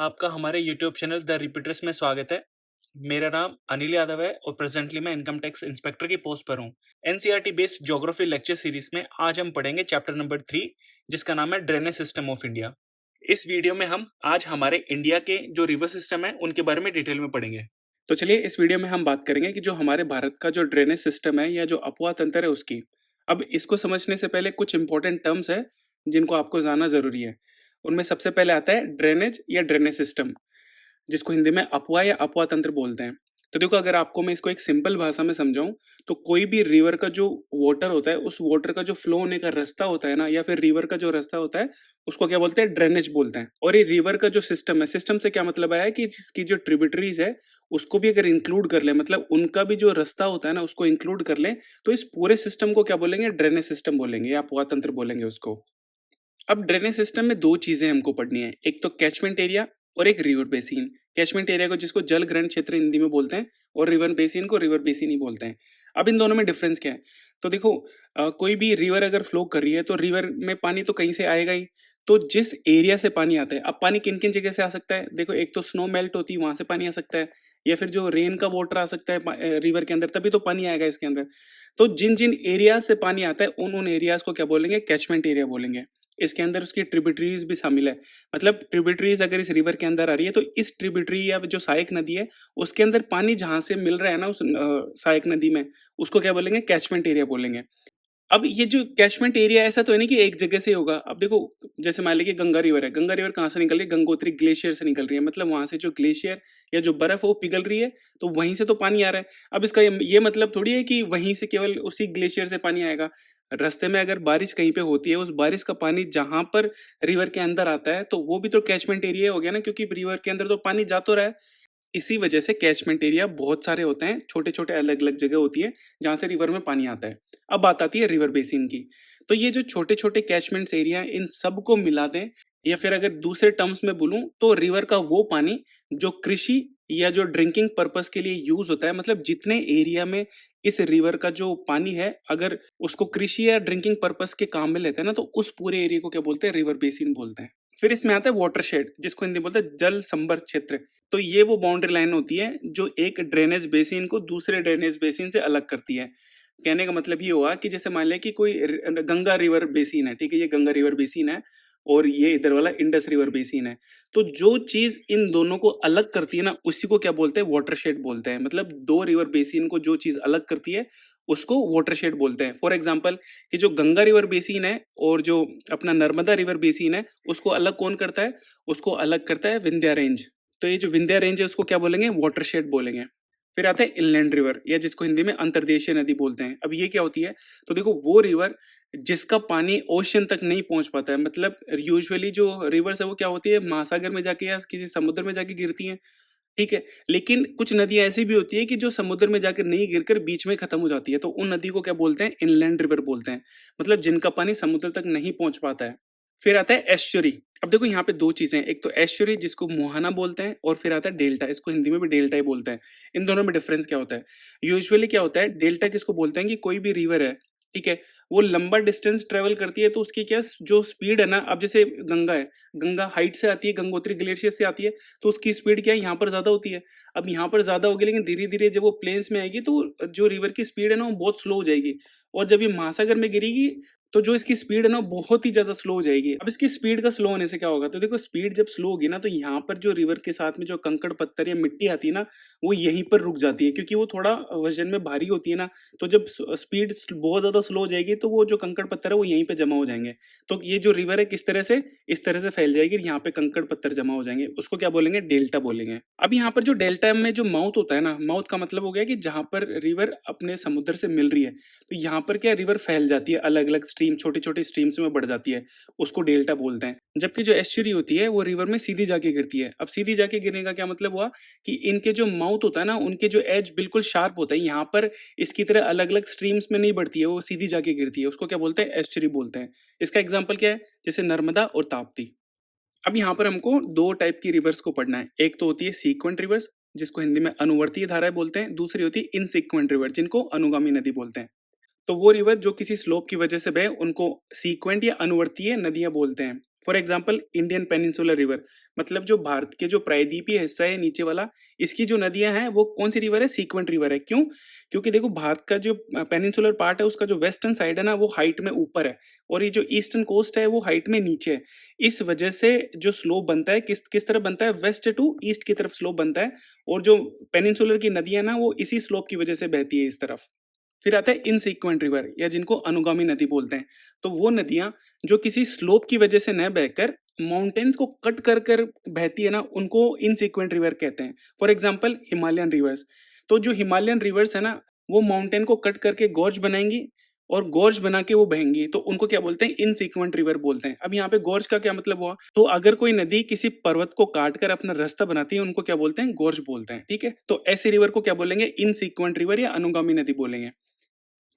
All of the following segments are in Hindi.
आपका हमारे यूट्यूब चैनल द रिपीटर्स में स्वागत है। मेरा नाम अनिल यादव है और प्रेजेंटली मैं इनकम टैक्स इंस्पेक्टर की पोस्ट पर हूँ। NCERT based geography lecture series में आज हम पढ़ेंगे चैप्टर नंबर 3, जिसका नाम है ड्रेनेज सिस्टम ऑफ इंडिया। इस वीडियो में हम आज हमारे इंडिया के जो रिवर सिस्टम है उनके बारे में डिटेल में पढ़ेंगे। तो चलिए इस वीडियो में हम बात करेंगे कि जो हमारे भारत का जो ड्रेनेज सिस्टम है या जो अपवाह तंत्र है उसकी। अब इसको समझने से पहले कुछ इंपॉर्टेंट टर्म्स है जिनको आपको जानना जरूरी है। उनमें सबसे पहले आता है ड्रेनेज या ड्रेनेज सिस्टम, जिसको हिंदी में अपवाह या अपवाह तंत्र बोलते हैं। तो देखो, अगर आपको मैं इसको एक सिंपल भाषा में समझाऊं तो कोई भी रिवर का जो वाटर होता है, उस वाटर का जो फ्लो होने का रास्ता होता है ना, या फिर रिवर का जो रास्ता होता है, उसको क्या बोलते हैं? ड्रेनेज बोलते हैं। और ये रिवर का जो सिस्टम है, सिस्टम से क्या मतलब आया है कि जिसकी जो ट्रिब्यूटरीज है उसको भी अगर इंक्लूड कर ले, मतलब उनका भी जो रास्ता होता है ना उसको इंक्लूड कर ले, तो इस पूरे सिस्टम को क्या बोलेंगे? ड्रेनेज सिस्टम बोलेंगे या अपवाह तंत्र बोलेंगे उसको। अब ड्रेनेज सिस्टम में दो चीजें हमको पढ़नी है, एक तो कैचमेंट एरिया और एक रिवर बेसिन। कैचमेंट एरिया को जिसको जल ग्रहण क्षेत्र हिंदी में बोलते हैं, और रिवर बेसिन को रिवर बेसिन ही बोलते हैं। अब इन दोनों में डिफरेंस क्या है? तो देखो, कोई भी रिवर अगर फ्लो कर रही है तो रिवर में पानी तो कहीं से आएगा ही। तो जिस एरिया से पानी आता है, अब पानी किन किन जगह से आ सकता है? देखो, एक तो स्नो मेल्ट होती है, वहां से पानी आ सकता है, या फिर जो रेन का वाटर आ सकता है रिवर के अंदर, तभी तो पानी आएगा इसके अंदर। तो जिन जिन एरियाज से पानी आता है उन उन एरियाज को क्या बोलेंगे? कैचमेंट एरिया बोलेंगे। इसके अंदर उसकी ट्रिब्यूटरीज भी शामिल है। मतलब ट्रिब्यूटरीज अगर इस रिवर के अंदर आ रही है तो इस ट्रिब्यूटरी या जो सहायक नदी है उसके अंदर पानी जहां से मिल रहा है ना उस सहायक नदी में, उसको क्या बोलेंगे? कैचमेंट एरिया बोलेंगे। अब ये जो कैचमेंट एरिया ऐसा तो है नहीं कि एक जगह से ही होगा। अब देखो, जैसे मान लीजिए गंगा रिवर है, गंगा रिवर कहाँ से निकल रही है? गंगोत्री ग्लेशियर से निकल रही है। मतलब वहां से जो ग्लेशियर या जो बर्फ है वो पिघल रही है, तो वहीं से तो पानी आ रहा है। अब इसका ये मतलब थोड़ी है कि वहीं से केवल उसी ग्लेशियर से पानी आएगा। रास्ते में अगर बारिश कहीं पे होती है, उस बारिश का पानी जहां पर रिवर के अंदर आता है तो वो भी तो कैचमेंट एरिया हो गया ना, क्योंकि रिवर के अंदर तो पानी जा तो रहा है। इसी वजह से कैचमेंट एरिया बहुत सारे होते हैं, छोटे छोटे अलग अलग जगह होती है जहां से रिवर में पानी आता है। अब बात आती है रिवर बेसिन की। तो ये जो छोटे छोटे कैचमेंट्स एरिया इन सबको मिला दें, या फिर अगर दूसरे टर्म्स में बोलूं तो रिवर का वो पानी जो कृषि या जो ड्रिंकिंग पर्पस के लिए यूज होता है, मतलब जितने एरिया में इस रिवर का जो पानी है, अगर उसको कृषि या ड्रिंकिंग पर्पस के काम में लेते हैं ना, तो उस पूरे एरिया को क्या बोलते हैं? रिवर बेसिन बोलते हैं। फिर इसमें आता है वाटरशेड, जिसको हिंदी में बोलते हैं जल संभर क्षेत्र। तो ये वो बाउंड्री लाइन होती है जो एक ड्रेनेज बेसिन को दूसरे ड्रेनेज बेसिन से अलग करती है। कहने का मतलब ये हुआ कि जैसे मान लिया कि कोई गंगा रिवर बेसिन है, ठीक है, ये गंगा रिवर बेसिन है और ये इधर वाला इंडस रिवर बेसिन है। तो जो चीज इन दोनों को अलग करती है ना, उसी को क्या बोलते हैं? वाटरशेड बोलते हैं। मतलब दो रिवर बेसिन को जो चीज अलग करती है उसको वाटरशेड बोलते हैं। फॉर एग्जाम्पल, कि जो गंगा रिवर बेसिन है और जो अपना नर्मदा रिवर बेसिन है, उसको अलग कौन करता है? उसको अलग करता है विंध्या रेंज। तो ये जो विंध्या रेंज है उसको क्या बोलेंगे? वाटरशेड बोलेंगे। फिर आता है इनलैंड रिवर, या जिसको हिंदी में अंतर्देशीय नदी बोलते हैं। अब ये क्या होती है? तो देखो, वो रिवर जिसका पानी ओशन तक नहीं पहुंच पाता है। मतलब यूजुअली जो रिवर्स है वो क्या होती है? महासागर में जाके या किसी समुद्र में जाके गिरती हैं, ठीक है। लेकिन कुछ नदियां ऐसी भी होती है कि जो समुद्र में जाकर नहीं गिरकर बीच में खत्म हो जाती है, तो उन नदी को क्या बोलते हैं? इनलैंड रिवर बोलते हैं। मतलब जिनका पानी समुद्र तक नहीं पहुंच पाता है। फिर आता है एस्चुरी। अब देखो, यहाँ पे दो चीजें हैं, एक तो एस्चुरी जिसको मोहाना बोलते हैं, और फिर आता है डेल्टा, इसको हिंदी में भी डेल्टा ही बोलते हैं। इन दोनों में डिफरेंस क्या होता है? यूजुअली क्या होता है, डेल्टा किसको बोलते हैं कि कोई भी रिवर है, ठीक है, वो लंबा डिस्टेंस ट्रेवल करती है तो उसकी क्या जो स्पीड है ना, अब जैसे गंगा है, गंगा हाइट से आती है, गंगोत्री ग्लेशियर से आती है, तो उसकी स्पीड क्या है? यहाँ पर ज्यादा होती है। अब यहाँ पर ज्यादा होगी, लेकिन धीरे धीरे जब वो प्लेन्स में आएगी तो जो रिवर की स्पीड है ना वो बहुत स्लो हो जाएगी। और जब ये महासागर में गिरेगी तो जो इसकी स्पीड है ना बहुत ही ज्यादा स्लो हो जाएगी। अब इसकी स्पीड का स्लो होने से क्या होगा? तो देखो, स्पीड जब स्लो होगी ना तो यहाँ पर जो रिवर के साथ में जो कंकड़ पत्थर या मिट्टी आती है ना, वो यहीं पर रुक जाती है, क्योंकि वो थोड़ा वजन में भारी होती है ना। तो जब स्पीड बहुत ज्यादा स्लो हो जाएगी तो वो जो कंकड़ पत्थर है वो यहीं पे जमा हो जाएंगे। तो ये जो रिवर है किस तरह से? इस तरह से फैल जाएगी, यहाँ पे कंकड़ पत्थर जमा हो जाएंगे, उसको क्या बोलेंगे? डेल्टा बोलेंगे। अब यहाँ पर जो डेल्टा में जो माउथ होता है ना, माउथ का मतलब हो गया कि जहां पर रिवर अपने समुद्र से मिल रही है, तो यहाँ पर क्या रिवर फैल जाती है, अलग अलग स्ट्रीम, छोटी छोटी स्ट्रीम्स में बढ़ जाती है, उसको डेल्टा बोलते हैं। जबकि जो एस्चुरी होती है वो रिवर में सीधी जाके गिरती है। अब सीधी जाके गिरने का क्या मतलब हुआ? कि इनके जो माउथ होता है ना, उनके जो एज बिल्कुल शार्प होता है, यहाँ पर इसकी तरह अलग अलग स्ट्रीम्स में नहीं बढ़ती है, वो सीधी जाके गिरती है, उसको क्या बोलते हैं? एस्चुरी बोलते हैं। इसका एग्जाम्पल क्या है? जैसे नर्मदा और ताप्ती। अब यहाँ पर हमको दो टाइप की रिवर्स को पढ़ना है। एक तो होती है सीक्वेंट रिवर्स, जिसको हिंदी में अनुवर्तीय धाराएं बोलते हैं। दूसरी होती है इनसीक्वेंट रिवर, जिनको अनुगामी नदी बोलते हैं। तो वो रिवर जो किसी स्लोप की वजह से बहे उनको सीक्वेंट या अनुवर्तीय नदियां बोलते हैं। For example Indian peninsular river, मतलब जो भारत के जो प्रायद्वीपीय हिस्सा है नीचे वाला, इसकी जो नदियां हैं वो कौन सी रिवर है, सीक्वेंट रिवर है। क्यों? क्योंकि देखो भारत का जो पेनिनसुलर पार्ट है उसका जो वेस्टर्न साइड है ना वो हाइट में ऊपर है, और ये जो ईस्टर्न कोस्ट है वो हाइट में नीचे है। इस वजह से जो स्लोप बनता है किस किस तरफ बनता है, वेस्ट टू ईस्ट की तरफ स्लोप बनता है, और जो पेनिनसुलर की नदियां ना वो इसी स्लोप की वजह से बहती है इस तरफ। फिर आता है इनसीक्वेंट रिवर, या जिनको अनुगामी नदी बोलते हैं। तो वो नदियां जो किसी स्लोप की वजह से न बहकर माउंटेन्स को कट कर कर बहती है ना, उनको इनसीक्वेंट रिवर कहते हैं। For example Himalayan reverse. तो जो हिमालयन रिवर्स है ना वो माउंटेन को कट करके गॉर्ज बनाएंगी, और गॉर्ज बना के वो बहेंगी, तो उनको क्या बोलते हैं, इनसीक्वेंट रिवर बोलते हैं। अब यहाँ पे गॉर्ज का क्या मतलब हुआ, तो अगर कोई नदी किसी पर्वत को काट कर अपना रास्ता बनाती है उनको क्या बोलते हैं, गॉर्ज बोलते हैं। ठीक है, तो ऐसी रिवर को क्या बोलेंगे, इनसीक्वेंट रिवर या अनुगामी नदी बोलेंगे।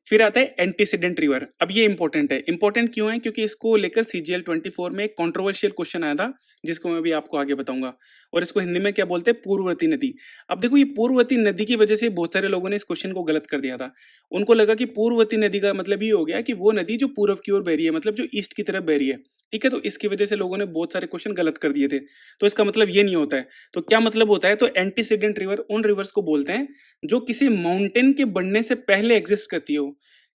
फिर आता है एंटीसीडेंट रिवर। अब ये इंपॉर्टेंट है। इंपॉर्टेंट क्यों है, क्योंकि इसको लेकर सीजीएल 24 में एक कंट्रोवर्शियल क्वेश्चन आया था, जिसको मैं भी आपको आगे बताऊंगा। और इसको हिंदी में क्या बोलते हैं, पूर्ववर्ती नदी। अब देखो ये पूर्ववर्ती नदी की वजह से बहुत सारे लोगों ने इस क्वेश्चन को गलत कर दिया था। उनको लगा कि पूर्ववर्ती नदी का मतलब ये हो गया कि वो नदी जो पूर्व की ओर बह रही है, मतलब जो ईस्ट की तरफ बह रही है। ठीक है, तो इसकी वजह से लोगों ने बहुत सारे क्वेश्चन गलत कर दिए थे। तो इसका मतलब ये नहीं होता है। तो क्या मतलब होता है, तो एंटीसीडेंट रिवर उन रिवर्स को बोलते हैं जो किसी माउंटेन के बनने से पहले एग्जिस्ट करती हो।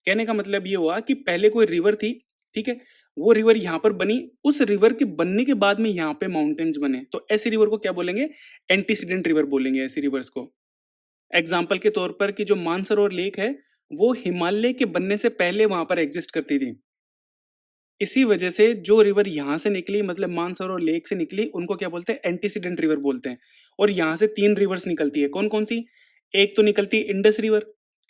कहने का मतलब ये हुआ कि पहले कोई रिवर थी, ठीक है, वो रिवर यहाँ पर बनी, उस रिवर के बनने के बाद में यहाँ पे माउंटेन्स बने, तो ऐसी रिवर को क्या बोलेंगे, एंटीसीडेंट रिवर बोलेंगे ऐसी रिवर्स को। एग्जाम्पल के तौर पर कि जो मानसरोवर लेक है वो हिमालय के बनने से पहले वहां पर एग्जिस्ट करती थी। इसी वजह से जो रिवर यहाँ से निकली, मतलब मानसरोवर लेक से निकली, उनको क्या बोलते हैं, एंटीसीडेंट रिवर बोलते हैं। और यहाँ से तीन रिवर्स निकलती है, कौन कौन सी, एक तो निकलती है इंडस रिवर,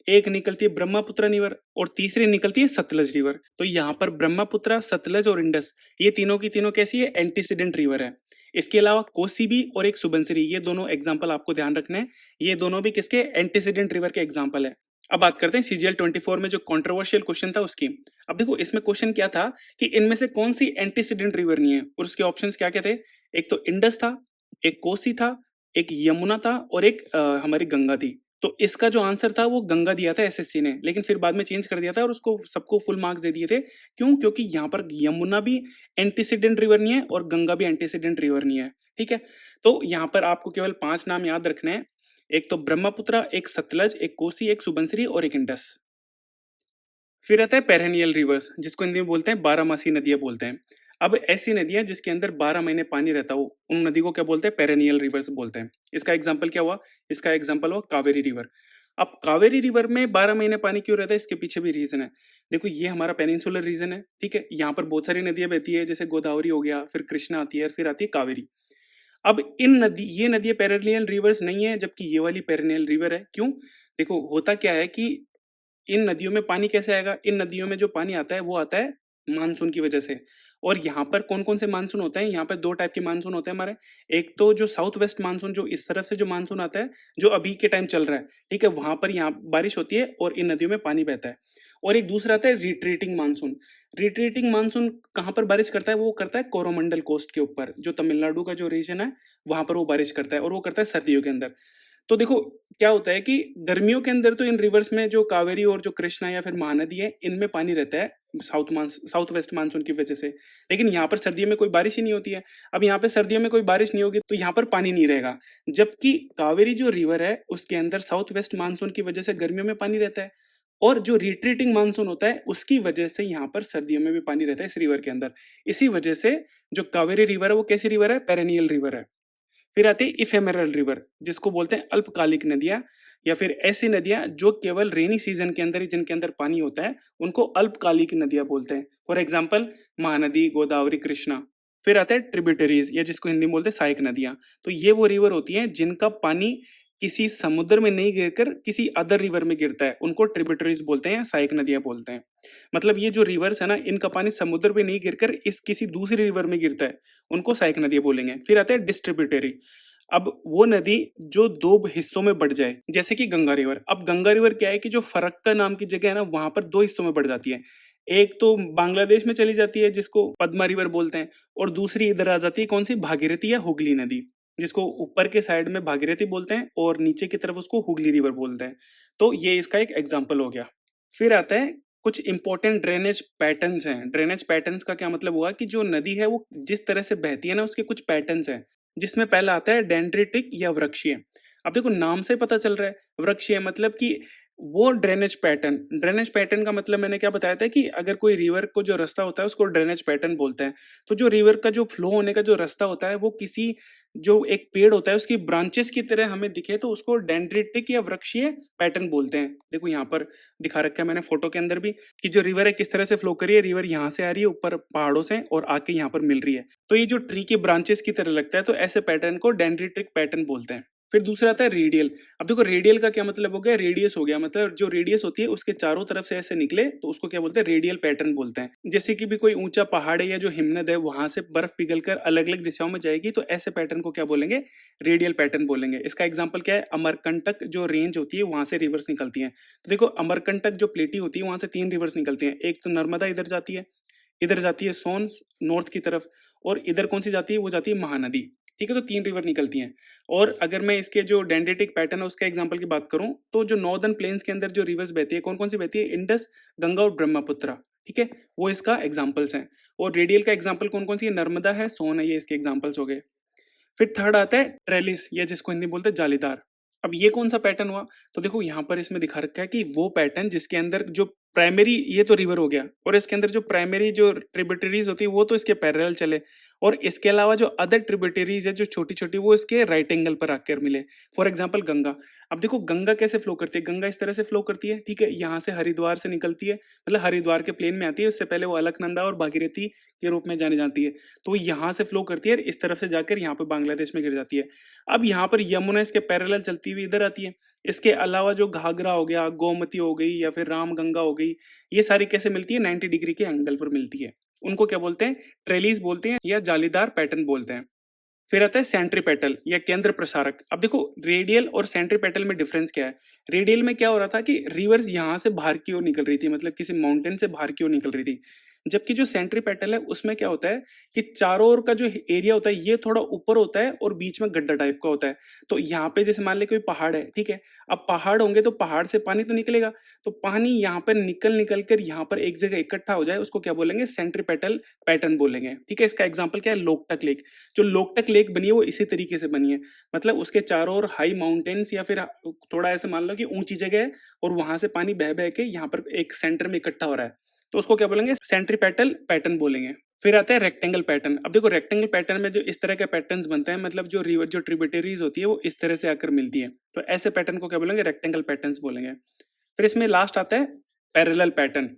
एक निकलती है ब्रह्मपुत्र रिवर, और तीसरी निकलती है सतलज रिवर। तो यहाँ पर ब्रह्मपुत्र, सतलज और इंडस, ये तीनों की तीनों कैसी है, एंटीसीडेंट रिवर है। इसके अलावा कोसी भी और एक सुबनसिरी, ये दोनों एग्जाम्पल आपको ध्यान रखने हैं, ये दोनों भी किसके, एंटीसीडेंट रिवर के एग्जाम्पल है। अब बात करते हैं सीजीएल 24 में जो कंट्रोवर्शियल क्वेश्चन था उसकी। अब देखो इसमें क्वेश्चन क्या था कि इनमें से कौन सी एंटीसीडेंट रिवर नहीं है, और उसके ऑप्शंस क्या क्या थे, एक तो इंडस था, एक कोसी था, एक यमुना था, और एक हमारी गंगा थी। तो इसका जो आंसर था वो गंगा दिया था एसएससी ने, लेकिन फिर बाद में चेंज कर दिया था और उसको सबको फुल मार्क्स दे दिए थे। क्यों? क्योंकि यहाँ पर यमुना भी एंटीसीडेंट रिवर नहीं है और गंगा भी एंटीसीडेंट रिवर नहीं है। ठीक है, तो यहाँ पर आपको केवल 5 नाम याद रखने हैं, एक तो ब्रह्मपुत्र, एक सतलज, एक कोसी, एक सुबनसिरी और एक इंडस। फिर आता है पेरेनियल रिवर्स, जिसको हिंदी में बोलते हैं बारहमासी नदियां बोलते हैं। अब ऐसी नदियां जिसके अंदर 12 महीने पानी रहता हो, उन नदी को क्या बोलते हैं, पेरेनियल रिवर्स बोलते हैं। इसका एग्जाम्पल क्या हुआ, इसका एग्जाम्पल हुआ कावेरी रिवर। अब कावेरी रिवर में 12 महीने पानी क्यों रहता है, इसके पीछे भी रीजन है। देखो ये हमारा पेनिनसुलर रीजन है, ठीक है, यहाँ पर बहुत सारी नदियां बहती है, जैसे गोदावरी हो गया, फिर कृष्णा आती है, फिर आती है कावेरी। अब ये नदियां पेरेनियल रिवर्स नहीं है, जबकि ये वाली पेरेनियल रिवर है। क्यों? देखो होता क्या है कि इन नदियों में पानी कैसे आएगा, इन नदियों में जो पानी आता है वो आता है मानसून की वजह से। और यहाँ पर कौन कौन से मानसून होते हैं, यहाँ पर दो टाइप के मानसून होते हैं हमारे। एक तो जो साउथ वेस्ट मानसून, जो इस तरफ से जो मानसून आता है, जो अभी के टाइम चल रहा है, ठीक है, वहां पर यहाँ बारिश होती है और इन नदियों में पानी बहता है। और एक दूसरा आता है रिट्रीटिंग मानसून। रिट्रीटिंग मानसून कहाँ पर बारिश करता है, वो करता है कोरोमंडल कोस्ट के ऊपर, जो तमिलनाडु का जो रीजन है वहां पर वो बारिश करता है, और वो करता है सर्दियों के अंदर। तो देखो क्या होता है कि गर्मियों के अंदर तो इन रिवर्स में जो कावेरी और जो कृष्णा या फिर महानदी है, इनमें पानी रहता है साउथ वेस्ट मानसून की वजह से। लेकिन यहाँ पर सर्दियों में कोई बारिश ही नहीं होती है। अब यहाँ पे सर्दियों में कोई बारिश नहीं होगी तो यहाँ पर पानी नहीं रहेगा, जबकि कावेरी जो रिवर है उसके अंदर साउथ वेस्ट मानसून की वजह से गर्मियों में पानी रहता है, और जो रिट्रीटिंग मानसून होता है उसकी वजह से यहाँ पर सर्दियों में भी पानी रहता है इस रिवर के अंदर। इसी वजह से जो कावेरी रिवर है वो कैसी रिवर है, पेरेनियल रिवर है। फिर आती है इफेमेरल रिवर, जिसको बोलते हैं अल्पकालिक नदियां, या फिर ऐसी नदियां जो केवल रेनी सीजन के अंदर ही जिनके अंदर पानी होता है उनको अल्पकालिक नदियां बोलते हैं। For example Mahanadi, Godavari, Krishna. फिर आता है ट्रिब्यूटरीज, या जिसको हिंदी में बोलते हैं सहायक नदियां। तो ये वो रिवर होती हैं जिनका पानी किसी समुद्र में नहीं गिरकर किसी अदर रिवर में गिरता है, उनको ट्रिब्यूटरीज बोलते हैं या सहायक नदियां बोलते हैं। मतलब ये जो रिवर्स है ना, इनका पानी समुद्र में नहीं गिरकर इस किसी दूसरी रिवर में गिरता है, उनको सहायक नदियां बोलेंगे। फिर आते हैं डिस्ट्रीब्यूटरी। अब वो नदी जो दो हिस्सों में बढ़ जाए, जैसे कि गंगा रिवर। अब गंगा रिवर क्या है कि जो फरक्का नाम की जगह है ना, वहां पर दो हिस्सों में बढ़ जाती है। एक तो बांग्लादेश में चली जाती है जिसको पद्मा रिवर बोलते हैं, और दूसरी इधर आ जाती है कौन सी, भागीरथी या हुगली नदी, जिसको ऊपर के साइड में भागीरथी बोलते हैं और नीचे की तरफ उसको हुगली रिवर बोलते हैं। तो ये इसका एक एग्जाम्पल हो गया। फिर आता है कुछ इंपॉर्टेंट ड्रेनेज पैटर्न्स हैं। ड्रेनेज पैटर्न्स का क्या मतलब हुआ कि जो नदी है वो जिस तरह से बहती है ना, उसके कुछ पैटर्न्स हैं, जिसमें पहला आता है डेंड्रिटिक या वृक्षीय। अब देखो नाम से पता चल रहा है, वृक्षीय मतलब कि वो ड्रेनेज पैटर्न का मतलब मैंने क्या बताया था कि अगर कोई रिवर को जो रास्ता होता है उसको ड्रेनेज पैटर्न बोलते हैं। तो जो रिवर का जो फ्लो होने का जो रास्ता होता है वो किसी जो एक पेड़ होता है उसकी ब्रांचेस की तरह हमें दिखे तो उसको डेंड्रिटिक या वृक्षीय पैटर्न बोलते हैं। देखो यहाँ पर दिखा रखा है मैंने फोटो के अंदर भी कि जो रिवर है किस तरह से फ्लो कर रही है। रिवर यहाँ से आ रही है ऊपर पहाड़ों से और आके यहाँ पर मिल रही है, तो ये जो ट्री की ब्रांचेस की तरह लगता है, तो ऐसे पैटर्न को डेंड्रिटिक पैटर्न बोलते हैं। फिर दूसरा आता है रेडियल। अब देखो रेडियल का क्या मतलब हो गया, रेडियस हो गया, मतलब जो रेडियस होती है उसके चारों तरफ से ऐसे निकले तो उसको क्या बोलते हैं, रेडियल पैटर्न बोलते हैं। जैसे कि भी कोई ऊंचा पहाड़ है या जो हिमनद है वहां से बर्फ पिघलकर अलग अलग दिशाओं में जाएगी, तो ऐसे पैटर्न को क्या बोलेंगे, रेडियल पैटर्न बोलेंगे। इसका एग्जाम्पल क्या है, अमरकंटक जो रेंज होती है वहां से रिवर्स निकलती है। तो देखो अमरकंटक जो प्लेटी होती है वहां से 3 रिवर्स निकलती हैं। एक तो नर्मदा इधर जाती है सोन्स नॉर्थ की तरफ, और इधर कौन सी जाती है, वो जाती है महानदी। ठीक है, तो 3 रिवर निकलती हैं। और अगर मैं इसके जो डेंडेटिक पैटर्न है उसका एग्जांपल की बात करूं, तो जो नॉर्दर्न प्लेन्स के अंदर जो रिवर्स बहती है कौन कौन सी बहती है, इंडस, गंगा और ब्रह्मपुत्र। ठीक है, वो इसका एग्जाम्पल्स हैं। और रेडियल का एग्जाम्पल कौन कौन सी है, नर्मदा है, सोन है, ये इसके एग्जाम्पल्स हो गए। फिर थर्ड आता है ट्रेलिस, या जिसको हिंदी में बोलते हैं जालीदार। अब ये कौन सा पैटर्न हुआ, तो देखो यहाँ पर इसमें दिखा रखा है कि वो पैटर्न जिसके अंदर जो प्राइमरी, ये तो रिवर हो गया, और इसके अंदर जो प्राइमरी जो ट्रिब्यूटरीज होती है वो तो इसके पैरेलल चले, और इसके अलावा जो अदर ट्रिब्यूटरीज है जो छोटी छोटी वो इसके राइट एंगल पर आकर मिले। For example Ganga. अब देखो गंगा कैसे फ्लो करती है, गंगा इस तरह से फ्लो करती है। ठीक है, यहाँ से हरिद्वार से निकलती है, मतलब हरिद्वार के प्लेन में आती है, उससे पहले वो अलकनंदा और भागीरथी के रूप में जानी जाती है। तो यहाँ से फ्लो करती है, इस तरफ से जाकर यहाँ पे बांग्लादेश में गिर जाती है। अब यहाँ पर यमुना इसके पैरेलल चलती हुई इधर आती है। इसके अलावा जो घाघरा हो गया, गोमती हो गई, या फिर रामगंगा हो गई, ये सारी कैसे मिलती है, 90 डिग्री के एंगल पर मिलती है। उनको क्या बोलते हैं, ट्रेलीज बोलते हैं या जालीदार पैटर्न बोलते हैं। फिर आता है सेंट्रीपेटल या केंद्र प्रसारक। अब देखो रेडियल और सेंट्रीपेटल में डिफरेंस क्या है। रेडियल में क्या हो रहा था कि रिवर्स यहाँ से बाहर की ओर निकल रही थी, मतलब किसी माउंटेन से बाहर की ओर निकल रही थी। जबकि जो सेंट्रीपेटल है उसमें क्या होता है कि चारों ओर का जो एरिया होता है ये थोड़ा ऊपर होता है और बीच में गड्ढा टाइप का होता है। तो यहाँ पे जैसे मान ले कोई पहाड़ है, ठीक है, अब पहाड़ होंगे तो पहाड़ से पानी तो निकलेगा, तो पानी यहाँ पर निकल निकल कर यहाँ पर एक जगह इकट्ठा हो जाए, उसको क्या बोलेंगे, सेंट्रीपेटल पैटर्न बोलेंगे। ठीक है, इसका एग्जाम्पल क्या है, लोकटक लेक। जो लोकटक लेक बनी है वो इसी तरीके से बनी है, मतलब उसके चारों ओर हाई माउंटेन्स या फिर थोड़ा ऐसे मान लो कि ऊंची जगह है, और वहां से पानी बह बह के यहाँ पर एक सेंटर में इकट्ठा हो रहा है, तो उसको क्या बोलेंगे, सेंट्रीपेटल पैटर्न बोलेंगे। फिर आता है रेक्टेंगल पैटर्न। अब देखो रेक्टेंगल पैटर्न में जो इस तरह के पैटर्न्स बनते हैं, मतलब जो रिवर जो ट्रिब्यूटरीज होती है वो इस तरह से आकर मिलती है, तो ऐसे पैटर्न को क्या बोलेंगे, रेक्टेंगल पैटर्न्स बोलेंगे। फिर इसमें लास्ट आता है पैरेलल पैटर्न।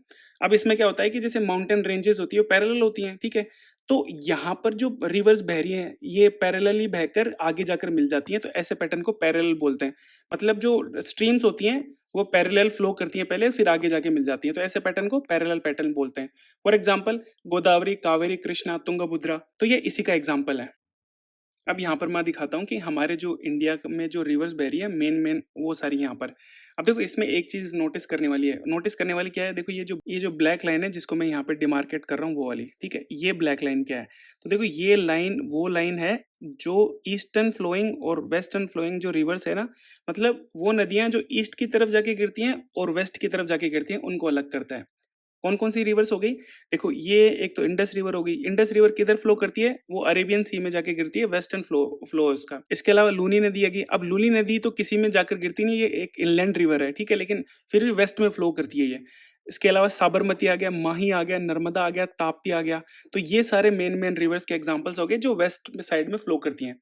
अब इसमें क्या होता है कि जैसे माउंटेन रेंजेस होती है वो पैरेलल होती हैं, ठीक है, तो यहाँ पर जो रिवर्स बह रही हैं ये पैरेलली बहकर आगे जाकर मिल जाती हैं, तो ऐसे पैटर्न को पैरेलल बोलते हैं। मतलब जो स्ट्रीम्स होती हैं वो पैरेलल फ्लो करती हैं पहले, फिर आगे जाके मिल जाती हैं, तो ऐसे पैटर्न को पैरेलल पैटर्न बोलते हैं। फॉर एग्जाम्पल गोदावरी, कावेरी, कृष्णा, तुंगभद्रा, तो ये इसी का एग्जाम्पल है। अब यहाँ पर मैं दिखाता हूँ कि हमारे जो इंडिया में जो रिवर्स बह रही है मेन मेन वो सारी यहाँ पर। अब देखो इसमें एक चीज नोटिस करने वाली है, नोटिस करने वाली क्या है, देखो ये जो ब्लैक लाइन है जिसको मैं यहाँ पे डिमार्केट कर रहा हूँ वो वाली, ठीक है, ये ब्लैक लाइन क्या है, तो देखो ये लाइन वो लाइन है जो ईस्टर्न फ्लोइंग और वेस्टर्न फ्लोइंग जो रिवर्स है ना, मतलब वो नदियां जो ईस्ट की तरफ जाके गिरती हैं और वेस्ट की तरफ जाके गिरती हैं उनको अलग करता है। कौन कौन सी रिवर्स हो गई, देखो ये एक तो इंडस रिवर हो गई। इंडस रिवर किधर फ्लो करती है, वो अरेबियन सी में जाके गिरती है, वेस्टर्न फ्लो है उसका। इसके अलावा लूनी नदी आ गई। अब लूनी नदी तो किसी में जाकर गिरती नहीं, ये एक इनलैंड रिवर है, ठीक है, लेकिन फिर भी वेस्ट में फ्लो करती है ये। इसके अलावा साबरमती आ गया, माही आ गया, नर्मदा आ गया, ताप्ती आ गया, तो ये सारे मेन मेन रिवर्स के एग्जाम्पल्स हो गए जो वेस्ट साइड में फ्लो करती हैं।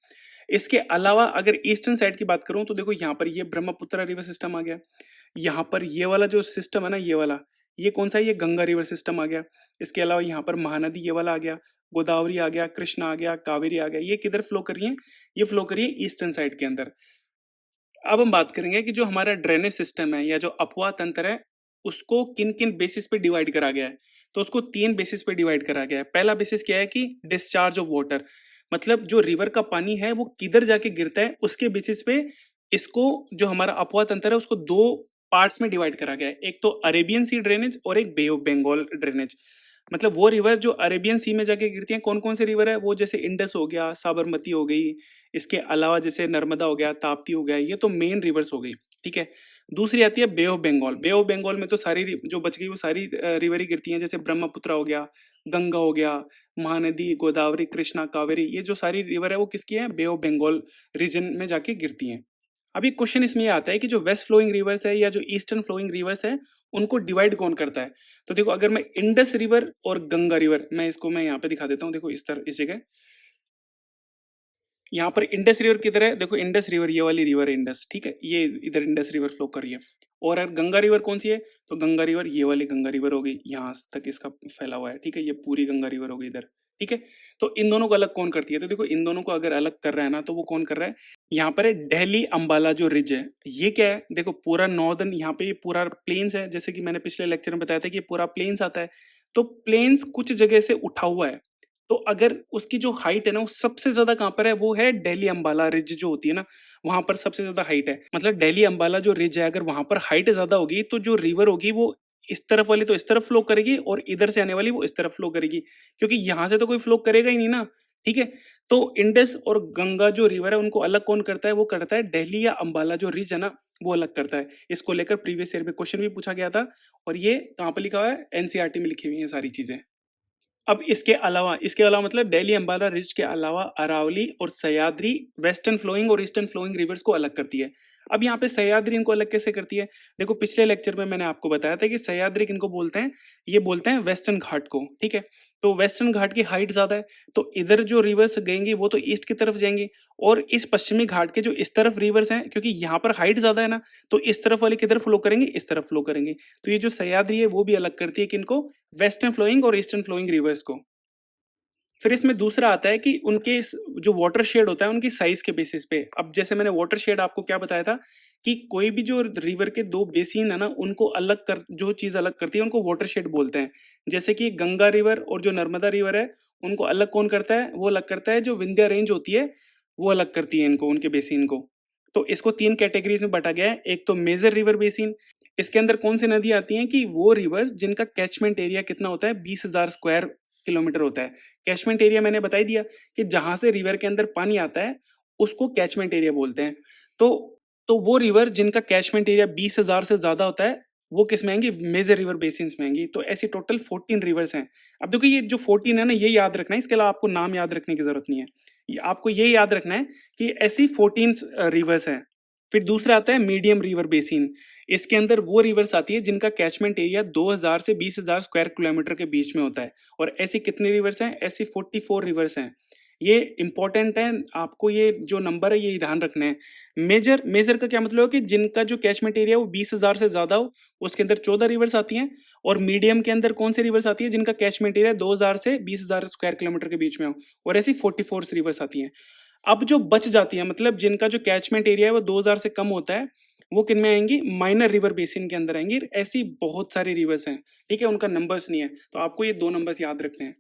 इसके अलावा अगर ईस्टर्न साइड की बात करूं तो देखो यहाँ पर ये ब्रह्मपुत्र रिवर सिस्टम आ गया। यहाँ पर ये वाला जो सिस्टम है ना, ये वाला, ये कौन सा है, ये गंगा रिवर सिस्टम आ गया। इसके अलावा यहाँ पर महानदी ये वाला आ गया, गोदावरी आ गया, कृष्णा आ गया, कावेरी आ गया। ये किधर फ्लो कर रही है, ये फ्लो कर रही है ईस्टर्न साइड के अंदर। अब हम बात करेंगे कि जो हमारा ड्रेनेज सिस्टम है या जो अपवाह तंत्र है उसको किन किन बेसिस पे डिवाइड करा गया है, तो उसको 3 बेसिस पे डिवाइड करा गया है। पहला बेसिस क्या है कि डिस्चार्ज ऑफ वाटर, मतलब जो रिवर का पानी है वो किधर जाके गिरता है उसके बेसिस पे इसको जो हमारा अपवाह तंत्र है उसको 2 पार्ट्स में डिवाइड करा गया है। एक तो अरेबियन सी ड्रेनेज और एक बे ऑफ बंगाल ड्रेनेज। मतलब वो रिवर जो अरेबियन सी में जाके गिरती हैं, कौन कौन से रिवर है वो, जैसे इंडस हो गया, साबरमती हो गई, इसके अलावा जैसे नर्मदा हो गया, ताप्ती हो गया, ये तो मेन रिवर्स हो गई। ठीक है। दूसरी आती है bay of Bengal. Bay of Bengal में तो सारी जो बच गई वो सारी रिवर ही गिरती हैं, जैसे ब्रह्मपुत्र हो गया, गंगा हो गया, महानदी, गोदावरी, कृष्णा, कावेरी, ये जो सारी रिवर है वो किसकी है, बे ऑफ बंगाल रीजन में जाके गिरती हैं। अभी क्वेश्चन इसमें ये आता है कि जो वेस्ट फ्लोइंग रिवर्स है या जो ईस्टर्न फ्लोइंग रिवर्स है उनको डिवाइड कौन करता है। तो देखो अगर मैं इंडस रिवर और गंगा रिवर, मैं यहाँ पे दिखा देता हूँ, देखो इस जगह यहाँ पर इंडस रिवर किधर है, देखो इंडस रिवर ये वाली रिवर है इंडस, ठीक है, ये इधर इंडस रिवर फ्लो कर रही है। और अगर गंगा रिवर कौन सी है, तो गंगा रिवर ये वाली गंगा रिवर हो गई, यहाँ तक इसका फैला हुआ है, ठीक है, ये पूरी गंगा रिवर हो गई इधर, ठीक है। तो इन दोनों को अलग कौन करती है, तो देखो इन दोनों को अगर अलग कर रहा है ना, तो वो कौन कर रहा है, यहाँ पर है दिल्ली अंबाला जो रिज है, ये क्या है, देखो पूरा नॉर्दर्न, यहाँ पे ये पूरा प्लेन्स है, जैसे कि मैंने पिछले लेक्चर में बताया था कि ये पूरा प्लेन्स आता है। तो प्लेन्स कुछ जगह से उठा हुआ है, तो अगर उसकी जो हाइट है ना वो सबसे ज्यादा कहाँ पर है, वो है दिल्ली अंबाला रिज जो होती है ना, वहां पर सबसे ज्यादा हाइट है। मतलब दिल्ली अंबाला जो रिज है, अगर वहां पर हाइट ज्यादा होगी तो जो रिवर होगी वो इस तरफ वाली तो इस तरफ फ्लो करेगी और इधर से आने वाली वो इस तरफ फ्लो करेगी, क्योंकि यहां से तो कोई फ्लो करेगा ही नहीं ना, ठीक है। तो इंडस और गंगा जो रिवर है उनको अलग कौन करता है, वो करता है दिल्ली या अंबाला जो रिज है ना, वो अलग करता है। इसको लेकर प्रीवियस ईयर में क्वेश्चन भी पूछा गया था, और ये कहाँ पर लिखा हुआ है, एनसीईआरटी में लिखी हुई है सारी चीजें। अब इसके अलावा मतलब दिल्ली अंबाला रिज के अलावा अरावली और सह्याद्री वेस्टर्न फ्लोइंग और ईस्टर्न फ्लोइंग रिवर्स को अलग करती है। अब यहाँ पे सह्याद्री इनको अलग कैसे करती है, देखो पिछले लेक्चर में मैंने आपको बताया था कि सह्याद्री किनको बोलते हैं, ये बोलते हैं वेस्टर्न घाट को, ठीक है। तो वेस्टर्न घाट की हाइट ज्यादा है, तो इधर जो रिवर्स गएंगी वो तो ईस्ट की तरफ जाएंगी, और इस पश्चिमी घाट के जो इस तरफ रिवर्स हैं, क्योंकि यहाँ पर हाइट ज्यादा है ना, तो इस तरफ वाले किधर फ्लो करेंगे, इस तरफ फ्लो करेंगे। तो ये जो सह्याद्री है वो भी अलग करती है किनको, वेस्टर्न फ्लोइंग और ईस्टर्न फ्लोइंग रिवर्स को। फिर इसमें दूसरा आता है कि उनके जो वाटर शेड होता है उनकी साइज के बेसिस पे। अब जैसे मैंने वाटर शेड आपको क्या बताया था कि कोई भी जो रिवर के दो बेसिन है ना, उनको अलग कर, जो चीज अलग करती है उनको वाटर शेड बोलते हैं। जैसे कि गंगा रिवर और जो नर्मदा रिवर है उनको अलग कौन करता है, वो अलग करता है जो विंध्या रेंज होती है, वो अलग करती है इनको, उनके बेसिन को। तो इसको तीन कैटेगरीज में बांटा गया है। एक तो मेजर रिवर बेसिन, इसके अंदर कौन सी नदी आती हैं कि वो रिवर्स जिनका कैचमेंट एरिया कितना होता है, 20,000 स्क्वायर किलोमीटर होता है। कैचमेंट एरिया मैंने बता ही दिया कि जहां से रिवर के अंदर पानी आता है उसको कैचमेंट एरिया बोलते हैं। तो वो रिवर जिनका कैचमेंट एरिया 20,000 से ज्यादा होता है वो किस में आएंगी, मेजर रिवर बेसिन में आएंगी। तो ऐसी टोटल 14 रिवर्स हैं। अब देखो ये जो 14 है ना, ये याद रखना है, इसके अलावा आपको नाम याद रखने की जरूरत नहीं है, आपको ये याद रखना है कि ऐसी 14 रिवर्स हैं। फिर दूसरा आता है मीडियम रिवर बेसिन। इसके अंदर वो रिवर्स आती है जिनका कैचमेंट एरिया 2,000 से 20,000 स्क्वायर किलोमीटर के बीच में होता है। और ऐसी कितनी रिवर्स हैं, ऐसी 44 रिवर्स हैं। ये इंपॉर्टेंट है, आपको ये जो नंबर है ये ध्यान रखना है। मेजर का क्या मतलब है कि जिनका जो कैचमेंट एरिया वो 20,000 से ज्यादा हो, उसके अंदर 14 रिवर्स आती हैं। और मीडियम के अंदर कौन सी रिवर्स आती है, जिनका कैचमेंट एरिया 2,000 से 20,000 स्क्वायर किलोमीटर के बीच में हो, और ऐसी 44 रिवर्स आती हैं। अब जो बच जाती है, मतलब जिनका जो कैचमेंट एरिया है वो 2,000 से कम होता है, वो किन में आएंगी, माइनर रिवर बेसिन के अंदर आएंगी। ऐसी बहुत सारी रिवर्स हैं, ठीक है, उनका नंबर्स नहीं है, तो आपको ये दो नंबर्स याद रखने हैं।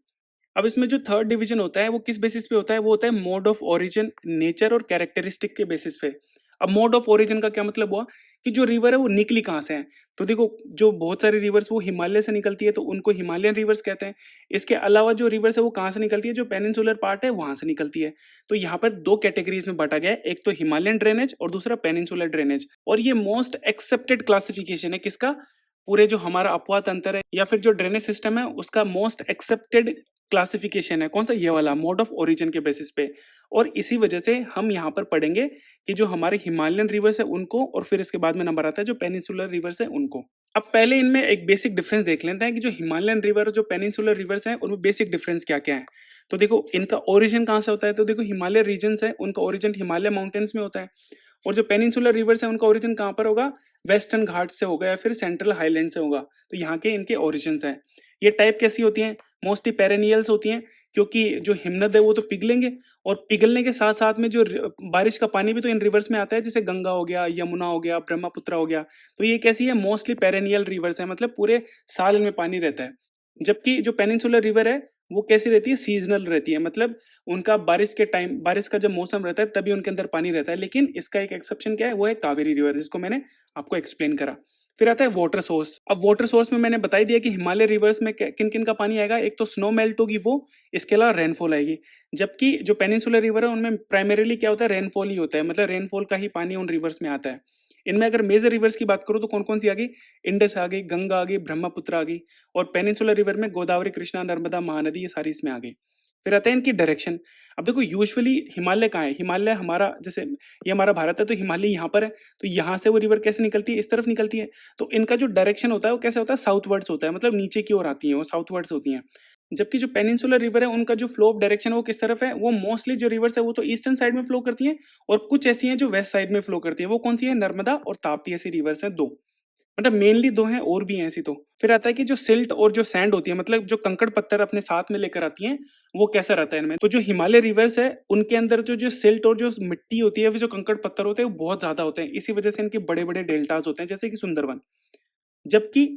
अब इसमें जो थर्ड डिवीजन होता है वो किस बेसिस पे होता है, वो होता है मोड ऑफ ओरिजिन, नेचर और कैरेक्टरिस्टिक के बेसिस पे। अब मोड ऑफ ओरिजिन का क्या मतलब हुआ कि जो रिवर है वो निकली कहाँ से है। तो देखो जो बहुत सारी रिवर्स वो हिमालय से निकलती है, तो उनको हिमालयन रिवर्स कहते हैं। इसके अलावा जो रिवर्स है वो कहाँ से निकलती है, जो पेनिनसुलर पार्ट है वहां से निकलती है। तो यहाँ पर दो कैटेगरीज में बांटा गया है, एक तो हिमालयन ड्रेनेज और दूसरा पेनिनसुलर ड्रेनेज। और ये मोस्ट एक्सेप्टेड क्लासिफिकेशन है किसका, पूरे जो हमारा अपवाद तंत्र है या फिर जो ड्रेनेज सिस्टम है उसका मोस्ट एक्सेप्टेड क्लासिफिकेशन है। कौन सा, ये वाला, मोड ऑफ ओरिजिन के बेसिस पे। और इसी वजह से हम यहाँ पर पढ़ेंगे कि जो हमारे हिमालयन रिवर्स है उनको, और फिर इसके बाद में नंबर आता है जो पेनिनसुलर रिवर्स है उनको। अब पहले इनमें एक बेसिक डिफरेंस देख लेते हैं कि जो हिमालयन रिवर और जो पेनिनसुलर रिवर्स हैं उनमें बेसिक डिफरेंस क्या क्या है। तो देखो इनका ओरिजिन कहाँ से होता है, तो देखो हिमालय रीजन है उनका ओरिजिन हिमालय माउंटेन्स में होता है। और जो पेनिनसुलर रिवर्स है उनका ओरिजिन कहाँ पर होगा, वेस्टर्न घाट से होगा या फिर सेंट्रल हाईलैंड से होगा। तो यहाँ के इनके ओरिजिन हैं। ये टाइप कैसी होती हैं, मोस्टली पेरेनियल्स होती हैं, क्योंकि जो हिमनद है वो तो पिघलेंगे, और पिघलने के साथ साथ में जो बारिश का पानी भी तो इन रिवर्स में आता है, जैसे गंगा हो गया, यमुना हो गया, ब्रह्मपुत्र हो गया। तो ये कैसी है, मोस्टली पेरेनियल रिवर्स है, मतलब पूरे साल इनमें पानी रहता है। जबकि जो पेनिनसुलर रिवर है वो कैसी रहती है, सीजनल रहती है, मतलब उनका बारिश के टाइम, बारिश का जब मौसम रहता है तभी उनके अंदर पानी रहता है। लेकिन इसका एक एक्सेप्शन क्या है, वो है कावेरी रिवर, जिसको मैंने आपको एक्सप्लेन करा। फिर आता है वाटर सोर्स। अब वाटर सोर्स में मैंने बता ही दिया कि हिमालय रिवर्स में किन किन का पानी आएगा, एक तो स्नो मेल्ट होगी वो, इसके अलावा रेनफॉल आएगी। जबकि जो पेनिनसुलर रिवर है उनमें प्राइमरीली क्या होता है, रेनफॉल ही होता है, मतलब रेनफॉल का ही पानी उन रिवर्स में आता है। इनमें अगर मेजर रिवर्स की बात करूँ तो कौन कौन सी आ गई, इंडस आ गई, गंगा आ गई, ब्रह्मपुत्र आ गई, और पेनिनसुलर रिवर में गोदावरी, कृष्णा, नर्मदा, महानदी, ये सारी इसमें आ गई। फिर आता है इनकी डायरेक्शन। अब देखो यूजुअली हिमालय कहाँ है, हिमालय हमारा जैसे ये हमारा भारत है तो हिमालय यहाँ पर है, तो यहाँ से वो रिवर कैसे निकलती है, इस तरफ निकलती है। तो इनका जो डायरेक्शन होता है वो कैसे होता है, साउथवर्ड्स होता है, मतलब नीचे की ओर आती है, वो साउथवर्ड्स होती हैं। जबकि जो पेनिनसुलर रिवर है उनका जो फ्लो ऑफ डायरेक्शन है वो किस तरफ है, वो मोस्टली जो रिवर्स है वो तो ईस्टर्न साइड में फ्लो करती हैं, और कुछ ऐसी हैं जो वेस्ट साइड में फ्लो करती हैं। वो कौन सी है, नर्मदा और ताप्ती, ऐसी रिवर्स हैं दो, मतलब मेनली दो हैं, और भी हैं ऐसी तो। फिर आता है कि जो सिल्ट और जो सैंड होती है, मतलब जो कंकड़ पत्थर अपने साथ में लेकर आती हैं, वो कैसा रहता है इनमें। तो जो हिमालय रिवर्स है उनके अंदर जो जो सिल्ट और जो मिट्टी होती है, फिर जो कंकड़ पत्थर होते हैं वो बहुत ज्यादा होते हैं, इसी वजह से इनके बड़े बड़े डेल्टास होते हैं, जैसे कि सुंदरवन। जबकि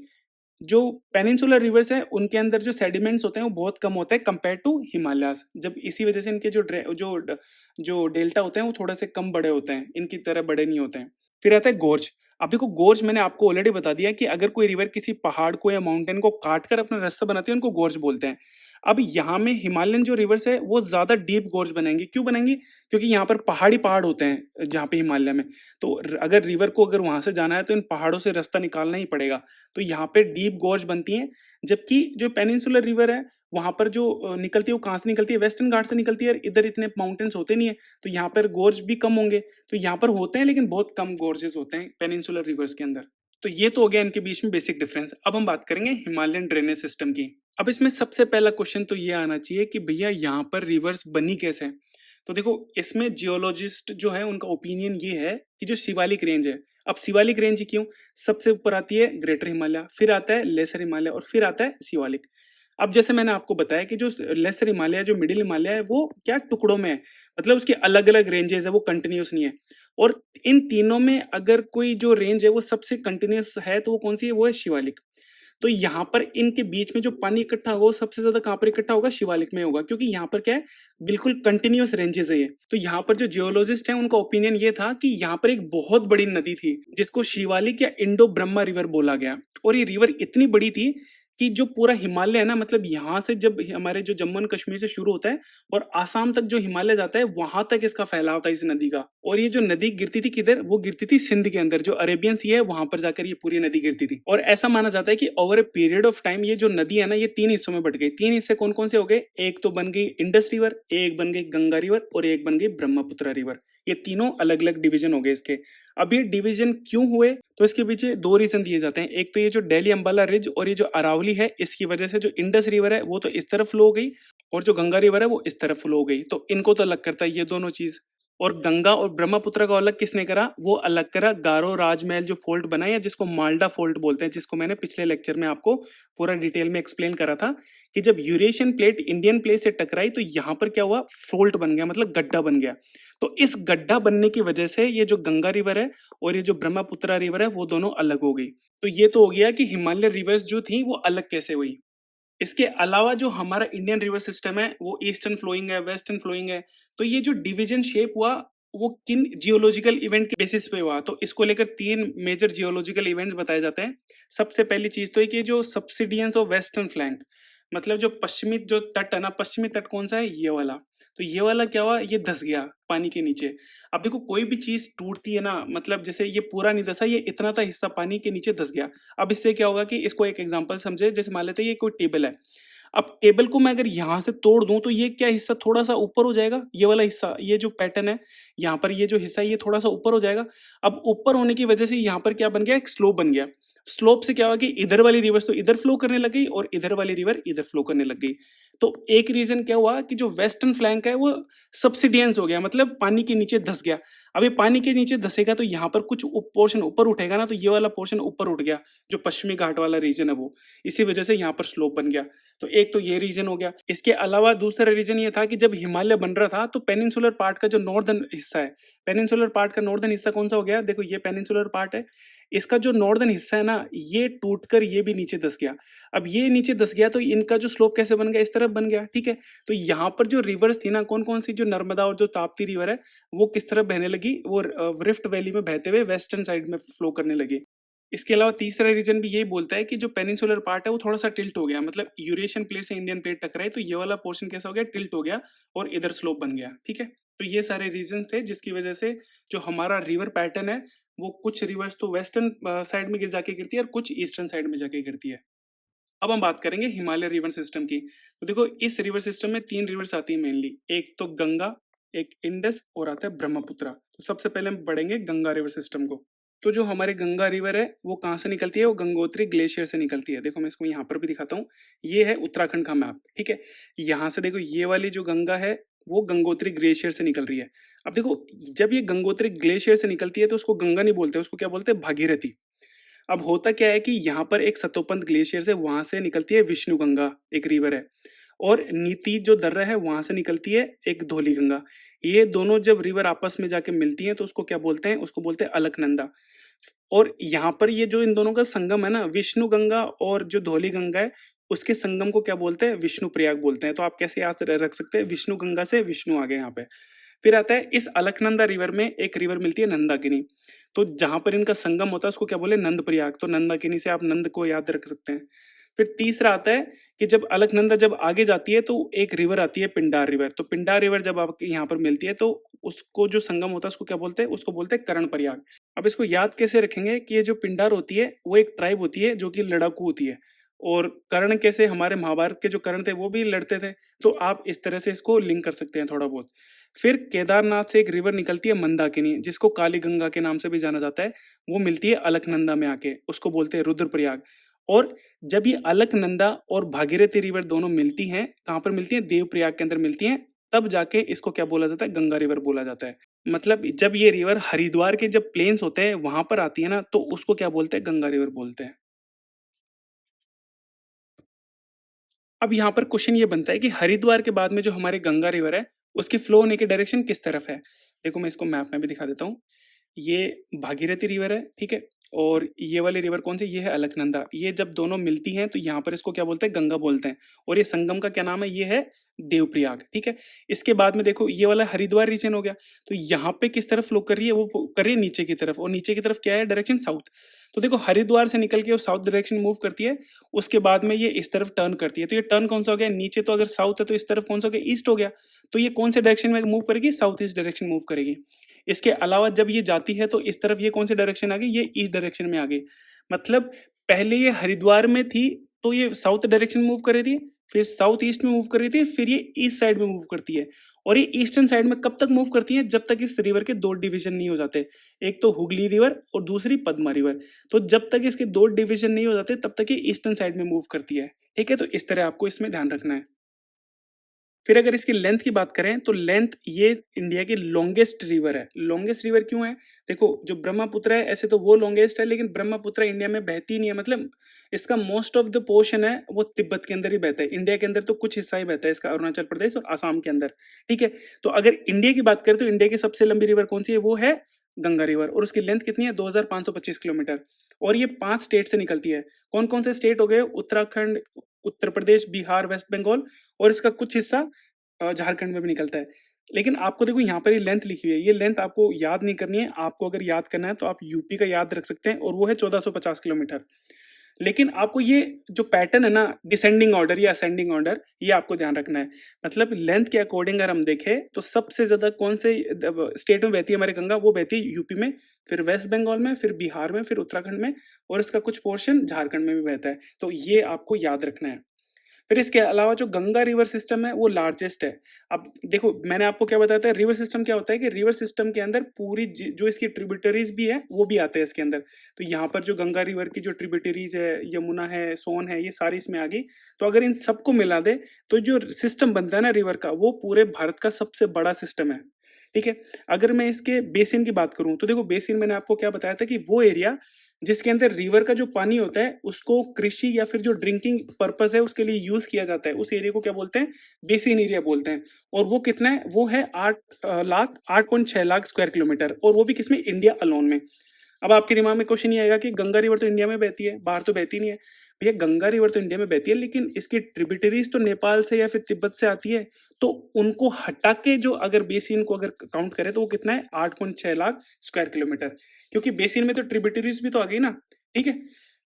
जो पेनिनसुलर रिवर्स है उनके अंदर जो सेडिमेंट्स होते हैं वो बहुत कम होते हैं कंपेयर टू हिमालयास, जब इसी वजह से इनके जो डेल्टा होते हैं वो थोड़े से कम बड़े होते हैं, इनकी तरह बड़े नहीं होते हैं। फिर आता है गोर्ज। अब देखो गोर्ज मैंने आपको ऑलरेडी बता दिया कि अगर कोई रिवर किसी पहाड़ को या माउंटेन को काट कर अपना रास्ता बनाती है उनको गोर्ज बोलते हैं। अब यहाँ में हिमालयन जो रिवर्स है वो ज्यादा डीप गोर्ज बनेंगी, क्यों बनेंगी, क्योंकि यहाँ पर पहाड़ी पहाड़ होते हैं जहाँ पे हिमालय में। तो अगर रिवर को अगर वहां से जाना है तो इन पहाड़ों से रास्ता निकालना ही पड़ेगा, तो यहाँ पे डीप गोर्ज बनती हैं। जबकि जो पेनिनसुलर रिवर है वहां पर जो निकलती है वो कहाँ से निकलती है, वेस्टर्न घाट से निकलती है, और इधर इतने माउंटेन्स होते नहीं है, तो यहाँ पर गोर्ज भी कम होंगे। तो यहाँ पर होते हैं लेकिन बहुत कम गोर्जेस होते हैं पेनिनसुलर रिवर्स के अंदर। तो ये तो हो गया इनके बीच में बेसिक डिफरेंस। अब हम बात करेंगे हिमालयन ड्रेनेज सिस्टम की। अब इसमें सबसे पहला क्वेश्चन तो ये आना चाहिए कि भैया यहाँ पर रिवर्स बनी कैसे। तो देखो इसमें जियोलॉजिस्ट जो है उनका ओपिनियन ये है कि जो शिवालिक रेंज है, अब शिवालिक रेंज क्यों, सबसे ऊपर आती है ग्रेटर हिमालय, फिर आता है लेसर हिमालय, और फिर आता है शिवालिक। अब जैसे मैंने आपको बताया कि जो लेसर हिमालय, जो मिडिल हिमालय है, वो क्या टुकड़ों में है, मतलब उसके अलग अलग रेंजेस है, वो कंटिन्यूस नहीं है। और इन तीनों में अगर कोई जो रेंज है वो सबसे कंटिन्यूस है तो वो कौन सी है, वो है शिवालिक। तो यहाँ पर इनके बीच में जो पानी इकट्ठा होगा वो सबसे ज्यादा कहाँ पर इकट्ठा होगा, शिवालिक में होगा, क्योंकि यहाँ पर क्या है, बिल्कुल कंटिन्यूअस रेंजेस है ये। तो यहाँ पर जो जियोलॉजिस्ट है उनका ओपिनियन ये था कि यहाँ पर एक बहुत बड़ी नदी थी जिसको शिवालिक या इंडो ब्रह्मा रिवर बोला गया, और ये रिवर इतनी बड़ी थी कि जो पूरा हिमालय है ना, मतलब यहाँ से जब हमारे जो जम्मू एंड कश्मीर से शुरू होता है और आसाम तक जो हिमालय जाता है, वहां तक इसका फैलाव था इस नदी का। और ये जो नदी गिरती थी किधर, वो गिरती थी सिंध के अंदर, जो अरेबियन सी है वहां पर जाकर ये पूरी नदी गिरती थी। और ऐसा माना जाता है कि over a period of time ये जो नदी है ना, ये तीन हिस्सों में बट गई। तीन हिस्से कौन कौन से हो गए, एक तो बन गई इंडस रिवर, एक बन गई गंगा रिवर, और एक बन गई ब्रह्मपुत्र रिवर। ये तीनों अलग अलग डिवीजन हो गए इसके। अब ये डिवीजन क्यों हुए, तो इसके पीछे दो रीजन दिए जाते हैं। एक तो ये जो दिल्ली अंबाला रिज और ये जो अरावली है, इसकी वजह से जो इंडस रिवर है वो तो इस तरफ फ्लो हो गई, और जो गंगा रिवर है वो इस तरफ फ्लो हो गई, तो इनको तो अलग करता है ये दोनों चीज। और गंगा और ब्रह्मपुत्र को अलग किसने करा, वो अलग करा गारो राजमहल जो फोल्ट बना है, जिसको माल्डा फोल्ट बोलते हैं, जिसको मैंने पिछले लेक्चर में आपको पूरा डिटेल में एक्सप्लेन करा था कि जब यूरेशियन प्लेट इंडियन प्लेट से टकराई तो यहाँ पर क्या हुआ, फोल्ट बन गया, मतलब गड्ढा बन गया। तो इस गड्ढा बनने की वजह से ये जो गंगा रिवर है और ये जो ब्रह्मपुत्र रिवर है वो दोनों अलग हो गई। तो ये तो हो गया कि हिमालय रिवर्स जो थी वो अलग कैसे हुई। इसके अलावा जो हमारा इंडियन रिवर सिस्टम है वो ईस्टर्न फ्लोइंग है, वेस्टर्न फ्लोइंग है। तो ये जो डिवीजन शेप हुआ वो किन जियोलॉजिकल इवेंट के बेसिस पे हुआ, तो इसको लेकर तीन मेजर जियोलॉजिकल इवेंट्स बताए जाते हैं। सबसे पहली चीज तो है कि जो सब्सिडियंस ऑफ वेस्टर्न फ्लैंक, मतलब जो पश्चिमी जो तट है ना, पश्चिमी तट कौन सा है, ये वाला। तो ये वाला क्या हुआ, ये धस गया पानी के नीचे। अब देखो कोई भी चीज टूटती है ना, मतलब जैसे ये पूरा नहीं धसा, ये इतना सा हिस्सा पानी के नीचे धस गया। अब इससे क्या होगा कि इसको एक एग्जांपल समझे, जैसे मान लेते हैं ये कोई टेबल है। अब टेबल को मैं अगर यहाँ से तोड़ दूं तो ये क्या हिस्सा थोड़ा सा ऊपर हो जाएगा, ये वाला हिस्सा, ये जो पैटर्न है यहाँ पर, ये जो हिस्सा है ये थोड़ा सा ऊपर हो जाएगा। अब ऊपर होने की वजह से यहाँ पर क्या बन गया, एक स्लोप बन गया। स्लोप से क्या हुआ कि इधर वाली रिवर्स तो इधर फ्लो करने लग गई और इधर वाली रिवर इधर फ्लो करने लग गई। तो एक रीजन क्या हुआ कि जो वेस्टर्न फ्लैंक है वो सब्सिडियंस हो गया, मतलब पानी के नीचे धस गया। अब ये पानी के नीचे धसेगा तो यहाँ पर कुछ पोर्शन ऊपर उठेगा ना, तो ये वाला पोर्शन ऊपर उठ गया, जो पश्चिमी घाट वाला रीजन है वो, इसी वजह से यहाँ पर स्लोप बन गया। तो एक तो ये रीजन हो गया। इसके अलावा दूसरा रीजन ये था कि जब हिमालय बन रहा था तो पेनिनसुलर पार्ट का जो नॉर्दर्न हिस्सा है, पेनिनसुलर पार्ट का नॉर्दर्न हिस्सा कौन सा हो गया, देखो ये पेनिनसुलर पार्ट है, इसका जो नॉर्दर्न हिस्सा है ना, ये टूटकर ये भी नीचे धस गया। अब ये नीचे धस गया तो इनका जो स्लोप कैसे बन गया, इस तरफ बन गया, ठीक है। तो यहाँ पर जो रिवर्स थी ना, कौन कौन सी, जो नर्मदा और जो ताप्ती रिवर है, वो किस तरफ बहने लगी, वो रिफ्ट वैली में बहते हुए वेस्टर्न साइड में फ्लो करने लगी। इसके अलावा तीसरा रीजन भी यही बोलता है कि जो पेनिनसुलर पार्ट है वो थोड़ा सा टिल्ट हो गया, मतलब यूरेशियन प्लेट से इंडियन प्लेट टकराई तो ये वाला पोर्शन कैसा हो गया, टिल्ट हो गया और इधर स्लोप बन गया। ठीक है, तो ये सारे रीजंस थे जिसकी वजह से जो हमारा रिवर पैटर्न है वो कुछ रिवर्स तो वेस्टर्न साइड में गिर जाके गिरती है और कुछ ईस्टर्न साइड में जाके गिरती है। अब हम बात करेंगे हिमालय रिवर सिस्टम की। तो देखो इस रिवर सिस्टम में तीन रिवर्स आती है मेनली, एक तो गंगा, एक इंडस और आता है ब्रह्मपुत्र। तो सबसे पहले हम पढ़ेंगे गंगा रिवर सिस्टम को। तो जो हमारे गंगा रिवर है वो कहाँ से निकलती है, वो गंगोत्री ग्लेशियर से निकलती है। देखो मैं इसको यहाँ पर भी दिखाता हूँ, ये है उत्तराखंड का मैप। ठीक है, यहाँ से देखो ये वाली जो गंगा है वो गंगोत्री ग्लेशियर से निकल रही है। अब देखो जब ये गंगोत्री ग्लेशियर से निकलती है तो उसको गंगा नहीं बोलते, उसको क्या बोलते हैं, भागीरथी। अब होता क्या है कि यहाँ पर एक सतोपंथ ग्लेशियर से वहां से निकलती है विष्णु गंगा, एक रिवर है, और नीति जो दर्रा है वहां से निकलती है एक धौली गंगा। ये दोनों जब रिवर आपस में जाके मिलती हैं तो उसको क्या बोलते हैं, उसको बोलते हैं अलकनंदा। और यहाँ पर ये जो इन दोनों का संगम है ना, विष्णु गंगा और जो धौली गंगा है उसके संगम को क्या बोलते हैं, विष्णु प्रयाग बोलते हैं। तो आप कैसे याद रख सकते हैं, विष्णु गंगा से विष्णु आ गए यहाँ पे। फिर आता है इस अलकनंदा रिवर में एक रिवर मिलती है नंदाकिनी। तो जहां पर इनका संगम होता है उसको क्या बोले, नंद प्रयाग। तो नंदाकिनी से आप नंद को याद रख सकते हैं। फिर तीसरा आता है कि जब अलकनंदा जब आगे जाती है तो एक रिवर आती है पिंडार रिवर। तो पिंडार रिवर जब आपके यहाँ पर मिलती है तो उसको जो संगम होता है उसको क्या बोलते हैं, उसको बोलते हैं कर्ण प्रयाग। अब इसको याद कैसे रखेंगे कि ये जो पिंडार होती है वो एक ट्राइब होती है जो कि लड़ाकू होती है, और कर्ण कैसे, हमारे महाभारत के जो कर्ण थे वो भी लड़ते थे। तो आप इस तरह से इसको लिंक कर सकते हैं थोड़ा बहुत। फिर केदारनाथ से एक रिवर निकलती है मंदाकिनी, जिसको काली गंगा के नाम से भी जाना जाता है। वो मिलती है अलकनंदा में आके, उसको बोलते हैं रुद्रप्रयाग। और जब ये अलकनंदा और भागीरथी रिवर दोनों मिलती हैं, कहाँ पर मिलती हैं, देवप्रयाग के अंदर मिलती हैं, तब जाके इसको क्या बोला जाता है, गंगा रिवर बोला जाता है। मतलब जब ये रिवर हरिद्वार के जब प्लेन्स होते हैं वहां पर आती है ना, तो उसको क्या बोलते हैं, गंगा रिवर बोलते हैं। अब यहाँ पर क्वेश्चन ये बनता है कि हरिद्वार के बाद में जो हमारे गंगा रिवर है उसकी फ्लो होने की डायरेक्शन किस तरफ है। देखो मैं इसको मैप में भी दिखा देता हूँ। ये भागीरथी रिवर है, ठीक है, और ये वाली रिवर कौन सी, ये है अलकनंदा। ये जब दोनों मिलती हैं तो यहाँ पर इसको क्या बोलते हैं, गंगा बोलते हैं। और ये संगम का क्या नाम है, ये है देवप्रयाग। ठीक है, इसके बाद में देखो ये वाला हरिद्वार रीजन हो गया। तो यहाँ पे किस तरफ फ्लो कर रही है, वो कर रही है नीचे की तरफ, और नीचे की तरफ क्या है, डायरेक्शन साउथ। तो देखो हरिद्वार से निकल के वो साउथ डायरेक्शन मूव करती है, उसके बाद में ये इस तरफ टर्न करती है। तो ये टर्न कौन सा हो गया, नीचे तो अगर साउथ है तो इस तरफ कौन सा हो गया, ईस्ट हो गया। तो ये कौन से डायरेक्शन में मूव करेगी, साउथ ईस्ट डायरेक्शन मूव करेगी। इसके अलावा जब ये जाती है तो इस तरफ ये कौन से डायरेक्शन आ गई, ये ईस्ट डायरेक्शन में आ गई। मतलब पहले ये हरिद्वार में थी तो ये साउथ डायरेक्शन मूव कर रही थी, फिर साउथ ईस्ट में मूव कर रही थी, फिर ये ईस्ट साइड में मूव करती है। और ये ईस्टर्न साइड में कब तक मूव करती है, जब तक इस रिवर के दो डिवीजन नहीं हो जाते, एक तो हुगली रिवर और दूसरी पद्मा रिवर। तो जब तक इसके दो डिवीजन नहीं हो जाते तब तक ये ईस्टर्न साइड में मूव करती है। ठीक है, तो इस तरह आपको इसमें ध्यान रखना है। फिर अगर इसकी लेंथ की बात करें तो लेंथ, ये इंडिया की लॉन्गेस्ट रिवर है। लॉन्गेस्ट रिवर क्यों है, देखो जो ब्रह्मपुत्र है ऐसे तो वो लॉन्गेस्ट है, लेकिन ब्रह्मपुत्र इंडिया में बहती नहीं है। मतलब इसका मोस्ट ऑफ द पोर्शन है वो तिब्बत के अंदर ही बहता है, इंडिया के अंदर तो कुछ हिस्सा ही बहता है इसका, अरुणाचल प्रदेश और आसाम के अंदर। ठीक है, तो अगर इंडिया की बात करें तो इंडिया की सबसे लंबी रिवर कौन सी है, वो है गंगा रिवर, और उसकी लेंथ कितनी है, 2525 किलोमीटर। और ये 5 स्टेट से निकलती है। कौन कौन से स्टेट हो गए, उत्तराखंड, उत्तर प्रदेश, बिहार, वेस्ट बंगाल, और इसका कुछ हिस्सा झारखंड में भी निकलता है। लेकिन आपको देखो यहाँ पर ये लेंथ लिखी हुई है, ये लेंथ आपको याद नहीं करनी है। आपको अगर याद करना है तो आप यूपी का याद रख सकते हैं, और वो है 1450 किलोमीटर। लेकिन आपको ये जो पैटर्न है ना, डिसेंडिंग ऑर्डर या असेंडिंग ऑर्डर, ये आपको ध्यान रखना है। मतलब लेंथ के अकॉर्डिंग अगर हम देखें तो सबसे ज्यादा कौन से स्टेट में बहती है हमारी गंगा, वो बहती है यूपी में, फिर वेस्ट बंगाल में, फिर बिहार में, फिर उत्तराखंड में, और इसका कुछ पोर्शन झारखंड में भी बहता है। तो ये आपको याद रखना है। फिर इसके अलावा जो गंगा रिवर सिस्टम है वो लार्जेस्ट है। अब देखो मैंने आपको क्या बताया था, रिवर सिस्टम क्या होता है कि रिवर सिस्टम के अंदर पूरी जो इसकी ट्रिब्यूटरीज भी है वो भी आते हैं इसके अंदर। तो यहाँ पर जो गंगा रिवर की जो ट्रिब्यूटरीज है, यमुना है, सोन है, ये सारी इसमें आ गई। तो अगर इन सबको मिला दे तो जो सिस्टम बनता है ना रिवर का, वो पूरे भारत का सबसे बड़ा सिस्टम है। ठीक है, अगर मैं इसके बेसिन की बात करूं तो देखो बेसिन मैंने आपको क्या बताया था कि वो एरिया जिसके अंदर रिवर का जो पानी होता है उसको कृषि या फिर जो ड्रिंकिंग पर्पस है उसके लिए यूज किया जाता है, उस एरिया को क्या बोलते हैं, बेसिन एरिया बोलते हैं। और वो कितना है, वो है 8.6 लाख स्क्वायर किलोमीटर, और वो भी किसमें, इंडिया अलोन में। अब आपके दिमाग में क्वेश्चन ये आएगा कि गंगा रिवर तो इंडिया में बहती है, बाहर तो बहती नहीं है। भैया गंगा रिवर तो इंडिया में बहती है, लेकिन इसकी ट्रिब्यूटरीज तो नेपाल से या फिर तिब्बत से आती है। तो उनको हटा के जो अगर बेसिन को अगर काउंट करें तो वो कितना है, 8.6 लाख स्क्वायर किलोमीटर। क्योंकि बेसिन में तो ट्रिब्यूटरीज भी तो आ गई ना, ठीक है?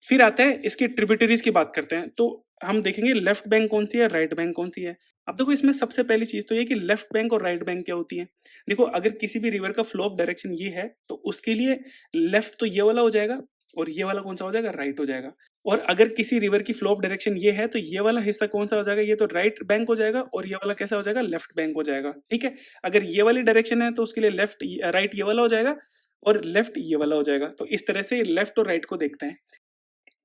फिर आता है इसके ट्रिब्यूटरीज की बात करते हैं, तो हम देखेंगे लेफ्ट बैंक कौन सी है, राइट बैंक कौन सी है। अब देखो इसमें सबसे पहली चीज तो ये कि लेफ्ट बैंक और राइट बैंक क्या होती है। देखो अगर किसी भी रिवर का फ्लो ऑफ डायरेक्शन ये है तो उसके लिए लेफ्ट तो ये वाला हो जाएगा और ये वाला कौन सा हो जाएगा, राइट हो जाएगा। और अगर किसी रिवर की फ्लो ऑफ डायरेक्शन ये है तो ये वाला हिस्सा कौन सा हो जाएगा, ये तो राइट बैंक हो जाएगा और ये वाला कैसा हो जाएगा, लेफ्ट बैंक हो जाएगा। ठीक है, अगर ये वाली डायरेक्शन है तो उसके लिए लेफ्ट राइट ये वाला हो जाएगा और लेफ्ट ये वाला हो जाएगा। तो इस तरह से लेफ्ट और राइट को देखते हैं।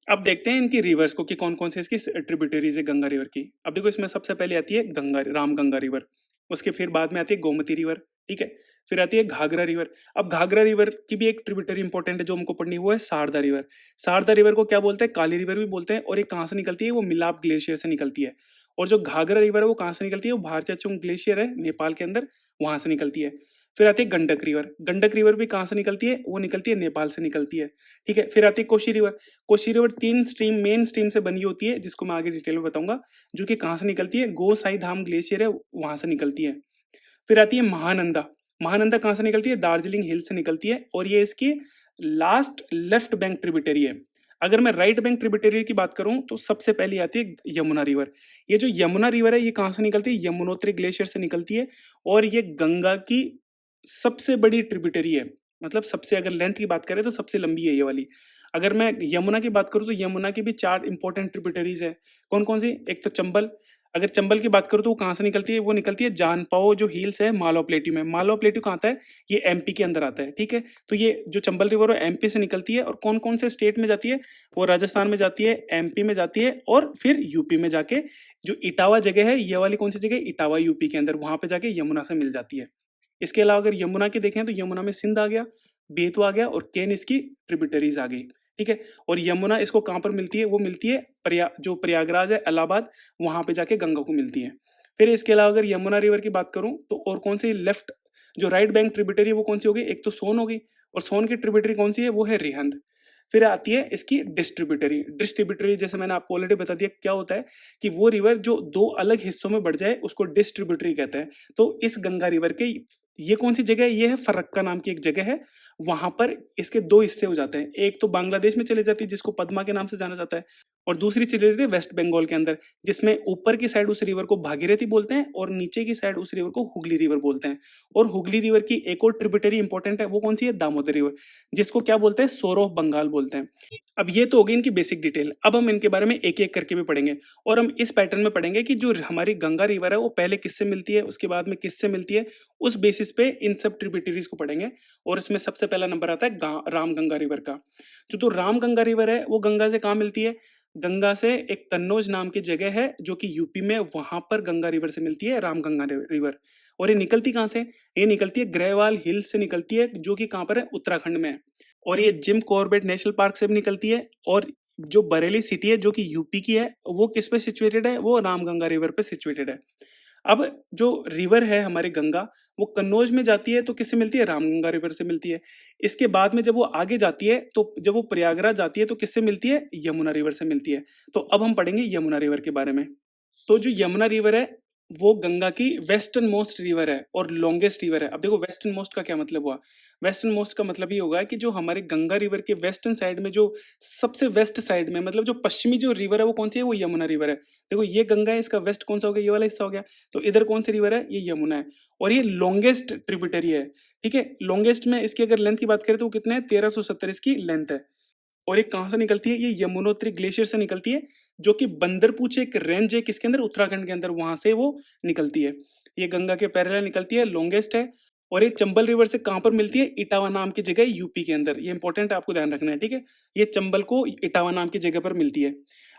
अब देखते हैं इनकी रिवर्स को कि कौन कौन से इसकी ट्रिब्यूटरीज है गंगा रिवर की। अब देखो इसमें सबसे पहले आती है गंगा राम गंगा रिवर, उसके फिर बाद में आती है गोमती रिवर। ठीक है, फिर आती है घाघरा रिवर। अब घाघरा रिवर की भी एक ट्रिब्यूटरी इंपॉर्टेंट है जो हमको पढ़नी है, वो है शारदा रिवर। शारदा रिवर को क्या बोलते हैं, काली रिवर भी बोलते हैं। और ये कहाँ से निकलती है, वो मिलाप ग्लेशियर से निकलती है। और जो घाघरा रिवर है वो कहाँ से निकलती है, वो भारचुंग ग्लेशियर है नेपाल के अंदर, वहां से निकलती है। फिर आती है गंडक रिवर। गंडक रिवर भी कहाँ से निकलती है, वो निकलती है नेपाल से निकलती है। ठीक है, फिर आती है Kosi river. Kosi river 3 stream main stream से बनी होती है, जिसको मैं आगे डिटेल में बताऊंगा, जो कि कहाँ से निकलती है, गोसाई धाम ग्लेशियर है वहां से निकलती है। फिर आती है महानंदा। महानंदा कहाँ से निकलती है, दार्जिलिंग हिल से निकलती है और ये इसकी लास्ट लेफ्ट बैंक ट्रिब्यूटरी है। अगर मैं राइट बैंक ट्रिब्यूटरी की बात करूं तो सबसे पहली आती है यमुना रिवर। ये जो यमुना रिवर है ये कहाँ से निकलती है, यमुनोत्री ग्लेशियर से निकलती है और ये गंगा की सबसे बड़ी ट्रिब्यूटरी है। मतलब सबसे, अगर लेंथ की बात करें तो सबसे लंबी है ये वाली। अगर मैं यमुना की बात करूं तो यमुना की भी 4 इंपॉर्टेंट ट्रिब्यूटरीज है। कौन कौन सी, एक तो चंबल। अगर चंबल की बात करूं तो वो कहाँ से निकलती है, वो निकलती है जानपाओ जो हिल्स है मालवा प्लेट्यू में। मालवा प्लेट्यू कहाँ आता है, ये एमपी के अंदर आता है। ठीक है, तो ये जो चंबल रिवर है एमपी से निकलती है और कौन कौन से स्टेट में जाती है, वो राजस्थान में जाती है, एमपी में जाती है और फिर यूपी में जाके जो इटावा जगह है, ये वाली कौन सी जगह, इटावा यूपी के अंदर, वहां पे जाके यमुना से मिल जाती है। इसके अलावा अगर यमुना की देखें तो यमुना में सिंध आ गया, बेतवा आ गया और केन इसकी ट्रिब्यूटरीज आ गई। ठीक है, और यमुना इसको कहाँ पर मिलती है, वो मिलती है जो प्रयागराज है, इलाहाबाद, वहां पे जाके गंगा को मिलती है। फिर इसके अलावा अगर यमुना रिवर की बात करूं तो और कौन सी लेफ्ट जो राइट बैंक ट्रिब्यूटरी वो कौन सी होगी, एक तो सोन होगी और सोन की ट्रिब्यूटरी कौन सी है, वो है रिहंद। फिर आती है इसकी डिस्ट्रीब्यूटरी। डिस्ट्रीब्यूटरी जैसे मैंने आपको ऑलरेडी बता दिया क्या होता है, कि वो रिवर जो 2 अलग हिस्सों में बढ़ जाए उसको डिस्ट्रीब्यूटरी कहते हैं। तो इस गंगा रिवर के ये कौन सी जगह है, ये है फरक्का नाम की एक जगह है। वहां पर इसके 2 हिस्से हो जाते हैं, एक तो बांग्लादेश में चले जाती है जिसको पद्मा के नाम से जाना जाता है और दूसरी चली जाती है वेस्ट बंगाल के अंदर, जिसमें ऊपर की साइड उस रिवर को भागीरथी बोलते हैं और नीचे की साइड उस रिवर को हुगली रिवर बोलते हैं। और हुगली रिवर की एक और ट्रिब्यूटरी इंपॉर्टेंट है, वो कौन सी है, दामोदर रिवर, जिसको क्या बोलते हैं, सोर ऑफ बंगाल बोलते हैं। अब ये तो हो गई इनकी बेसिक डिटेल। अब हम इनके बारे में एक एक करके भी पढ़ेंगे और हम इस पैटर्न में पढ़ेंगे कि जो हमारी गंगा रिवर है वो पहले किससे मिलती है, उसके बाद में किससे मिलती है, उस बेसिस पे इन सब ट्रिब्यूटरीज को पढ़ेंगे। और इसमें सबसे पहला नंबर आता है राम गंगा रिवर का। जो तो राम गंगा रिवर है वो गंगा से कहाँ मिलती है, गंगा से एक कन्नौज नाम की जगह है जो कि यूपी में, वहां पर गंगा रिवर से मिलती है राम गंगा रिवर। और ये निकलती कहाँ से, ये निकलती है ग्रेवाल हिल से निकलती है, जो कि कहाँ पर है, उत्तराखंड में है। और ये जिम कॉर्बेट नेशनल पार्क से भी निकलती है। और जो बरेली सिटी है जो कि यूपी की है, वो किस पे सिचुएटेड है, वो रामगंगा रिवर पे सिचुएटेड है। अब जो रिवर है हमारी गंगा, वो कन्नौज में जाती है तो किससे मिलती है, रामगंगा रिवर से मिलती है। इसके बाद में जब वो आगे जाती है तो जब वो प्रयागराज जाती है तो किससे मिलती है, यमुना रिवर से मिलती है। तो अब हम पढ़ेंगे यमुना रिवर के बारे में। तो जो यमुना रिवर है वो गंगा की वेस्टर्न मोस्ट रिवर है और लॉन्गेस्ट रिवर है। अब देखो वेस्टर्न मोस्ट का क्या मतलब हुआ, वेस्टर्न मोस्ट का मतलब ये होगा कि जो हमारे गंगा रिवर के वेस्टर्न साइड में, जो सबसे वेस्ट साइड में, मतलब जो पश्चिमी जो रिवर है वो कौन सी है, वो यमुना रिवर है। देखो ये गंगा है, इसका वेस्ट कौन सा हो गया, ये वाला हिस्सा हो गया। तो इधर कौन सी रिवर है, ये यमुना है और ये लॉन्गेस्ट ट्रिब्यूटरी है। ठीक है, लॉन्गेस्ट में इसकी अगर लेंथ की बात करें तो वो कितने 1370 इसकी लेंथ है। और ये कहाँ से निकलती है, ये यमुनोत्री ग्लेशियर से निकलती है, जो कि बंदरपूछ एक रेंज है किसके अंदर, उत्तराखंड के अंदर, वहां से वो निकलती है। ये गंगा के पैरेलल निकलती है, लॉन्गेस्ट है। और ये चंबल रिवर से कहाँ पर मिलती है, इटावा नाम की जगह यूपी के अंदर। ये इंपॉर्टेंट है, आपको ध्यान रखना है। ठीक है, ये चंबल को इटावा नाम की जगह पर मिलती है।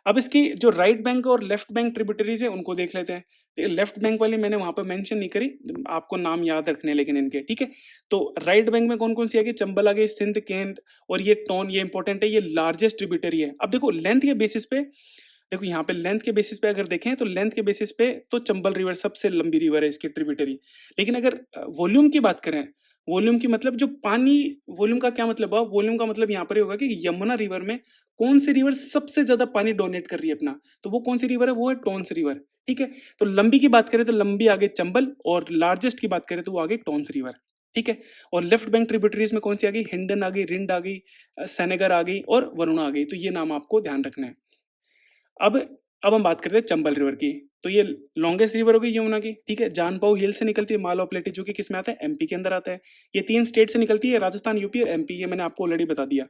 अब इसकी जो राइट बैंक और लेफ्ट बैंक ट्रिब्यूटरीज है उनको देख लेते हैं। लेफ्ट बैंक वाली मैंने वहां पर मेंशन नहीं करी, आपको नाम याद रखने लेकिन इनके। ठीक है, तो राइट बैंक में कौन कौन सी आ गई, चंबल आ गई, सिंध, केंद्र और ये टोन, ये इंपॉर्टेंट है, ये लार्जेस्ट ट्रिब्यूटरी है। अब देखो लेंथ के बेसिस पे, देखो यहाँ पे लेंथ के बेसिस पे अगर देखें तो लेंथ के बेसिस पे तो चंबल रिवर सबसे लंबी रिवर है इसकी ट्रिब्यूटरी। लेकिन अगर वॉल्यूम की बात करें, वॉल्यूम की मतलब जो पानी, वॉल्यूम का क्या मतलब हुआ, वॉल्यूम का मतलब यहाँ पर ये होगा कि यमुना रिवर में कौन सी रिवर सबसे ज्यादा पानी डोनेट कर रही है अपना, तो वो कौन सी रिवर है, वो है टोन्स रिवर। ठीक है, तो लंबी की बात करें तो लंबी आगे चंबल और लार्जेस्ट की बात करें तो वो आगे टोन्स रिवर। ठीक है। और लेफ्ट बैंक ट्रिब्यूटरीज में कौन सी आ गई, हिंडन आ गई, रिंड आ गई, सेनेगर आ गई और वरुणा आ गई। तो ये नाम आपको ध्यान रखना है। अब अब हम बात करते हैं चंबल रिवर की। तो ये लॉन्गेस्ट रिवर हो गई यमुना की, ठीक है। जानपाऊ हिल से निकलती है, माल ऑफ प्लेटी, जो कि किस में आता है, एमपी के अंदर आता है। ये 3 स्टेट से निकलती है, राजस्थान, यूपी और एमपी। ये मैंने आपको ऑलरेडी बता दिया।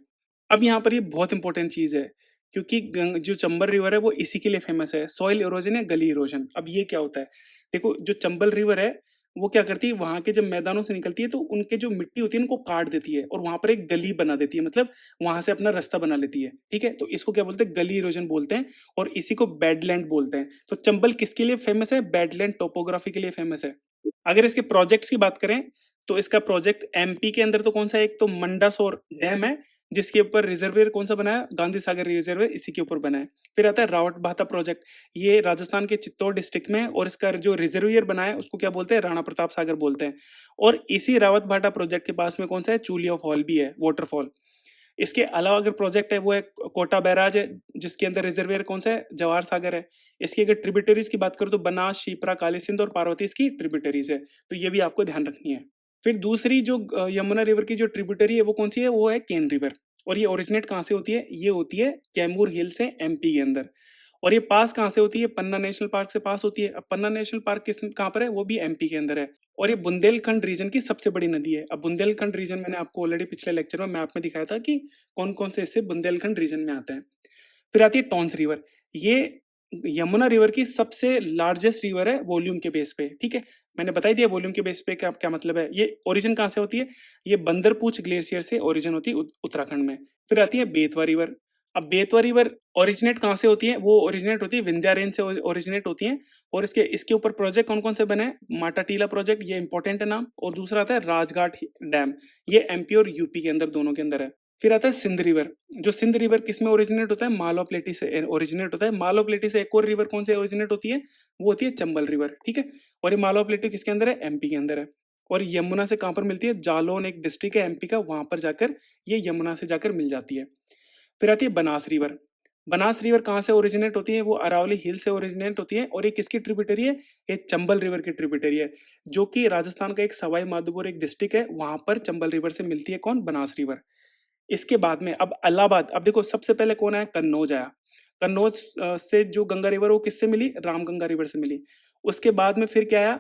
अब यहाँ पर ये बहुत इंपॉर्टेंट चीज है, क्योंकि जो चंबल रिवर है वो इसी के लिए फेमस है, सॉइल इरोजन या गली इरोजन। अब ये क्या होता है, देखो जो चंबल रिवर है वो क्या करती है, वहां के जब मैदानों से निकलती है तो उनके जो मिट्टी होती है उनको काट देती है और वहां पर एक गली बना देती है, मतलब वहां से अपना रास्ता बना लेती है, ठीक है। तो इसको क्या बोलते हैं, गली इरोजन बोलते हैं और इसी को बैडलैंड बोलते हैं। तो चंबल किसके लिए फेमस है, बैडलैंड टोपोग्राफी के लिए फेमस है। अगर इसके प्रोजेक्ट्स की बात करें तो इसका प्रोजेक्ट एमपी के अंदर तो कौन सा है, एक तो मंडासोर डैम है जिसके ऊपर रिजर्वेयर कौन सा बनाया, गांधी सागर रिजर्वेयर, इसी के ऊपर बना है। फिर आता है रावत भाटा प्रोजेक्ट, ये राजस्थान के चित्तौड़ डिस्ट्रिक्ट में है और इसका जो रिजर्वियर बना है उसको क्या बोलते हैं, राणा प्रताप सागर बोलते हैं। और इसी रावत भाटा प्रोजेक्ट के पास में कौन सा है, चूलिया फॉल भी है, वाटरफॉल। इसके अलावा अगर प्रोजेक्ट है वो है कोटा बैराज है, जिसके अंदर रिजर्वियर कौन सा है, जवाहर सागर है। इसकी अगर ट्रिब्यूटरीज की बात करूं तो बनास, शिप्रा, काली सिंध और पार्वती इसकी ट्रिब्यूटरीज है। तो ये भी आपको ध्यान रखनी है। फिर दूसरी जो यमुना रिवर की जो ट्रिब्यूटरी है वो कौन सी है, वो है केन रिवर। और ये ओरिजिनेट कहाँ से होती है, ये होती है कैमूर हिल से, एमपी के अंदर। और ये पास कहाँ से होती है, पन्ना नेशनल पार्क से पास होती है। अब पन्ना नेशनल पार्क किस कहाँ पर है, वो भी एमपी के अंदर है। और ये बुंदेलखंड रीजन की सबसे बड़ी नदी है। अब बुंदेलखंड रीजन मैंने आपको ऑलरेडी पिछले लेक्चर में मैप में दिखाया था कि कौन कौन से इससे बुंदेलखंड रीजन में आते हैं। फिर आती है टॉन्स रिवर। ये यमुना रिवर की सबसे लार्जेस्ट रिवर है वॉल्यूम के बेस पे, ठीक है। मैंने बता ही दिया वॉल्यूम के बेस पे क्या क्या मतलब है। ये ओरिजिन कहाँ से होती है, ये बंदरपूछ ग्लेशियर से ओरिजिन होती है उत्तराखंड में। फिर आती है बेतवा रिवर। अब बेतवा रिवर ओरिजिनेट कहाँ से होती है, वो ओरिजिनेट होती है विंध्या रेंज से ओरिजिनेट होती है। और इसके इसके ऊपर प्रोजेक्ट कौन कौन से बने हैं, माटा टीला प्रोजेक्ट, ये इंपॉर्टेंट है नाम। और दूसरा आता है राजघाट डैम, ये एमपी और यूपी के अंदर, दोनों के अंदर है। फिर आता है सिंध रिवर। जो सिंध रिवर किस में ओरिजिनेट होता है, मालो प्लेटी से ओरिजिनेट होता है। मालो प्लेटी से एक और रिवर कौन से ओरिजिनेट होती है, वो होती है चंबल रिवर, ठीक है। और ये मालो प्लेटी किसके अंदर है, एमपी के अंदर है। और यमुना से कहाँ पर मिलती है, जालौन एक डिस्ट्रिक्ट है एमपी का, वहां पर जाकर ये यमुना से जाकर मिल जाती है। फिर आती है बनास रिवर। बनास रिवर कहाँ से ओरिजिनेट होती है, वो अरावली हिल से ओरिजिनेट होती है। और ये किसकी ट्रिब्यूटरी है, ये चंबल रिवर की ट्रिब्यूटरी है, जो कि राजस्थान का एक सवाई माधोपुर एक डिस्ट्रिक्ट है, वहां पर चंबल रिवर से मिलती है कौन, बनास रिवर। इसके बाद में अब इलाहाबाद। अब देखो सबसे पहले कौन आया, कन्नौज आया। कन्नौज से जो गंगा रिवर वो किससे मिली, रामगंगा रिवर से मिली। उसके बाद में फिर क्या आया,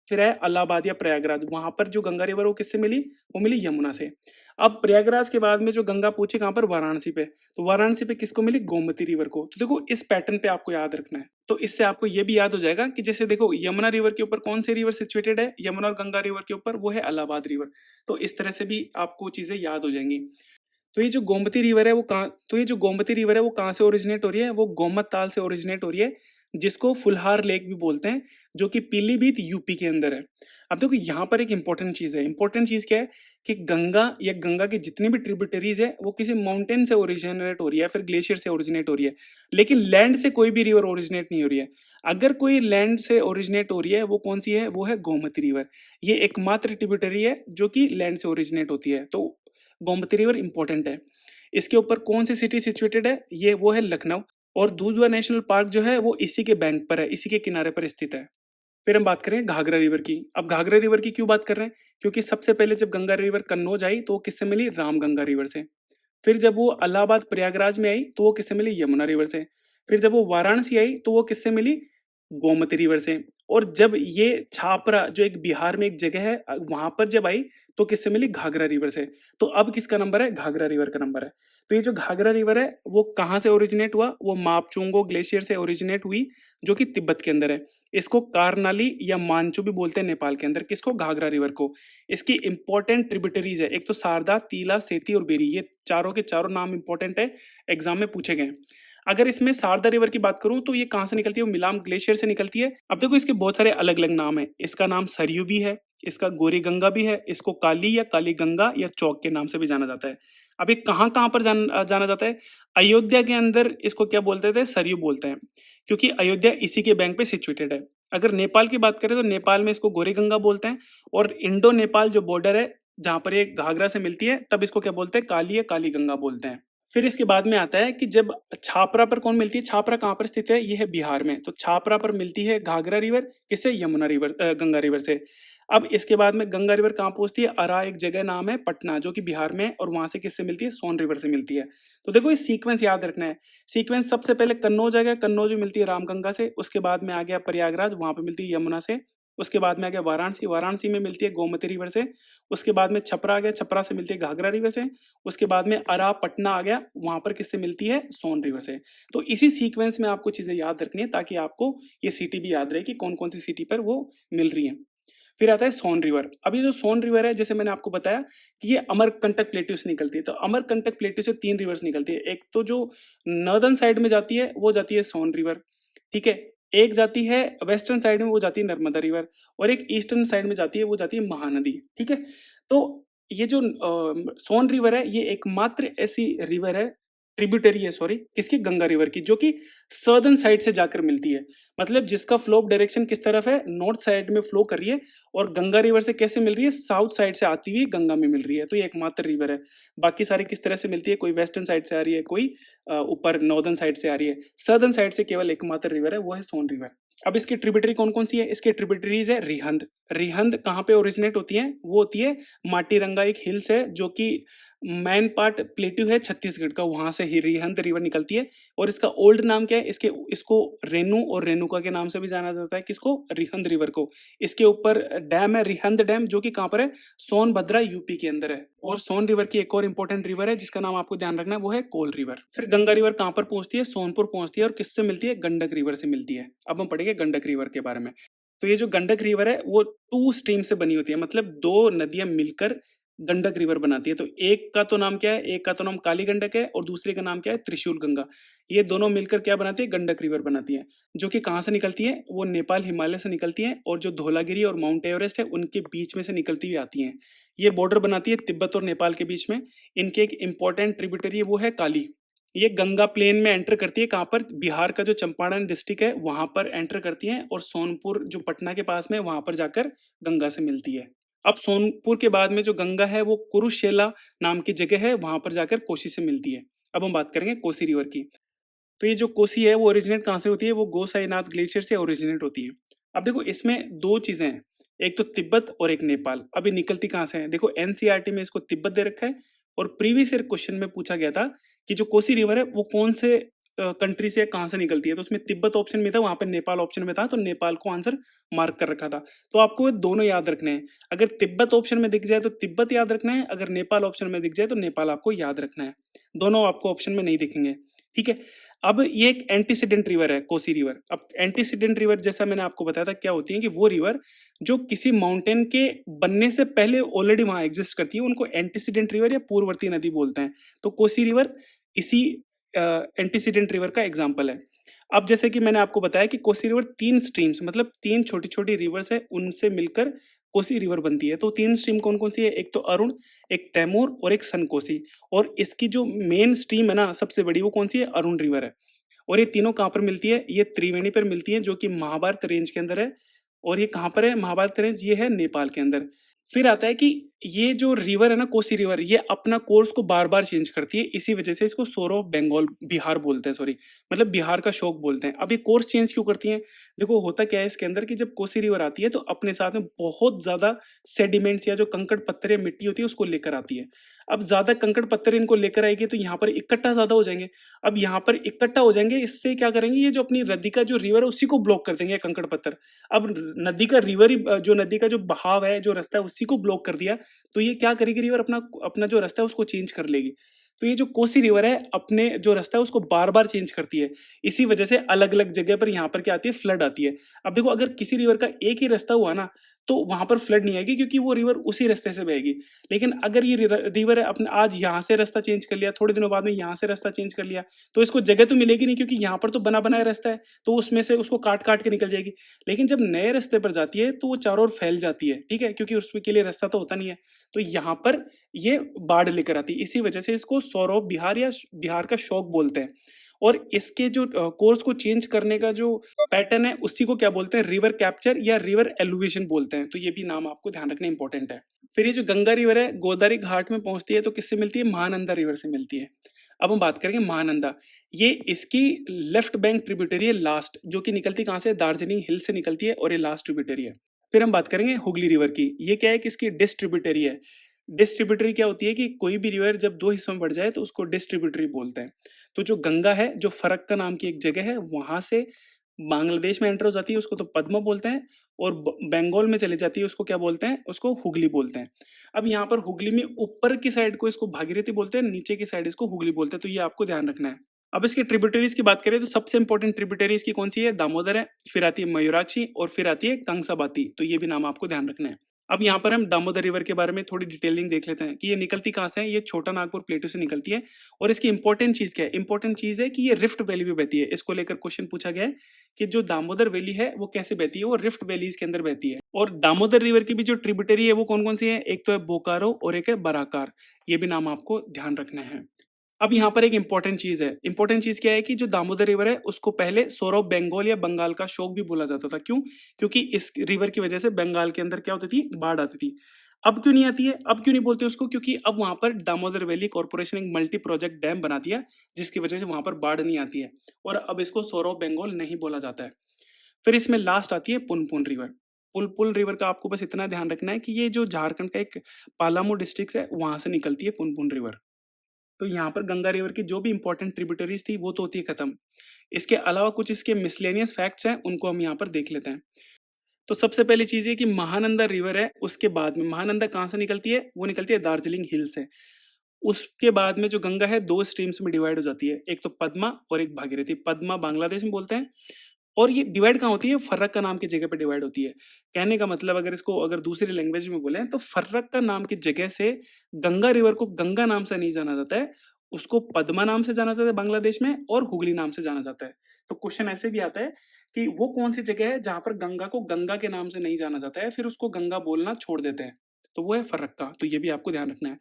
फिर आया इलाहाबाद या प्रयागराज। वहां पर जो गंगा रिवर वो किससे मिली, वो मिली यमुना से। अब प्रयागराज के बाद में जो गंगा पहुंची कहां पर, वाराणसी पे। तो वाराणसी पे किसको मिली, गोमती रिवर को। तो देखो इस पैटर्न पे आपको याद रखना है। तो इससे आपको ये भी याद हो जाएगा कि जैसे देखो यमुना रिवर के ऊपर कौन सी रिवर सिचुएटेड है, यमुना और गंगा रिवर के ऊपर वो है इलाहाबाद रिवर। तो इस तरह से भी आपको चीजें याद हो जाएंगी। तो ये जो गोमती रिवर है वो कहाँ, तो ये जो गोमती रिवर है वो कहाँ से ओरिजिनेट हो रही है, वो गोमत ताल से ओरिजिनेट हो रही है, जिसको फुलहार लेक भी बोलते हैं, जो कि पीलीभीत यूपी के अंदर है। अब देखो यहाँ पर एक इंपॉर्टेंट चीज है। इंपॉर्टेंट चीज क्या है कि गंगा या गंगा की जितनी भी ट्रिब्यूटरीज है वो किसी माउंटेन से ओरिजिनेट हो रही है, फिर ग्लेशियर से ओरिजिनेट हो रही है, लेकिन लैंड से कोई भी रिवर ओरिजिनेट नहीं हो रही है। अगर कोई लैंड से ओरिजिनेट हो रही है वो कौन सी है, वो है गोमती रिवर। ये एकमात्र ट्रिब्यूटरी है जो कि लैंड से ओरिजिनेट होती है। तो गोमती रिवर इंपॉर्टेंट है। इसके ऊपर कौन सी सिटी सिचुएटेड है, ये वो है लखनऊ। और दूधवा नेशनल पार्क जो है वो इसी के बैंक पर है, इसी के किनारे पर स्थित है। फिर हम बात करें घाघरा रिवर की। अब घाघरा रिवर की क्यों बात कर रहे हैं, क्योंकि सबसे पहले जब गंगा रिवर कन्नौज आई तो वो किससे मिली, रामगंगा रिवर से। फिर जब वो इलाहाबाद प्रयागराज में आई तो वो किससे मिली, यमुना रिवर से। फिर जब वो वाराणसी आई तो वो किससे मिली, गोमती रिवर से। और जब ये छापरा जो एक बिहार में एक जगह है वहां पर जब आई तो किससे मिली, घाघरा रिवर से। तो अब किसका नंबर है, घाघरा रिवर का नंबर है। तो ये जो घाघरा रिवर है वो कहाँ से ओरिजिनेट हुआ, वो मापचुंगो ग्लेशियर से ओरिजिनेट हुई, जो कि तिब्बत के अंदर है। इसको कारनाली या मानचू भी बोलते हैं नेपाल के अंदर, किसको, घाघरा रिवर को। इसकी इंपॉर्टेंट ट्रिब्यूटरीज है, एक तो शारदा, तीला, सेती और बेरी, ये चारों के चारों नाम इंपॉर्टेंट है, एग्जाम में पूछे गए। अगर इसमें शारदा रिवर की बात करूं तो ये कहां से निकलती है, वो मिलाम ग्लेशियर से निकलती है। अब देखो इसके बहुत सारे अलग अलग नाम है। इसका नाम सरयू भी है, इसका गोरी गंगा भी है, इसको काली या काली गंगा या चौक के नाम से भी जाना जाता है। अब ये कहाँ कहाँ पर जाना जाता है, अयोध्या के अंदर इसको क्या बोलते थे, सरयू बोलते हैं, क्योंकि अयोध्या इसी के बैंक पे सिचुएटेड है। अगर नेपाल की बात करें तो नेपाल में इसको गोरी गंगा बोलते हैं। और इंडो नेपाल जो बॉर्डर है जहां पर ये घाघरा से मिलती है, तब इसको क्या बोलते हैं, काली या काली गंगा बोलते हैं। फिर इसके बाद में आता है कि जब छापरा पर कौन मिलती है, छापरा कहाँ पर स्थित है, ये है बिहार में, तो छापरा पर मिलती है घाघरा रिवर, किससे, यमुना रिवर, गंगा रिवर से। अब इसके बाद में गंगा रिवर कहाँ पहुंचती है, अरा एक जगह नाम है पटना जो कि बिहार में है, और वहां से किससे मिलती है, सोन रिवर से मिलती है। तो देखो ये सीक्वेंस याद रखना है। सीक्वेंस सबसे पहले कन्नौज आ गया, कन्नौज में मिलती है रामगंगा से, उसके बाद में आ गया प्रयागराज, वहां पे मिलती है यमुना से, उसके बाद में आ गया वाराणसी, वाराणसी में मिलती है गोमती रिवर से, उसके बाद में छपरा आ गया, छपरा से मिलती है घाघरा रिवर से, उसके बाद में अरा पटना आ गया, वहां पर किससे मिलती है, सोन रिवर से। तो इसी सीक्वेंस में आपको चीजें याद रखनी है ताकि आपको ये सिटी भी याद रहे कि कौन कौन सी सिटी पर वो मिल रही है। फिर आता है सोन रिवर। अब ये जो सोन रिवर है, जैसे मैंने आपको बताया कि ये अमरकंटक प्लेट्यू से निकलती है, तो अमरकंटक प्लेट्यू से 3 रिवर्स निकलती है। एक तो जो नॉर्दर्न साइड में जाती है वो जाती है सोन रिवर, ठीक है। एक जाती है वेस्टर्न साइड में, वो जाती है नर्मदा रिवर, और एक ईस्टर्न साइड में जाती है, वो जाती है महानदी, ठीक है। तो ये जो सोन रिवर है, ये एकमात्र ऐसी रिवर है, ट्रिब्यूटरी है सॉरी, किसकी, गंगा रिवर की, जो कि सर्दर्न साइड से जाकर मिलती है। मतलब जिसका फ्लो डायरेक्शन किस तरफ है, नॉर्थ साइड में फ्लो कर रही है, और गंगा रिवर से कैसे मिल रही है, साउथ साइड से आती हुई गंगा में मिल रही है। तो ये एकमात्र रिवर है। बाकी सारी किस तरह से मिलती है, कोई वेस्टर्न साइड से आ रही है, कोई ऊपर नॉर्दर्न साइड से आ रही है। सर्दर्न साइड से केवल एकमात्र रिवर है, वो है सोन रिवर। अब इसकी ट्रिब्यूटरी कौन कौन सी है, इसके ट्रिब्यूटरीज है रिहंद। रिहंद कहाँ पे ओरिजिनेट होती है, वो होती है माटीरंगा, एक हिल्स है जो कि मैन पार्ट प्लेट्यू है छत्तीसगढ़ का, वहां से ही रिहंद रिवर निकलती है। और इसका ओल्ड नाम क्या है, इसको रेणु और रेणुका के नाम से भी जाना जाता है, किसको, रिहंद रिवर को। इसके ऊपर डैम है रिहंद डैम, जो कि कहाँ पर है, सोनभद्रा यूपी के अंदर है। और सोन रिवर की एक और इंपॉर्टेंट रिवर है जिसका नाम आपको ध्यान रखना है, वो है कोल रिवर। फिर गंगा रिवर कहाँ पर पहुंचती है, सोनपुर पहुंचती है, और किससे मिलती है, गंडक रिवर से मिलती है। अब हम पढ़ेंगे गंडक रिवर के बारे में। तो ये जो गंडक रिवर है वो 2 स्ट्रीम से बनी होती है, मतलब 2 नदियां मिलकर गंडक रिवर बनाती है। तो एक का तो नाम क्या है, एक का तो नाम काली गंडक है, और दूसरे का नाम क्या है, त्रिशूल गंगा। ये दोनों मिलकर क्या बनाती है, गंडक रिवर बनाती है, जो कि कहाँ से निकलती है, वो नेपाल हिमालय से निकलती है, और जो धौलागिरी और माउंट एवरेस्ट है उनके बीच में से निकलती हुई आती है। ये बॉर्डर बनाती है तिब्बत और नेपाल के बीच में। इनके एक इंपॉर्टेंट ट्रिब्यूटरी है, वो है काली। ये गंगा प्लेन में एंटर करती है, कहाँ पर, बिहार का जो चंपारण डिस्ट्रिक्ट है वहां पर एंटर करती है, और सोनपुर जो पटना के पास में है, वहां पर जाकर गंगा से मिलती है। अब सोनपुर के बाद में जो गंगा है वो कुरुशेला नाम की जगह है, वहां पर जाकर कोसी से मिलती है। अब हम बात करेंगे कोसी रिवर की। तो ये जो कोसी है वो ओरिजिनेट कहाँ से होती है, वो गोसाईनाथ ग्लेशियर से ओरिजिनेट होती है। अब देखो इसमें 2 चीजें हैं, एक तो तिब्बत और एक नेपाल। अभी निकलती कहाँ से है, देखो एनसीईआरटी में इसको तिब्बत दे रखा है, और प्रीवियस ईयर क्वेश्चन में पूछा गया था कि जो कोसी रिवर है वो कौन से कंट्री से, कहाँ से निकलती है, तो उसमें तिब्बत ऑप्शन में था, वहां पे नेपाल ऑप्शन में था, तो नेपाल को आंसर मार्क कर रखा था। तो आपको ये दोनों याद रखने हैं। अगर तिब्बत ऑप्शन में दिख जाए तो तिब्बत याद रखना है, अगर नेपाल ऑप्शन में दिख जाए तो नेपाल आपको याद रखना है। दोनों आपको ऑप्शन में नहीं दिखेंगे, ठीक है। अब ये एक एंटीसीडेंट रिवर है कोसी रिवर। अब एंटीसीडेंट रिवर जैसा मैंने आपको बताया था क्या होती है, कि वो रिवर जो किसी माउंटेन के बनने से पहले ऑलरेडी वहां एग्जिस्ट करती है, उनको एंटीसीडेंट रिवर या पूर्ववर्ती नदी बोलते हैं। तो कोसी रिवर इसी एंटीसीडेंट रिवर का एग्जाम्पल है। अब जैसे कि मैंने आपको बताया कि कोसी रिवर 3 स्ट्रीम्स, मतलब 3 छोटी छोटी रिवर्स है, उनसे मिलकर कोसी रिवर बनती है। तो 3 स्ट्रीम कौन कौन सी है, एक तो अरुण, एक तैमूर और एक सनकोसी। और इसकी जो मेन स्ट्रीम है ना सबसे बड़ी, वो कौन सी है, अरुण रिवर है। और ये तीनों कहाँ पर मिलती है, ये त्रिवेणी पर मिलती है, जो कि महाभारत रेंज के अंदर है। और ये कहाँ पर है, महाभारत रेंज, ये है नेपाल के अंदर। फिर आता है कि ये जो रिवर है ना कोसी रिवर, ये अपना कोर्स को बार बार चेंज करती है, इसी वजह से इसको सोर ऑफ बंगाल बिहार बोलते हैं, सॉरी मतलब बिहार का शोक बोलते हैं। अब ये कोर्स चेंज क्यों करती हैं, देखो होता क्या है इसके अंदर, कि जब कोसी रिवर आती है तो अपने साथ में बहुत ज्यादा सेडिमेंट्स या जो कंकड़ पत्थर या मिट्टी होती है उसको लेकर आती है। अब ज्यादा कंकड़ पत्थर इनको लेकर आएगी तो यहाँ पर इकट्ठा ज्यादा हो जाएंगे। अब यहाँ पर इकट्ठा हो जाएंगे, इससे क्या करेंगे, ये जो अपनी नदी का जो रिवर है उसी को ब्लॉक कर देंगे कंकड़ पत्थर। अब नदी का रिवर, जो नदी का जो बहाव है, जो रास्ता है, उसी को ब्लॉक कर दिया, तो ये क्या करेगी, रिवर अपना अपना जो रास्ता है उसको चेंज कर लेगी। तो ये जो कोसी रिवर है अपने जो रास्ता है उसको बार बार चेंज करती है, इसी वजह से अलग अलग जगह पर यहाँ पर क्या आती है, फ्लड आती है। अब देखो अगर किसी रिवर का एक ही रास्ता हुआ ना तो वहां पर फ्लड नहीं आएगी, क्योंकि वो रिवर उसी रास्ते से बहेगी। लेकिन अगर ये रिवर है अपने आज यहाँ से रास्ता चेंज कर लिया, थोड़े दिनों बाद में यहाँ से रास्ता चेंज कर लिया, तो इसको जगह तो मिलेगी नहीं, क्योंकि यहाँ पर तो बना बनाया रास्ता है, तो उसमें से उसको काट काट के निकल जाएगी। लेकिन जब नए रास्ते पर जाती है तो वो चारों ओर फैल जाती है, ठीक है, क्योंकि उसके लिए रास्ता तो होता नहीं है। तो यहाँ पर ये बाढ़ लेकर आती है, इसी वजह से इसको सौरव बिहार या बिहार का शौक बोलते हैं। और इसके जो कोर्स को चेंज करने का जो पैटर्न है उसी को क्या बोलते हैं, रिवर कैप्चर या रिवर एलुवेशन बोलते हैं। तो ये भी नाम आपको ध्यान रखना इंपॉर्टेंट है। फिर ये जो गंगा रिवर है गोदावरी घाट में पहुंचती है तो किससे मिलती है, महानंदा रिवर से मिलती है। अब हम बात करेंगे महानंदा। ये इसकी लेफ्ट बैंक ट्रिब्यूटरी है लास्ट, जो कि निकलती कहाँ से, दार्जिलिंग हिल से निकलती है और ये लास्ट ट्रिब्यूटरी है। फिर हम बात करेंगे हुगली रिवर की। ये क्या है कि इसकी डिस्ट्रीब्यूटरी है। डिस्ट्रीब्यूटरी क्या होती है कि कोई भी रिवर जब दो हिस्सों में बढ़ जाए तो उसको डिस्ट्रीब्यूटरी बोलते हैं। तो जो गंगा है, जो फरक्का नाम की एक जगह है, वहां से बांग्लादेश में एंटर हो जाती है, उसको तो पद्मा बोलते हैं। और बंगाल में चली जाती है, उसको क्या बोलते हैं, उसको हुगली बोलते हैं। अब यहाँ पर हुगली में ऊपर की साइड को इसको भागीरथी बोलते हैं, नीचे की साइड इसको हुगली बोलते हैं, तो ये आपको ध्यान रखना है। अब इसकी ट्रिब्यूटरीज की बात करें तो सबसे इंपॉर्टेंट ट्रिब्यूटरीज की कौन सी है, दामोदर है, फिर आती है मयूराक्षी और फिर आती है कंसाबाती, तो ये भी नाम आपको ध्यान रखना है। अब यहाँ पर हम दामोदर रिवर के बारे में थोड़ी डिटेलिंग देख लेते हैं कि ये निकलती कहाँ से है। ये छोटा नागपुर प्लेटू से निकलती है। और इसकी इंपॉर्टेंट चीज क्या है, इंपॉर्टेंट चीज है कि ये रिफ्ट वैली में बहती है। इसको लेकर क्वेश्चन पूछा गया है कि जो दामोदर वैली है वो कैसे बहती है, वो रिफ्ट वैलीज के अंदर बहती है। और दामोदर रिवर की भी जो ट्रिब्यूटरी है वो कौन कौन सी है, एक तो है बोकारो और एक है बराकार। ये भी नाम आपको ध्यान रखना है। अब यहाँ पर एक इंपॉर्टेंट चीज है। इंपॉर्टेंट चीज क्या है कि जो दामोदर रिवर है उसको पहले सोर ऑफ बंगाल या बंगाल का शोक भी बोला जाता था। क्यों? क्योंकि इस रिवर की वजह से बंगाल के अंदर क्या होती थी, बाढ़ आती थी। अब क्यों नहीं आती है, अब क्यों नहीं बोलते उसको, क्योंकि अब वहां पर दामोदर वैली कॉर्पोरेशन एक मल्टी प्रोजेक्ट डैम बना दिया, जिसकी वजह से वहां पर बाढ़ नहीं आती है। और अब इसको सोर ऑफ बंगाल नहीं बोला जाता है। फिर इसमें लास्ट आती है पुनपुन रिवर। पुलपुल रिवर का आपको बस इतना ध्यान रखना है कि ये जो झारखंड का एक पालामू डिस्ट्रिक्ट है वहां से निकलती है पुनपुन रिवर। तो यहाँ पर गंगा रिवर की जो भी इंपॉर्टेंट ट्रिब्यूटरीज थी वो तो होती है खत्म। इसके अलावा कुछ इसके मिसलेनियस फैक्ट्स हैं, उनको हम यहाँ पर देख लेते हैं। तो सबसे पहली चीज ये कि महानंदा रिवर है, उसके बाद में महानंदा कहाँ से निकलती है, वो निकलती है दार्जिलिंग हिल से। उसके बाद में जो गंगा है दो स्ट्रीम्स में डिवाइड हो जाती है, एक तो पद्मा और एक भागीरथी। पद्मा बांग्लादेश में बोलते हैं। और ये डिवाइड कहाँ होती है, फर्रक्का नाम की जगह पे डिवाइड होती है। कहने का मतलब अगर इसको अगर दूसरी लैंग्वेज में बोले तो फर्रक्का नाम की जगह से गंगा रिवर को गंगा नाम से नहीं जाना जाता है, उसको पद्मा नाम से जाना जाता है बांग्लादेश में, और हुगली नाम से जाना जाता है। तो क्वेश्चन ऐसे भी आता है कि वो कौन सी जगह है जहां पर गंगा को गंगा के नाम से नहीं जाना जाता है, फिर उसको गंगा बोलना छोड़ देते हैं। तो वो है फर्रक्का। तो ये भी आपको ध्यान रखना है।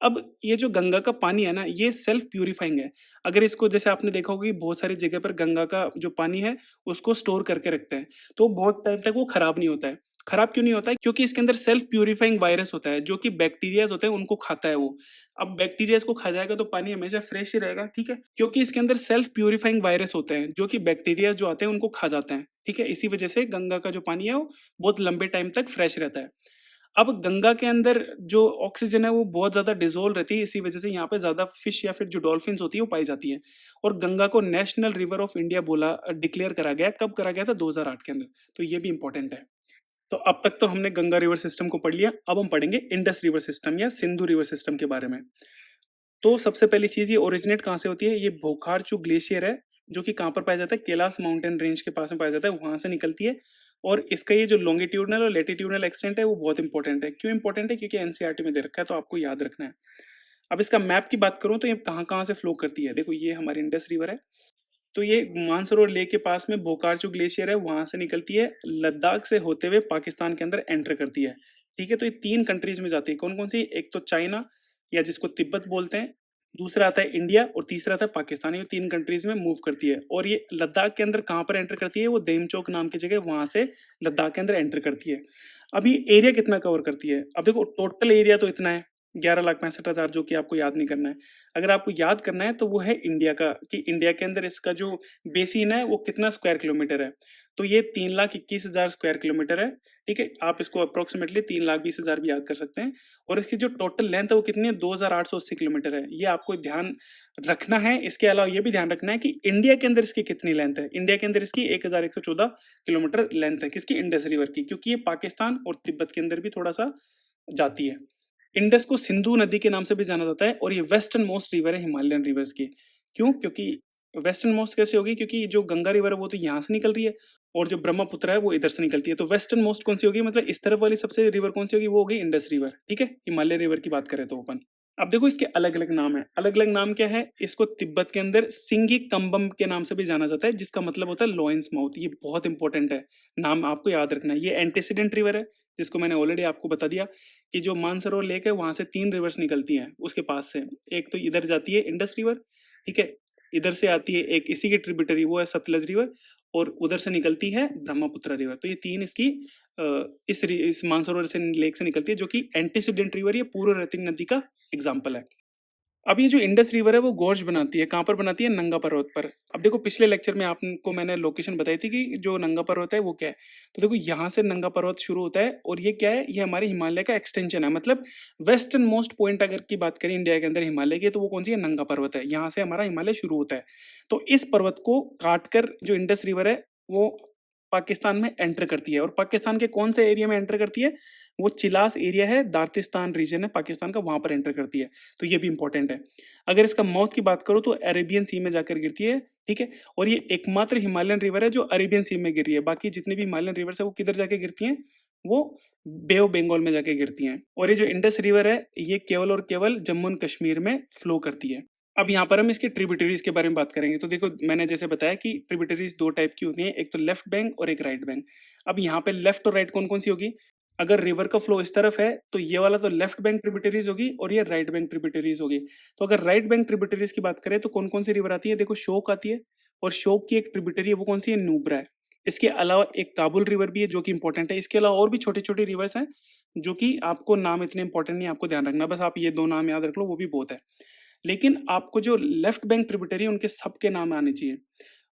अब ये जो गंगा का पानी है ना, ये सेल्फ प्यूरिफाइंग है। अगर इसको, जैसे आपने देखा होगा कि बहुत सारी जगह पर गंगा का जो पानी है उसको स्टोर करके रखते हैं, तो बहुत टाइम तक वो खराब नहीं होता है। खराब क्यों नहीं होता है, क्योंकि इसके अंदर सेल्फ प्यूरिफाइंग वायरस होता है, जो कि बैक्टीरियाज होते हैं उनको खाता है वो। अब बैक्टीरियाज को खा जाएगा तो पानी हमेशा फ्रेश ही रहेगा, ठीक है, क्योंकि इसके अंदर सेल्फ प्यूरिफाइंग वायरस होते हैं जो कि बैक्टीरिया जो आते हैं उनको खा जाते हैं, ठीक है। इसी वजह से गंगा का जो पानी है वो बहुत लंबे टाइम तक फ्रेश रहता है। अब गंगा के अंदर जो ऑक्सीजन है वो बहुत ज्यादा डिजोल्व रहती है, इसी वजह से यहाँ पे ज्यादा फिश या फिर जो डॉल्फिन्स होती है वो पाई जाती है। और गंगा को नेशनल रिवर ऑफ इंडिया बोला डिक्लेयर करा गया। कब करा गया था, 2008 के अंदर। तो ये भी इंपॉर्टेंट है। तो अब तक तो हमने गंगा रिवर सिस्टम को पढ़ लिया, अब हम पढ़ेंगे इंडस रिवर सिस्टम या सिंधु रिवर सिस्टम के बारे में। तो सबसे पहली चीज, ये ओरिजिनेट कहाँ से होती है, ये बोखारचू ग्लेशियर है, जो कि कहाँ पर पाया जाता है, कैलाश माउंटेन रेंज के पास में पाया जाता है, वहां से निकलती है। और इसका ये जो लॉन्गिट्यूडनल और लेटिट्यूडनल एक्सटेंट है वो बहुत इंपॉर्टेंट है। क्यों इंपॉर्टेंट है, क्योंकि एनसीईआरटी में दे रखा है, तो आपको याद रखना है। अब इसका मैप की बात करूं तो ये कहाँ कहाँ से फ्लो करती है, देखो ये हमारी इंडस रिवर है। तो ये मानसरोवर लेक के पास में बोकार्चू ग्लेशियर है, वहां से निकलती है, लद्दाख से होते हुए पाकिस्तान के अंदर एंटर करती है, ठीक है। तो ये तीन कंट्रीज में जाती है, कौन कौन सी, एक तो चाइना या जिसको तिब्बत बोलते हैं, दूसरा आता है इंडिया और तीसरा आता है पाकिस्तान। ये तीन कंट्रीज में मूव करती है। और ये लद्दाख के अंदर कहाँ पर एंटर करती है, वो देमचोक नाम की जगह, वहां से लद्दाख के अंदर एंटर करती है। अभी एरिया कितना कवर करती है, अब देखो टोटल एरिया तो इतना है, 11,65,000, जो कि आपको याद नहीं करना है। अगर आपको याद करना है तो वो है इंडिया का, कि इंडिया के अंदर इसका जो बेसिन है वो कितना स्क्वायर किलोमीटर है। तो ये 3,21,000 स्क्वायर किलोमीटर है, ठीक है। आप इसको अप्रोक्सीमेटली 3,20,000 भी याद कर सकते हैं। और इसकी जो टोटल लेंथ है वो कितनी है, 2,880 किलोमीटर है। ये आपको ध्यान रखना है। इसके अलावा ये भी ध्यान रखना है कि इंडिया के अंदर इसकी कितनी लेंथ है। इंडिया के अंदर इसकी 1,114 किलोमीटर लेंथ है, किसकी, इंडस रिवर की, क्योंकि ये पाकिस्तान और तिब्बत के अंदर भी थोड़ा सा जाती है। इंडस को सिंधु नदी के नाम से भी जाना जाता है, और ये वेस्टर्न मोस्ट रिवर है हिमालयन रिवर्स की। क्यों, क्योंकि वेस्टर्न मोस्ट कैसे होगी, क्योंकि जो गंगा रिवर है वो तो यहाँ से निकल रही है, और जो ब्रह्मपुत्र है वो इधर से निकलती है। तो वेस्टर्न मोस्ट कौन सी होगी, मतलब इस तरफ वाली सबसे रिवर कौन सी होगी, वो होगी इंडस रिवर, ठीक है। हिमालय रिवर की बात करें तो अपन, अब देखो इसके अलग अलग नाम है। अलग अलग नाम क्या है, इसको तिब्बत के अंदर सिंगी कम्बम के नाम से भी जाना जाता है, जिसका मतलब होता है लॉयंस माउथ। ये बहुत इंपॉर्टेंट है, नाम आपको याद रखना है। ये एंटीसीडेंट रिवर है, जिसको मैंने ऑलरेडी आपको बता दिया कि जो मानसरोवर लेक है वहां से तीन रिवर्स निकलती हैं उसके पास से। एक तो इधर जाती है इंडस रिवर, ठीक है, इधर से आती है एक इसी की ट्रिब्यूटरी, वो है सतलज रिवर, और उधर से निकलती है ब्रह्मपुत्र रिवर। तो ये तीन इसकी इस मानसरोवर से लेक से निकलती है, जो कि एंटीसीडेंट रिवर, ये पूर्व रतिन नदी का एग्जाम्पल है। अब ये जो इंडस रिवर है वो गोर्ज बनाती है, कहाँ पर बनाती है? नंगा पर्वत पर। अब देखो पिछले लेक्चर में आपको मैंने लोकेशन बताई थी कि जो नंगा पर्वत है वो क्या है। तो देखो यहाँ से नंगा पर्वत शुरू होता है और ये क्या है? ये हमारे हिमालय का एक्सटेंशन है, मतलब वेस्टर्न मोस्ट पॉइंट अगर की बात करें इंडिया के अंदर हिमालय की, तो वो कौन सी है? नंगा पर्वत है। यहाँ से हमारा हिमालय शुरू होता है। तो इस पर्वत को काट कर जो इंडस रिवर है वो पाकिस्तान में एंटर करती है। और पाकिस्तान के कौन से एरिया में एंटर करती है? वो चिलास एरिया है, दार्तिस्तान रीजन है पाकिस्तान का, वहां पर एंटर करती है। तो ये भी इंपॉर्टेंट है। अगर इसका माउथ की बात करो तो अरेबियन सी में जाकर गिरती है, ठीक है। और ये एकमात्र हिमालयन रिवर है जो अरेबियन सी में गिर रही है। बाकी जितनी भी हिमालयन रिवर्स है वो किधर जाके गिरती हैं? वो बे ऑफ बंगाल में जाके गिरती हैं। और ये जो इंडस रिवर है ये केवल और केवल जम्मू एंड कश्मीर में फ्लो करती है। अब यहाँ पर हम इसके ट्रिब्यूटरीज के बारे में बात करेंगे। तो देखो मैंने जैसे बताया कि ट्रिब्यूटरीज दो टाइप की होती हैं, एक तो लेफ्ट बैंक और एक राइट बैंक। अब यहाँ पे लेफ्ट और राइट कौन कौन सी होगी? अगर रिवर का फ्लो इस तरफ है तो ये वाला तो लेफ्ट बैंक ट्रिब्यूटरीज होगी और ये राइट बैंक ट्रिब्यूटरीज होगी। तो अगर राइट बैंक ट्रिब्यूटरीज की बात करें तो कौन कौन सी रिवर आती है? देखो शोक आती है, और शोक की एक ट्रिब्यूटरी है वो कौन सी है? नुब्रा है। इसके अलावा एक काबुल रिवर भी है जो कि इंपॉर्टेंट है। इसके अलावा और भी छोटे छोटे रिवर्स हैं जो कि आपको नाम इतने इंपॉर्टेंट नहीं, आपको ध्यान रखना, बस आप ये दो नाम याद रख लो वो भी बहुत है। लेकिन आपको जो लेफ्ट बैंक ट्रिब्यूटरी है उनके सबके नाम आने चाहिए।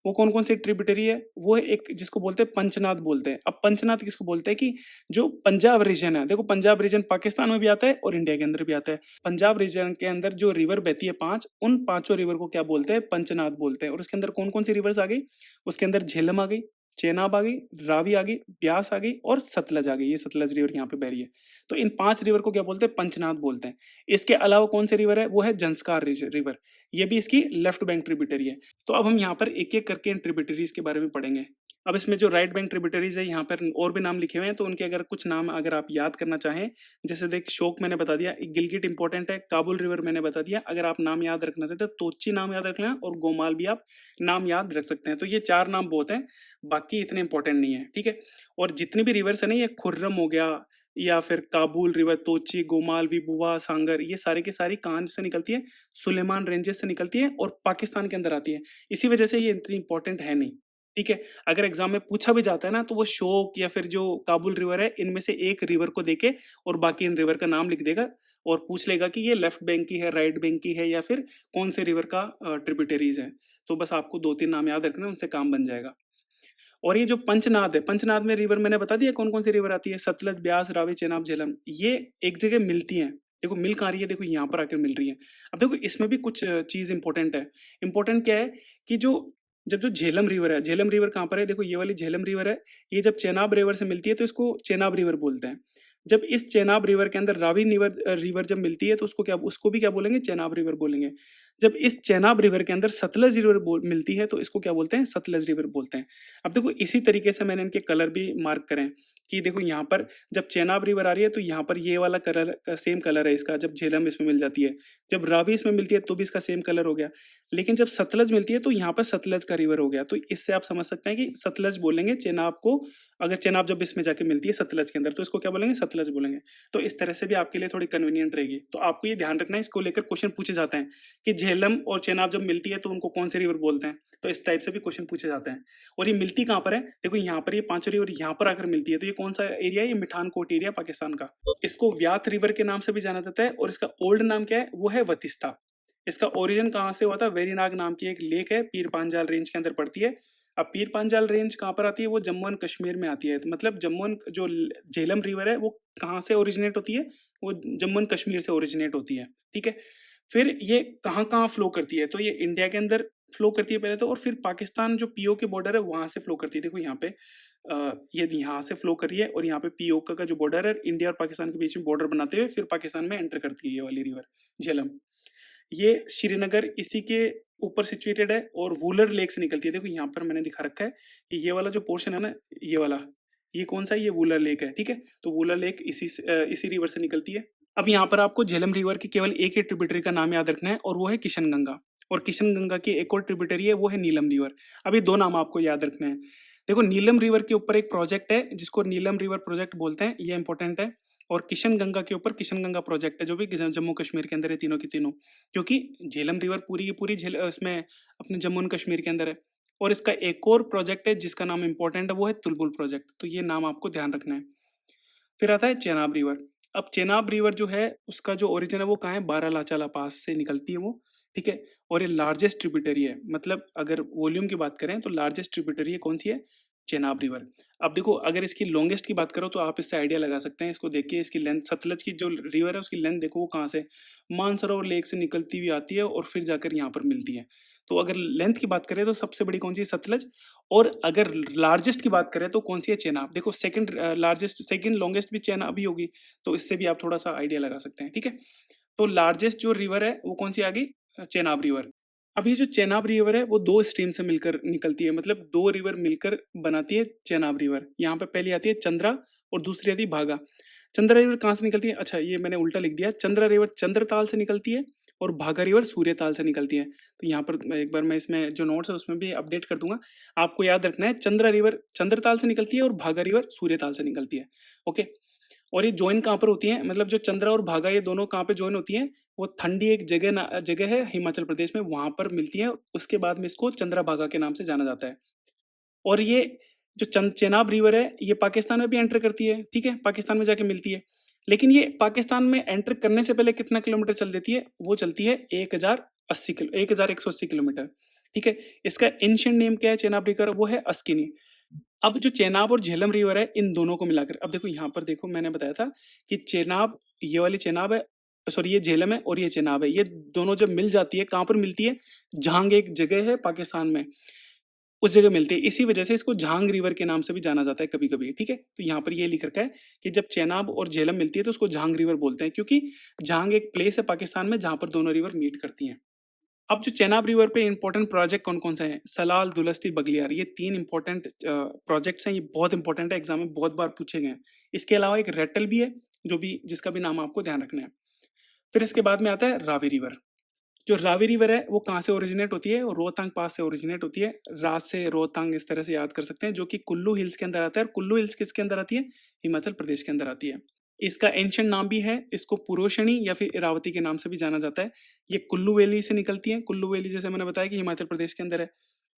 वो कौन कौन सी ट्रिब्यूटरी है? वो है एक जिसको बोलते हैं पंचनाद बोलते हैं। अब पंचनाद किसको बोलते हैं? कि जो पंजाब रीजन है, देखो पंजाब रीजन पाकिस्तान में भी आता है और इंडिया के अंदर भी आता है। पंजाब रीजन के अंदर जो रिवर बहती है पांच, उन पांचों रिवर को क्या बोलते हैं? पंचनाद बोलते हैं। और उसके अंदर कौन कौन सी रिवर्स आ गई? उसके अंदर झेलम आ गई, चेनाब आ गई, रावी आ गई, ब्यास आ गई और सतलज आ गई। ये सतलज रिवर यहाँ पे बह रही है। तो इन पांच रिवर को क्या बोलते हैं? पंचनाद बोलते हैं। इसके अलावा कौन सी रिवर है? वो है जंस्कार रिवर। ये भी इसकी लेफ्ट बैंक ट्रिब्यूटरी है। तो अब हम यहाँ पर एक एक करके इन ट्रिब्यूटरीज के बारे में पढ़ेंगे। अब इसमें जो राइट बैंक ट्रिब्यूटरीज है यहाँ पर और भी नाम लिखे हुए हैं, तो उनके अगर कुछ नाम अगर आप याद करना चाहें, जैसे देख शोक मैंने बता दिया, गिलगिट इंपॉर्टेंट है, काबुल रिवर मैंने बता दिया। अगर आप नाम याद रखना चाहते हैं तोची नाम याद रख लें और गोमाल भी आप नाम याद रख सकते हैं। तो ये चार नाम बहुत हैं, बाकी इतने इंपॉर्टेंट नहीं है, ठीक है। और जितनी भी रिवर्स है ना, ये खुर्रम हो गया या फिर काबुल रिवर, तोची, गोमाल, विबुआ, सांगर, ये सारी की सारी कहाँ से निकलती है? सुलेमान रेंजेस से निकलती है और पाकिस्तान के अंदर आती है। इसी वजह से ये इतनी इंपॉर्टेंट है नहीं, ठीक है। अगर एग्जाम में पूछा भी जाता है ना तो वो शोक या फिर जो काबुल रिवर है इनमें से एक रिवर को देके और बाकी इन रिवर का नाम लिख देगा और पूछ लेगा कि ये लेफ्ट बैंक की है, राइट बैंक की है, या फिर कौन से रिवर का ट्रिब्यूटरीज है। तो बस आपको दो तीन नाम याद रखना, उनसे काम बन जाएगा। और ये जो पंचनाद है, पंचनाद में रिवर मैंने बता दिया कौन कौन सी रिवर आती है? सतलज, ब्यास, रावी, चेनाब, झेलम। ये एक जगह मिलती हैं। देखो मिल कहाँ रही है? देखो यहाँ पर आकर मिल रही है। अब देखो इसमें भी कुछ चीज इंपॉर्टेंट है। इंपॉर्टेंट क्या है कि जब जो झेलम रिवर है, झेलम रिवर कहाँ पर है? देखो ये वाली झेलम रिवर है। ये जब चेनाब रिवर से मिलती है तो इसको चेनाब रिवर बोलते हैं। जब इस चेनाब रिवर के अंदर रावी रिवर रिवर जब मिलती है तो उसको भी क्या बोलेंगे? चेनाब रिवर बोलेंगे। जब इस चेनाब रिवर के अंदर सतलज रिवर मिलती है तो इसको क्या बोलते हैं? सतलज रिवर बोलते हैं। अब देखो इसी तरीके से मैंने इनके कलर भी मार्क करें कि देखो यहाँ पर जब चेनाब रिवर आ रही है तो यहाँ पर ये वाला कलर का सेम कलर है इसका, जब झेलम इसमें मिल जाती है, जब रावी इसमें मिलती है तो भी इसका सेम कलर हो गया। लेकिन जब सतलज मिलती है तो यहाँ पर सतलज का रिवर हो गया। तो इससे आप समझ सकते हैं कि सतलज बोलेंगे चेनाब को। अगर चेनाब जब इसमें जाके मिलती है सतलज के अंदर तो इसको क्या बोलेंगे? सतलज बोलेंगे। तो इस तरह से भी आपके लिए थोड़ी कन्वीनियंट रहेगी। तो आपको ये ध्यान रखना है, इसको लेकर क्वेश्चन पूछे जाते हैं कि झेलम और चेनाब जब मिलती है तो उनको कौन से रिवर बोलते हैं। तो इस टाइप से भी क्वेश्चन पूछे जाते हैं। और ये मिलती कहाँ पर है? देखो यहाँ पर ये पांचों रिवर यहाँ पर आकर मिलती है। तो ये कौन सा एरिया है? ये मिठानकोट एरिया पाकिस्तान का। इसको व्यात रिवर के नाम से भी जाना जाता है और इसका ओल्ड नाम क्या है? वो है वतिस्ता। इसका ओरिजिन कहाँ से हुआ था? वेरीनाग नाम की एक लेक है, पीर पांजाल रेंज के अंदर पड़ती है। अब पीर पांजाल रेंज कहाँ पर आती है? वो जम्मू एंड कश्मीर में आती है। तो मतलब जम्मू एंड जो झेलम रिवर है वो कहाँ से ओरिजिनेट होती है? वो जम्मू एंड कश्मीर से ओरिजिनेट होती है, ठीक है। फिर ये कहाँ कहाँ फ्लो करती है? तो ये इंडिया के अंदर फ्लो करती है पहले तो, और फिर पाकिस्तान जो पीओ के बॉर्डर है वहां से फ्लो करती है। देखो यहाँ पे ये यहाँ से फ्लो कर रही है और यहाँ पे पीओ का जो बॉर्डर है इंडिया और पाकिस्तान के बीच में बॉर्डर बनाते हुए फिर पाकिस्तान में एंटर करती है ये वाली रिवर झेलम। ये श्रीनगर इसी के ऊपर सिचुएटेड है और वूलर लेक से निकलती है। देखो यहाँ पर मैंने दिखा रखा है कि ये वाला जो पोर्शन है ना, ये वाला, ये कौन सा है? ये वूलर लेक है, ठीक है। तो वूलर लेक इसी रिवर से निकलती है। अब यहाँ पर आपको झेलम रिवर की केवल एक ही ट्रिब्यूटरी का नाम याद रखना है और वो है किशनगंगा। और किशनगंगा की एक और ट्रिब्यूटरी है वो है नीलम रिवर। अब ये दो नाम आपको याद रखने हैं। देखो नीलम रिवर के ऊपर एक प्रोजेक्ट है जिसको नीलम रिवर प्रोजेक्ट बोलते हैं, ये इंपॉर्टेंट है। और किशनगंगा के ऊपर किशनगंगा प्रोजेक्ट है जो भी जम्मू कश्मीर के अंदर है, तीनों की तीनों। क्योंकि झेलम रिवर पूरी की पूरी इसमें अपने जम्मू एंड कश्मीर के अंदर है। और इसका एक और प्रोजेक्ट है जिसका नाम इंपॉर्टेंट है वो है तुलबुल प्रोजेक्ट। तो ये नाम आपको ध्यान रखना है। फिर आता है चेनाब रिवर। अब चेनाब रिवर जो है उसका जो ओरिजिन है वो कहाँ है, बारालाचाला पास से निकलती है वो, ठीक है। और ये लार्जेस्ट ट्रिब्यूटरी है, मतलब अगर वॉल्यूम की बात करें तो लार्जेस्ट ट्रिब्यूटरी है कौन सी है, चेनाब रिवर। अब देखो अगर इसकी लॉन्गेस्ट की बात करो तो आप इससे आइडिया लगा सकते हैं, इसको देखिए इसकी लेंथ, सतलज की जो रिवर है उसकी लेंथ देखो वो कहाँ से, मानसरोवर लेक से निकलती हुई आती है और फिर जाकर यहाँ पर मिलती है। तो अगर लेंथ की बात करें तो सबसे बड़ी कौन सी है, सतलज। और अगर लार्जेस्ट की बात करें तो कौन सी है, चेनाब। देखो सेकंड लार्जेस्ट, सेकंड लॉन्गेस्ट भी चेनाब ही होगी, तो इससे भी आप थोड़ा सा आइडिया लगा सकते हैं, ठीक है। तो लार्जेस्ट जो रिवर है वो कौन सी आ गई, चेनाब रिवर। अब ये जो चेनाब रिवर है वो दो स्ट्रीम से मिलकर निकलती है, मतलब दो रिवर मिलकर बनाती है चेनाब रिवर। यहाँ पे पहली आती है चंद्रा और दूसरी आती है भागा। चंद्रा रिवर कहाँ से निकलती है, अच्छा ये मैंने उल्टा लिख दिया, चंद्रा रिवर चंद्रताल से निकलती है और भागा रिवर सूर्यताल से निकलती है। तो यहाँ पर एक बार मैं इसमें जो नोट्स है उसमें भी अपडेट कर दूंगा, आपको याद रखना है चंद्रा रिवर चंद्रताल से निकलती है और भागा रिवर सूर्यताल से निकलती है, ओके। और ये ज्वाइन कहाँ पर होती हैं, मतलब जो चंद्रा और भागा ये दोनों कहाँ पे ज्वाइन होती हैं, वो ठंडी एक जगह है हिमाचल प्रदेश में, वहां पर मिलती है। उसके बाद में इसको चंद्रभागा के नाम से जाना जाता है। और ये जो चेनाब रिवर है ये पाकिस्तान में भी एंटर करती है, ठीक है, पाकिस्तान में जाके मिलती है। लेकिन ये पाकिस्तान में एंटर करने से पहले कितना किलोमीटर चल देती है, वो चलती है 1180 किलोमीटर, ठीक है। इसका एंशिएंट नेम क्या है चेनाब रिवर, वो है अस्किनी। अब जो चेनाब और झेलम रिवर है इन दोनों को मिलाकर, अब देखो यहाँ पर देखो मैंने बताया था कि चेनाब, ये वाली चेनाब है, सॉरी ये झेलम है और ये चेनाब है, ये दोनों जब मिल जाती है कहाँ पर मिलती है, झांग एक जगह है पाकिस्तान में, उस जगह मिलती है। इसी वजह से इसको झांग रिवर के नाम से भी जाना जाता है कभी कभी, ठीक है। तो यहाँ पर ये लिख रखा है कि जब चेनाब और झेलम मिलती है तो उसको झांग रिवर बोलते हैं, क्योंकि झांग एक प्लेस है पाकिस्तान में जहाँ पर दोनों रिवर मीट करती हैं। अब जो चेनाब रिवर पे इंपॉर्टेंट प्रोजेक्ट कौन कौन से हैं, सलाल, दुलस्ती, बगलियार, ये तीन इंपॉर्टेंट प्रोजेक्ट्स हैं, ये बहुत इंपॉर्टेंट है, एग्जाम में बहुत बार पूछे गए हैं। इसके अलावा एक रेटल भी है जो भी, जिसका भी नाम आपको ध्यान रखना है। फिर इसके बाद में आता है रावी रिवर। जो रावी रिवर है वो कहाँ से ओरिजिनेट होती है, रोहतांग पास से ओरिजिनेट होती है, राज से रोहतांग इस तरह से याद कर सकते हैं, जो कि कुल्लू हिल्स के अंदर आता है। और कुल्लू हिल्स किसके अंदर आती है, हिमाचल प्रदेश के अंदर आती है। इसका एंशिएंट नाम भी है, इसको पुरोशनी या फिर इरावती के नाम से भी जाना जाता है। ये कुल्लू वैली से निकलती है, कुल्लू वैली जैसे मैंने बताया कि हिमाचल प्रदेश के अंदर है।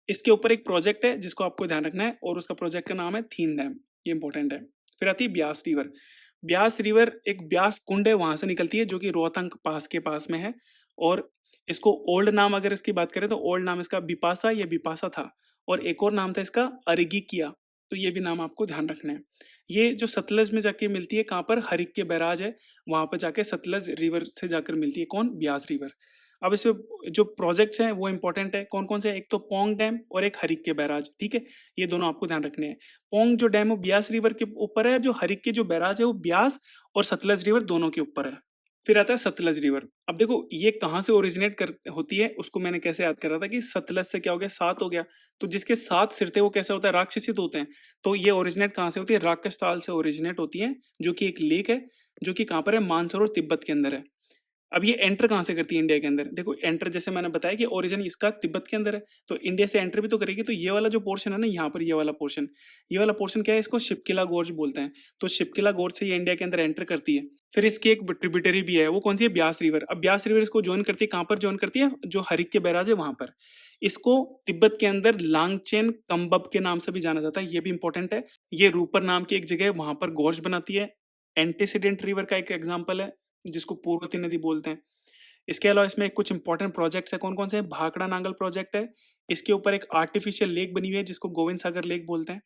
इसके ऊपर एक प्रोजेक्ट है जिसको आपको ध्यान रखना है, और उसका प्रोजेक्ट का नाम है थीन डैम, ये इंपॉर्टेंट है। फिर आती है ब्यास रिवर। ब्यास रिवर एक ब्यास कुंड है, वहां से निकलती है, जो कि रोहतांग पास के पास में है। और इसको ओल्ड नाम अगर इसकी बात करें तो ओल्ड नाम इसका बिपासा या बिपासा था, और एक और नाम था इसका अरगिकिया, तो ये भी नाम आपको ध्यान रखना है। ये जो सतलज में जाके मिलती है, कहाँ पर, हरिक के बैराज है, वहां पर जाके सतलज रिवर से जाकर मिलती है कौन, ब्यास रिवर। अब इसमें जो प्रोजेक्ट्स हैं वो इंपॉर्टेंट है, कौन कौन से, एक तो पोंग डैम और एक हरिक के बैराज, ठीक है। ये दोनों आपको ध्यान रखने हैं। पोंग जो डैम है वो ब्यास रिवर के ऊपर है, जो हरिक के जो बैराज है वो ब्यास और सतलज रिवर दोनों के ऊपर है। फिर आता है सतलज रिवर। अब देखो ये कहाँ से ओरिजिनेट कर होती है, उसको मैंने कैसे याद कर रहा था कि सतलज से क्या हो गया, सात हो गया, तो जिसके सात सिर थे वो कैसे होता है, राक्षसी तो होते हैं। तो ये ओरिजिनेट कहाँ से होती है, राक्षस ताल से ओरिजिनेट होती है, जो कि एक लेक है, जो कि कहाँ पर है, मानसरोवर तिब्बत के अंदर है। अब ये एंटर कहाँ से करती है इंडिया के अंदर, देखो एंटर जैसे मैंने बताया कि ओरिजिन इसका तिब्बत के अंदर है, तो इंडिया से एंटर भी तो करेगी। तो ये वाला जो पोर्शन है ना, यहाँ पर ये वाला पोर्शन क्या है, इसको शिपकिला गोर्ज बोलते हैं। तो शिपकिला गोर्ज से ये इंडिया के अंदर एंटर करती है। फिर इसकी एक ट्रिब्यूटरी भी है, वो कौन सी है, ब्यास रिवर। अब ब्यास रिवर इसको ज्वाइन करती है, कहाँ पर ज्वाइन करती है, जो हरिक के बैराज है वहां पर। इसको तिब्बत के अंदर लांगचेन कम्बब के नाम से भी जाना जाता है, ये भी इंपॉर्टेंट है। ये रूपर नाम की एक जगह है, वहां पर गोर्ज बनाती है। एंटीसीडेंट रिवर का एक एग्जाम्पल है, जिसको पूर्वती नदी बोलते हैं। इसके अलावा इसमें कुछ इंपॉर्टेंट प्रोजेक्ट्स है, कौन कौन से हैं, भाखड़ा नांगल प्रोजेक्ट है। इसके ऊपर एक आर्टिफिशियल लेक बनी हुई है जिसको गोविंद सागर लेक बोलते हैं।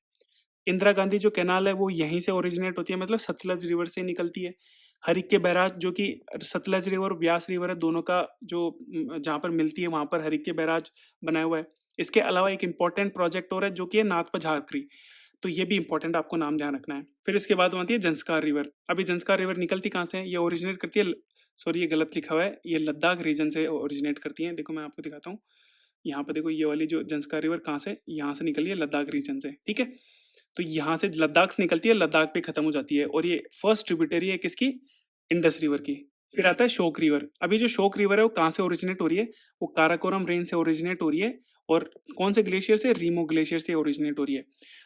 इंदिरा गांधी जो कैनाल है वो यहीं से ओरिजिनेट होती है, मतलब सतलज रिवर से निकलती है। हरिक के बैराज जो कि सतलज रिवर और ब्यास रिवर है दोनों का जो जहाँ पर मिलती है वहां पर हरिक के बैराज बनाया हुआ है। इसके अलावा एक इंपॉर्टेंट प्रोजेक्ट और है जो कि है नाथपा झारखरी, तो ये भी इंपॉर्टेंट, आपको नाम ध्यान रखना है। फिर इसके बाद आती है जंस्कार रिवर। अभी जंस्कार रिवर निकलती कहाँ से है, ये ओरिजिनेट करती है, सॉरी ये गलत लिखा हुआ है, ये लद्दाख रीजन से ओरिजिनेट करती है। देखो मैं आपको दिखाता हूँ, यहाँ पर देखो ये वाली जो जंस्कार रिवर कहाँ से, यहाँ से निकली है लद्दाख रीजन से, ठीक है। तो यहाँ से लद्दाख से निकलती है, लद्दाख पे खत्म हो जाती है, और ये फर्स्ट ट्रिब्यूटरी है किसकी, इंडस रिवर की। फिर आता है शोक रिवर। अभी जो शोक रिवर है वो कहाँ से ओरिजिनेट हो रही है, वो काराकोरम रेंज से ओरिजिनेट हो रही है, और कौन से ग्लेशियर से, रीमो ग्लेशियर से ओरिजिनेट हो रही है।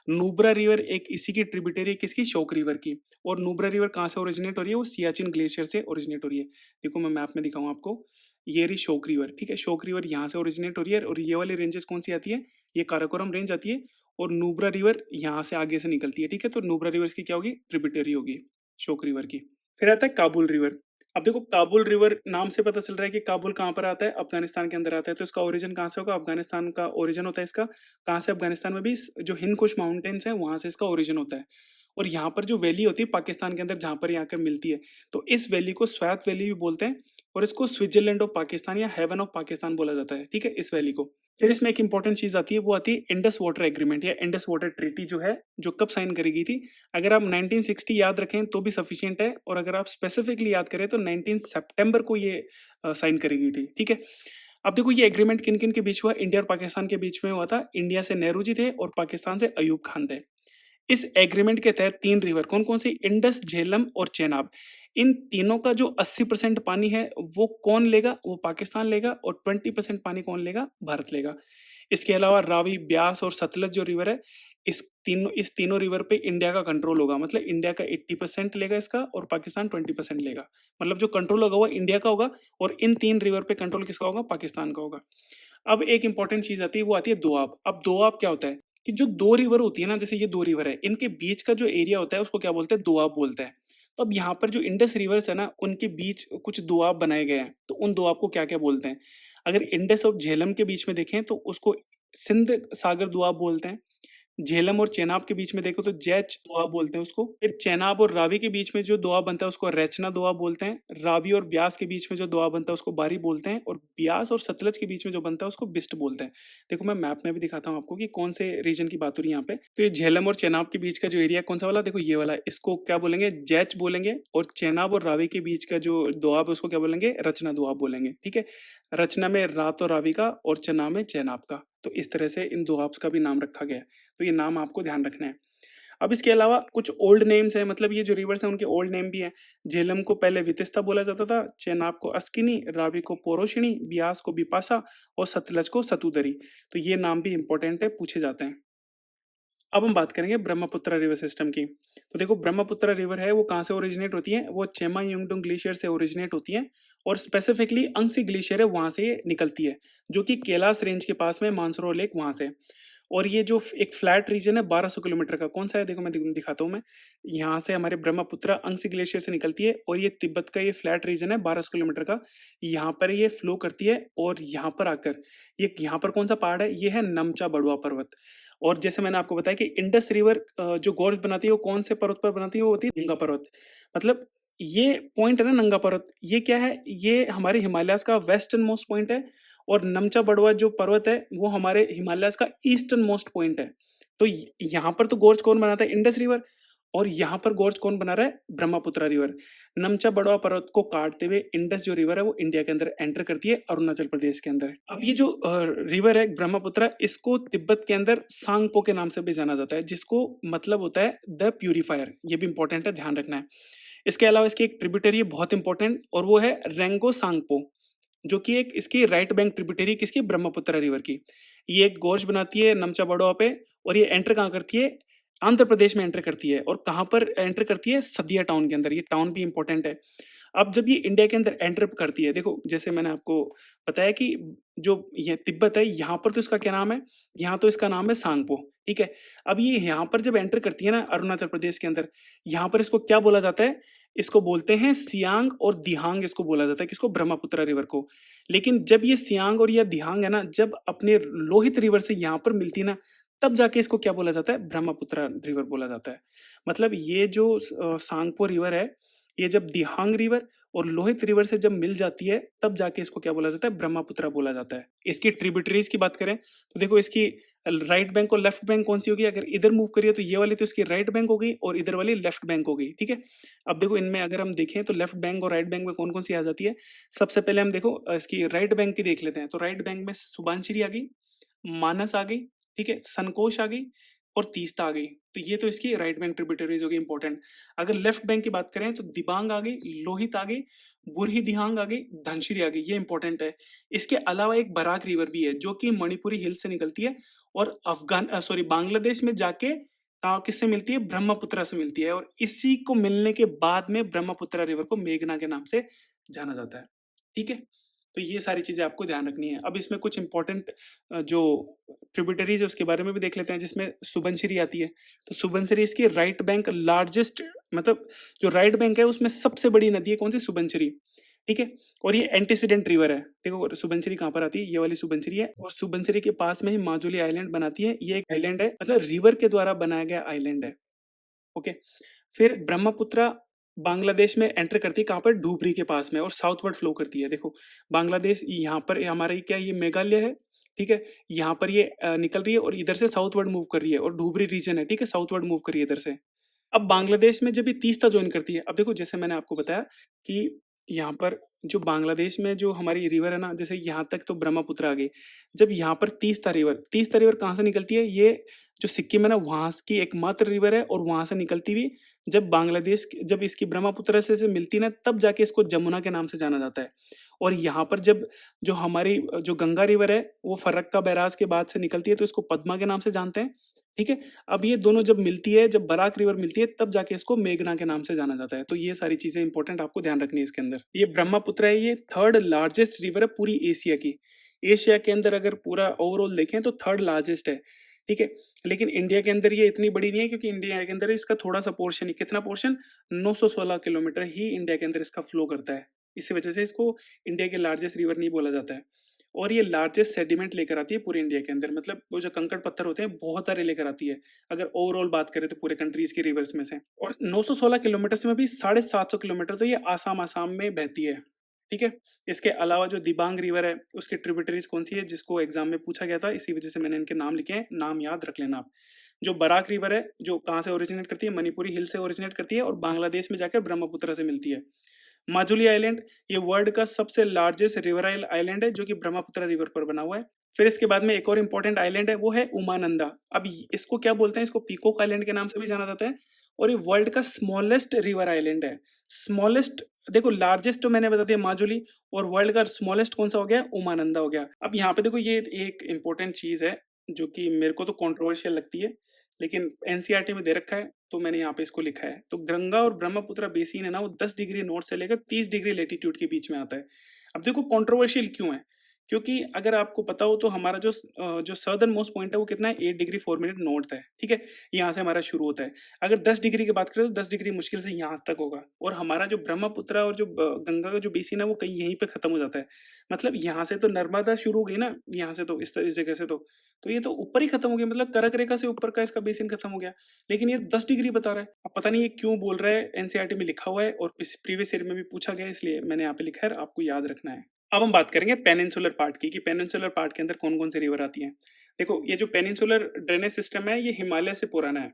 नुब्रा रिवर एक इसी की ट्रिब्यूटरी है किसकी, शोक रिवर की। और नुब्रा रिवर कहाँ से ओरिजिनेट हो रही है, वो सियाचिन ग्लेशियर से ओरिजिनेट हो रही है। देखो मैं मैप में दिखाऊँ आपको, ये रही शोक रिवर, ठीक है। शोक रिवर यहाँ से ओरिजिनेट हो रही है, और ये वाली रेंजेस कौन सी आती है, ये काराकोरम रेंज आती है, और नुब्रा रिवर यहाँ से आगे से निकलती है, ठीक है। तो नुब्रा रिवर की क्या होगी, ट्रिब्यूटरी होगी शोक रिवर की। फिर आता है काबुल रिवर। अब देखो काबुल रिवर नाम से पता चल रहा है कि काबुल कहाँ पर आता है, अफगानिस्तान के अंदर आता है, तो इसका ओरिजिन कहाँ से होगा, अफगानिस्तान का ओरिजिन होता है इसका। कहाँ से, अफगानिस्तान में भी जो हिंद कुश माउंटेन्स हैं वहां से इसका ओरिजिन होता है। और यहाँ पर जो वैली होती है पाकिस्तान के अंदर जहाँ पर यहाँ आकर मिलती है, तो इस वैली को स्वैत वैली भी बोलते हैं, और इसको स्विट्जरलैंड ऑफ पाकिस्तान या हेवन ऑफ पाकिस्तान बोला जाता है, ठीक है, इस वैली को। फिर इसमें एक इंपॉर्टेंट चीज आती है, वो आती है इंडस वाटर एग्रीमेंट या इंडस वाटर ट्रीटी, जो है जो कब साइन करी गई थी। अगर आप 1960 याद रखें तो भी सफिशिएंट है, और अगर आप स्पेसिफिकली याद करें तो 19 सितंबर को ये साइन करी गई थी, ठीक है। अब देखो ये एग्रीमेंट किन किन के बीच हुआ, इंडिया और पाकिस्तान के बीच में हुआ था। इंडिया से नेहरू जी थे और पाकिस्तान से अयूब खान थे। इस एग्रीमेंट के तहत 3 रिवर कौन कौन सी, इंडस, झेलम और चेनाब, इन तीनों का जो 80% पानी है वो कौन लेगा, वो पाकिस्तान लेगा, और 20% पानी कौन लेगा, भारत लेगा। इसके अलावा रावी, ब्यास और सतलज जो रिवर है, इस तीनों रिवर पे इंडिया का कंट्रोल होगा, मतलब इंडिया का 80% लेगा इसका और पाकिस्तान 20% लेगा। मतलब जो कंट्रोल होगा वो इंडिया का होगा, और इन 3 रिवर पे कंट्रोल किसका होगा, पाकिस्तान का होगा। अब एक इंपॉर्टेंट चीज आती है, वो आती है दोआब। अब दोआब क्या होता है कि जो 2 रिवर होती है ना, जैसे ये 2 रिवर है, इनके बीच का जो एरिया होता है उसको क्या बोलते हैं, दोआब बोलते हैं। तो अब यहाँ पर जो इंडस रिवर्स है ना, उनके बीच कुछ दोआब बनाए गए हैं, तो उन दोआब को क्या क्या बोलते हैं। अगर इंडस और झेलम के बीच में देखें तो उसको सिंध सागर दोआब बोलते हैं। झेलम और चेनाब के बीच में देखो तो जैच दोआब बोलते हैं उसको। फिर चेनाब और रावी के बीच में जो दोआब बनता है उसको रचना दोआब बोलते हैं। रावी और ब्यास के बीच में जो दोआब बनता है उसको बारी बोलते हैं, और ब्यास और सतलज के बीच में जो बनता है उसको बिस्ट बोलते हैं। देखो मैं मैप में भी दिखाता हूँ आपको कि कौन से रीजन की बात हो रही है यहाँ पे। तो ये झेलम और चेनाब के बीच का जो एरिया कौन सा वाला, देखो ये वाला, इसको क्या बोलेंगे, जैच बोलेंगे। और चेनाब और रावी के बीच का जो दोआब है उसको क्या बोलेंगे, रचना दोआब बोलेंगे, ठीक है। रचना में रात और रावी का, और चना में चेनाब का। तो इस तरह से इन दोआब्स का भी नाम रखा गया है। तो ये नाम आपको ध्यान रखना है। अब इसके अलावा कुछ ओल्ड नेम्स हैं, मतलब ये जो रिवर्स हैं उनके ओल्ड नेम भी हैं। झेलम को पहले वितिस्ता बोला जाता था, चेनाब को अस्किनी, रावी को पोरोशिनी, ब्यास को बिपासा, और सतलज को सतुदरी। तो ये नाम भी इंपॉर्टेंट है, पूछे जाते हैं। अब हम बात करेंगे ब्रह्मपुत्र रिवर सिस्टम की। तो देखो ब्रह्मपुत्र रिवर है वो कहाँ से ओरिजिनेट होती है, वो चेमा युंगडुंग ग्लेशियर से ओरिजिनेट होती है, और स्पेसिफिकली अंगसी ग्लेशियर है वहां से ये निकलती है, जो कि कैलाश रेंज के पास में मानसरोवर लेक वहां से। और ये जो एक फ्लैट रीजन है 1200 किलोमीटर का, कौन सा है, देखो मैं दिखाता हूँ मैं। यहाँ से हमारे ब्रह्मपुत्र अंगसी ग्लेशियर से निकलती है, और ये तिब्बत का ये फ्लैट रीजन है 1200 किलोमीटर का। यहाँ पर ये फ्लो करती है, और यहाँ पर आकर ये यहाँ पर कौन सा पहाड़ है, ये है नमचा बड़ुआ पर्वत। और जैसे मैंने आपको बताया कि इंडस रिवर जो गोर्ज बनाती है वो कौन से पर्वत पर बनाती है, वो होती है नंगा पर्वत। मतलब ये पॉइंट है ना नंगा पर्वत, ये क्या है, ये हमारे हिमालयाज का वेस्टर्न मोस्ट पॉइंट है। और नमचा बड़वा जो पर्वत है वो हमारे हिमालयाज का ईस्टर्न मोस्ट पॉइंट है। तो यहाँ पर तो गोर्ज कौन बनाता है, इंडस रिवर। और यहाँ पर गोर्ज कौन बना रहा है, ब्रह्मपुत्र रिवर। नमचा बड़वा पर्वत को काटते हुए इंडस जो रिवर है वो इंडिया के अंदर एंटर करती है, अरुणाचल प्रदेश के अंदर। अब ये जो रिवर है ब्रह्मपुत्र, इसको तिब्बत के अंदर सांगपो के नाम से भी जाना जाता है, जिसको मतलब होता है द प्यूरिफायर। ये भी इंपॉर्टेंट है, ध्यान रखना है। इसके अलावा इसकी एक ट्रिब्यूटरी है बहुत इंपॉर्टेंट, और वो है रेंगो सांगपो, जो कि एक इसकी राइट बैंक ट्रिब्यूटरी किसकी, ब्रह्मपुत्र रिवर की। ये एक गोर्ज बनाती है नमचा बड़वा पे, और ये एंटर कहाँ करती है, आंध्र प्रदेश में एंटर करती है। और कहाँ पर एंटर करती है, सदिया टाउन के अंदर। ये टाउन भी इंपॉर्टेंट है। अब जब ये इंडिया के अंदर एंटर करती है, देखो जैसे मैंने आपको बताया कि जो ये तिब्बत है यहाँ पर तो इसका क्या नाम है, यहाँ तो इसका नाम है सांगपो, ठीक है। अब ये यहाँ पर जब एंटर करती है ना अरुणाचल प्रदेश के अंदर, यहाँ पर इसको क्या बोला जाता है, इसको बोलते हैं सियांग और दिहांग, इसको बोला जाता है किसको, ब्रह्मपुत्र रिवर को। लेकिन जब ये सियांग और ये दिहांग है ना, जब अपने लोहित रिवर से यहाँ पर मिलती है ना, तब जाके इसको क्या बोला जाता है, ब्रह्मपुत्र रिवर बोला जाता है। मतलब ये जो सांगपो रिवर है, ये जब दिहांग रिवर और लोहित रिवर से जब मिल जाती है, तब जाके इसको क्या बोला जाता है, ब्रह्मपुत्र बोला जाता है। इसकी ट्रिब्यूटरीज की बात करें तो देखो इसकी राइट बैंक और लेफ्ट बैंक कौन सी होगी, अगर इधर मूव करिए तो ये वाली तो इसकी राइट बैंक हो गई, और इधर वाली लेफ्ट बैंक हो गई, ठीक है। अब देखो इनमें अगर हम देखें तो लेफ्ट बैंक और राइट बैंक में कौन कौन सी आ जाती है। सबसे पहले हम देखो इसकी राइट बैंक की देख लेते हैं। तो राइट बैंक में सुबानश्री आ गई, मानस आ गई, ठीक है, संकोश आ गई, और तीस्ता आ गई। तो ये तो इसकी राइट बैंक ट्रिब्यूटरीज होगी इंपॉर्टेंट। अगर लेफ्ट बैंक की बात करें तो दिबांग आ गई, लोहित आ गई, बुरही दिहांग आ गई, धनश्री आ गई, ये इंपॉर्टेंट है। इसके अलावा एक बराक रिवर भी है जो कि मणिपुरी हिल से निकलती है, और बांग्लादेश में जाके किससे मिलती है, ब्रह्मपुत्र से मिलती है। और इसी को मिलने के बाद में ब्रह्मपुत्र रिवर को मेघना के नाम से जाना जाता है, ठीक है। तो ये सारी चीज़ें आपको ध्यान रखनी है। अब इसमें कुछ इंपॉर्टेंट जो ट्रिब्यूटरीज़ है उसके बारे में भी देख लेते हैं, जिसमें सुबनसिरी आती है। तो सुबनसिरी इसकी राइट बैंक लार्जेस्ट, मतलब जो राइट बैंक है उसमें सबसे बड़ी नदी है कौन सी? सुबनसिरी, ठीक है? और ये एंटीसिडेंट रिवर है। देखो सुबनसिरी कहाँ पर आती है? ये वाली सुबनसिरी है, और सुबनसिरी के पास में ही माजुली आइलैंड बनाती है। ये एक आइलैंड है, मतलब रिवर के द्वारा बनाया गया आइलैंड है। ओके। फिर ब्रह्मपुत्रा बांग्लादेश में एंटर करती है कहाँ पर? धूबरी के पास में, और साउथवर्ड फ्लो करती है। देखो बांग्लादेश यहाँ पर हमारा ये क्या है? ये मेघालय है, ठीक है? यहाँ पर ये निकल रही है और इधर से साउथवर्ड मूव कर रही है, और धूबरी रीजन है, ठीक है? साउथवर्ड मूव कर रही है इधर से। अब बांग्लादेश में जब ये तीस्ता ज्वाइन करती है, अब देखो जैसे मैंने आपको बताया कि यहाँ पर जो बांग्लादेश में जो हमारी रिवर है ना, जैसे यहाँ तक तो ब्रह्मपुत्र आ गई। जब यहाँ पर तीस्ता रिवर कहाँ से निकलती है? ये जो सिक्किम है ना, वहाँ की एकमात्र रिवर है, और वहाँ से निकलती हुई जब जब इसकी ब्रह्मपुत्र से मिलती है ना, तब जाके इसको जमुना के नाम से जाना जाता है। और यहाँ पर जब जो हमारी जो गंगा रिवर है वो फरक्का बैराज के बाद से निकलती है, तो इसको पद्मा के नाम से जानते हैं, ठीक है? अब ये दोनों जब मिलती है, जब बराक रिवर मिलती है, तब जाके इसको मेघना के नाम से जाना जाता है। तो ये सारी चीजें इंपॉर्टेंट आपको ध्यान रखनी है इसके अंदर। ये ब्रह्मपुत्र है, ये थर्ड लार्जेस्ट रिवर है पूरी एशिया की। एशिया के अंदर अगर पूरा ओवरऑल देखें तो थर्ड लार्जेस्ट है, ठीक है? लेकिन इंडिया के अंदर ये इतनी बड़ी नहीं है, क्योंकि इंडिया के अंदर इसका थोड़ा सा पोर्शन ही, कितना पोर्शन? 916 किलोमीटर ही इंडिया के अंदर इसका फ्लो करता है। इसी वजह से इसको इंडिया के लार्जेस्ट रिवर नहीं बोला जाता है। और ये लार्जेस्ट सेडिमेंट लेकर आती है पूरे इंडिया के अंदर, मतलब वो जो कंकड़ पत्थर होते हैं बहुत सारे लेकर आती है, अगर ओवरऑल बात करें तो पूरे कंट्रीज की रिवर्स में से। और 916 किलोमीटर में भी 750 किलोमीटर तो ये आसाम आसाम में बहती है, ठीक है? इसके अलावा जो दिबांग रिवर है उसकी ट्रिब्यूटरीज कौन सी है, जिसको एग्जाम में पूछा गया था, इसी वजह से मैंने इनके नाम लिखे हैं, नाम याद रख लेना आप। जो बराक रिवर है, जो कहाँ से ओरिजिनेट करती है? मणिपुरी हिल से ओरिजिनेट करती है, और बांग्लादेश में जाकर ब्रह्मपुत्र से मिलती है। माजुली आइलैंड, ये वर्ल्ड का सबसे लार्जेस्ट रिवराइल आइलैंड है, जो कि ब्रह्मपुत्र रिवर पर बना हुआ है। फिर इसके बाद में एक और इंपॉर्टेंट आइलैंड है, वो है उमानंदा। अब इसको क्या बोलते हैं? इसको पीकॉक आइलैंड के नाम से भी जाना जाता है, और ये वर्ल्ड का स्मॉलेस्ट रिवर आइलैंड है। स्मॉलेस्ट, देखो लार्जेस्ट तो मैंने बता दिया माजुली, और वर्ल्ड का स्मॉलेस्ट कौन सा हो गया? उमानंदा हो गया। अब यहाँ पे देखो, ये एक इंपॉर्टेंट चीज है जो कि मेरे को तो कंट्रोवर्शियल लगती है, लेकिन एनसीईआरटी में दे रखा है, तो मैंने यहाँ पे इसको लिखा है। तो गंगा और ब्रह्मपुत्र बेसिन है ना, वो 10 डिग्री नॉर्थ से लेकर 30 डिग्री लेटीट्यूड के बीच में आता है। अब देखो कंट्रोवर्शियल क्यों है? क्योंकि अगर आपको पता हो तो हमारा जो सदर्न मोस्ट पॉइंट है वो कितना है? 8 डिग्री 4 मिनट नॉर्थ है, ठीक है? यहाँ से हमारा शुरू होता है। अगर 10 डिग्री की बात करें तो 10 डिग्री मुश्किल से यहाँ तक होगा, और हमारा जो ब्रह्मपुत्र और जो गंगा का जो बेसिन है वो कहीं यहीं पे खत्म हो जाता है। मतलब यहाँ से तो नर्मदा शुरू हो गई ना, यहाँ से तो इस जगह से तो ये तो ऊपर ही खत्म हो गया, मतलब कर्क रेखा से ऊपर का इसका बेसिन खत्म हो गया। लेकिन ये 10 डिग्री बता रहा है। अब पता नहीं ये क्यों बोल रहा है, एनसीईआरटी में लिखा हुआ है और प्रीवियस ईयर में भी पूछा गया, इसलिए मैंने यहाँ पे लिखा है, आपको याद रखना है। अब हम बात करेंगे पेनिनसुलर पार्ट की, कि पेनिनसुलर पार्ट के अंदर कौन कौन सी रिवर आती हैं। देखो ये जो पेनिनसुलर ड्रेनेज सिस्टम है, ये हिमालय से पुराना है।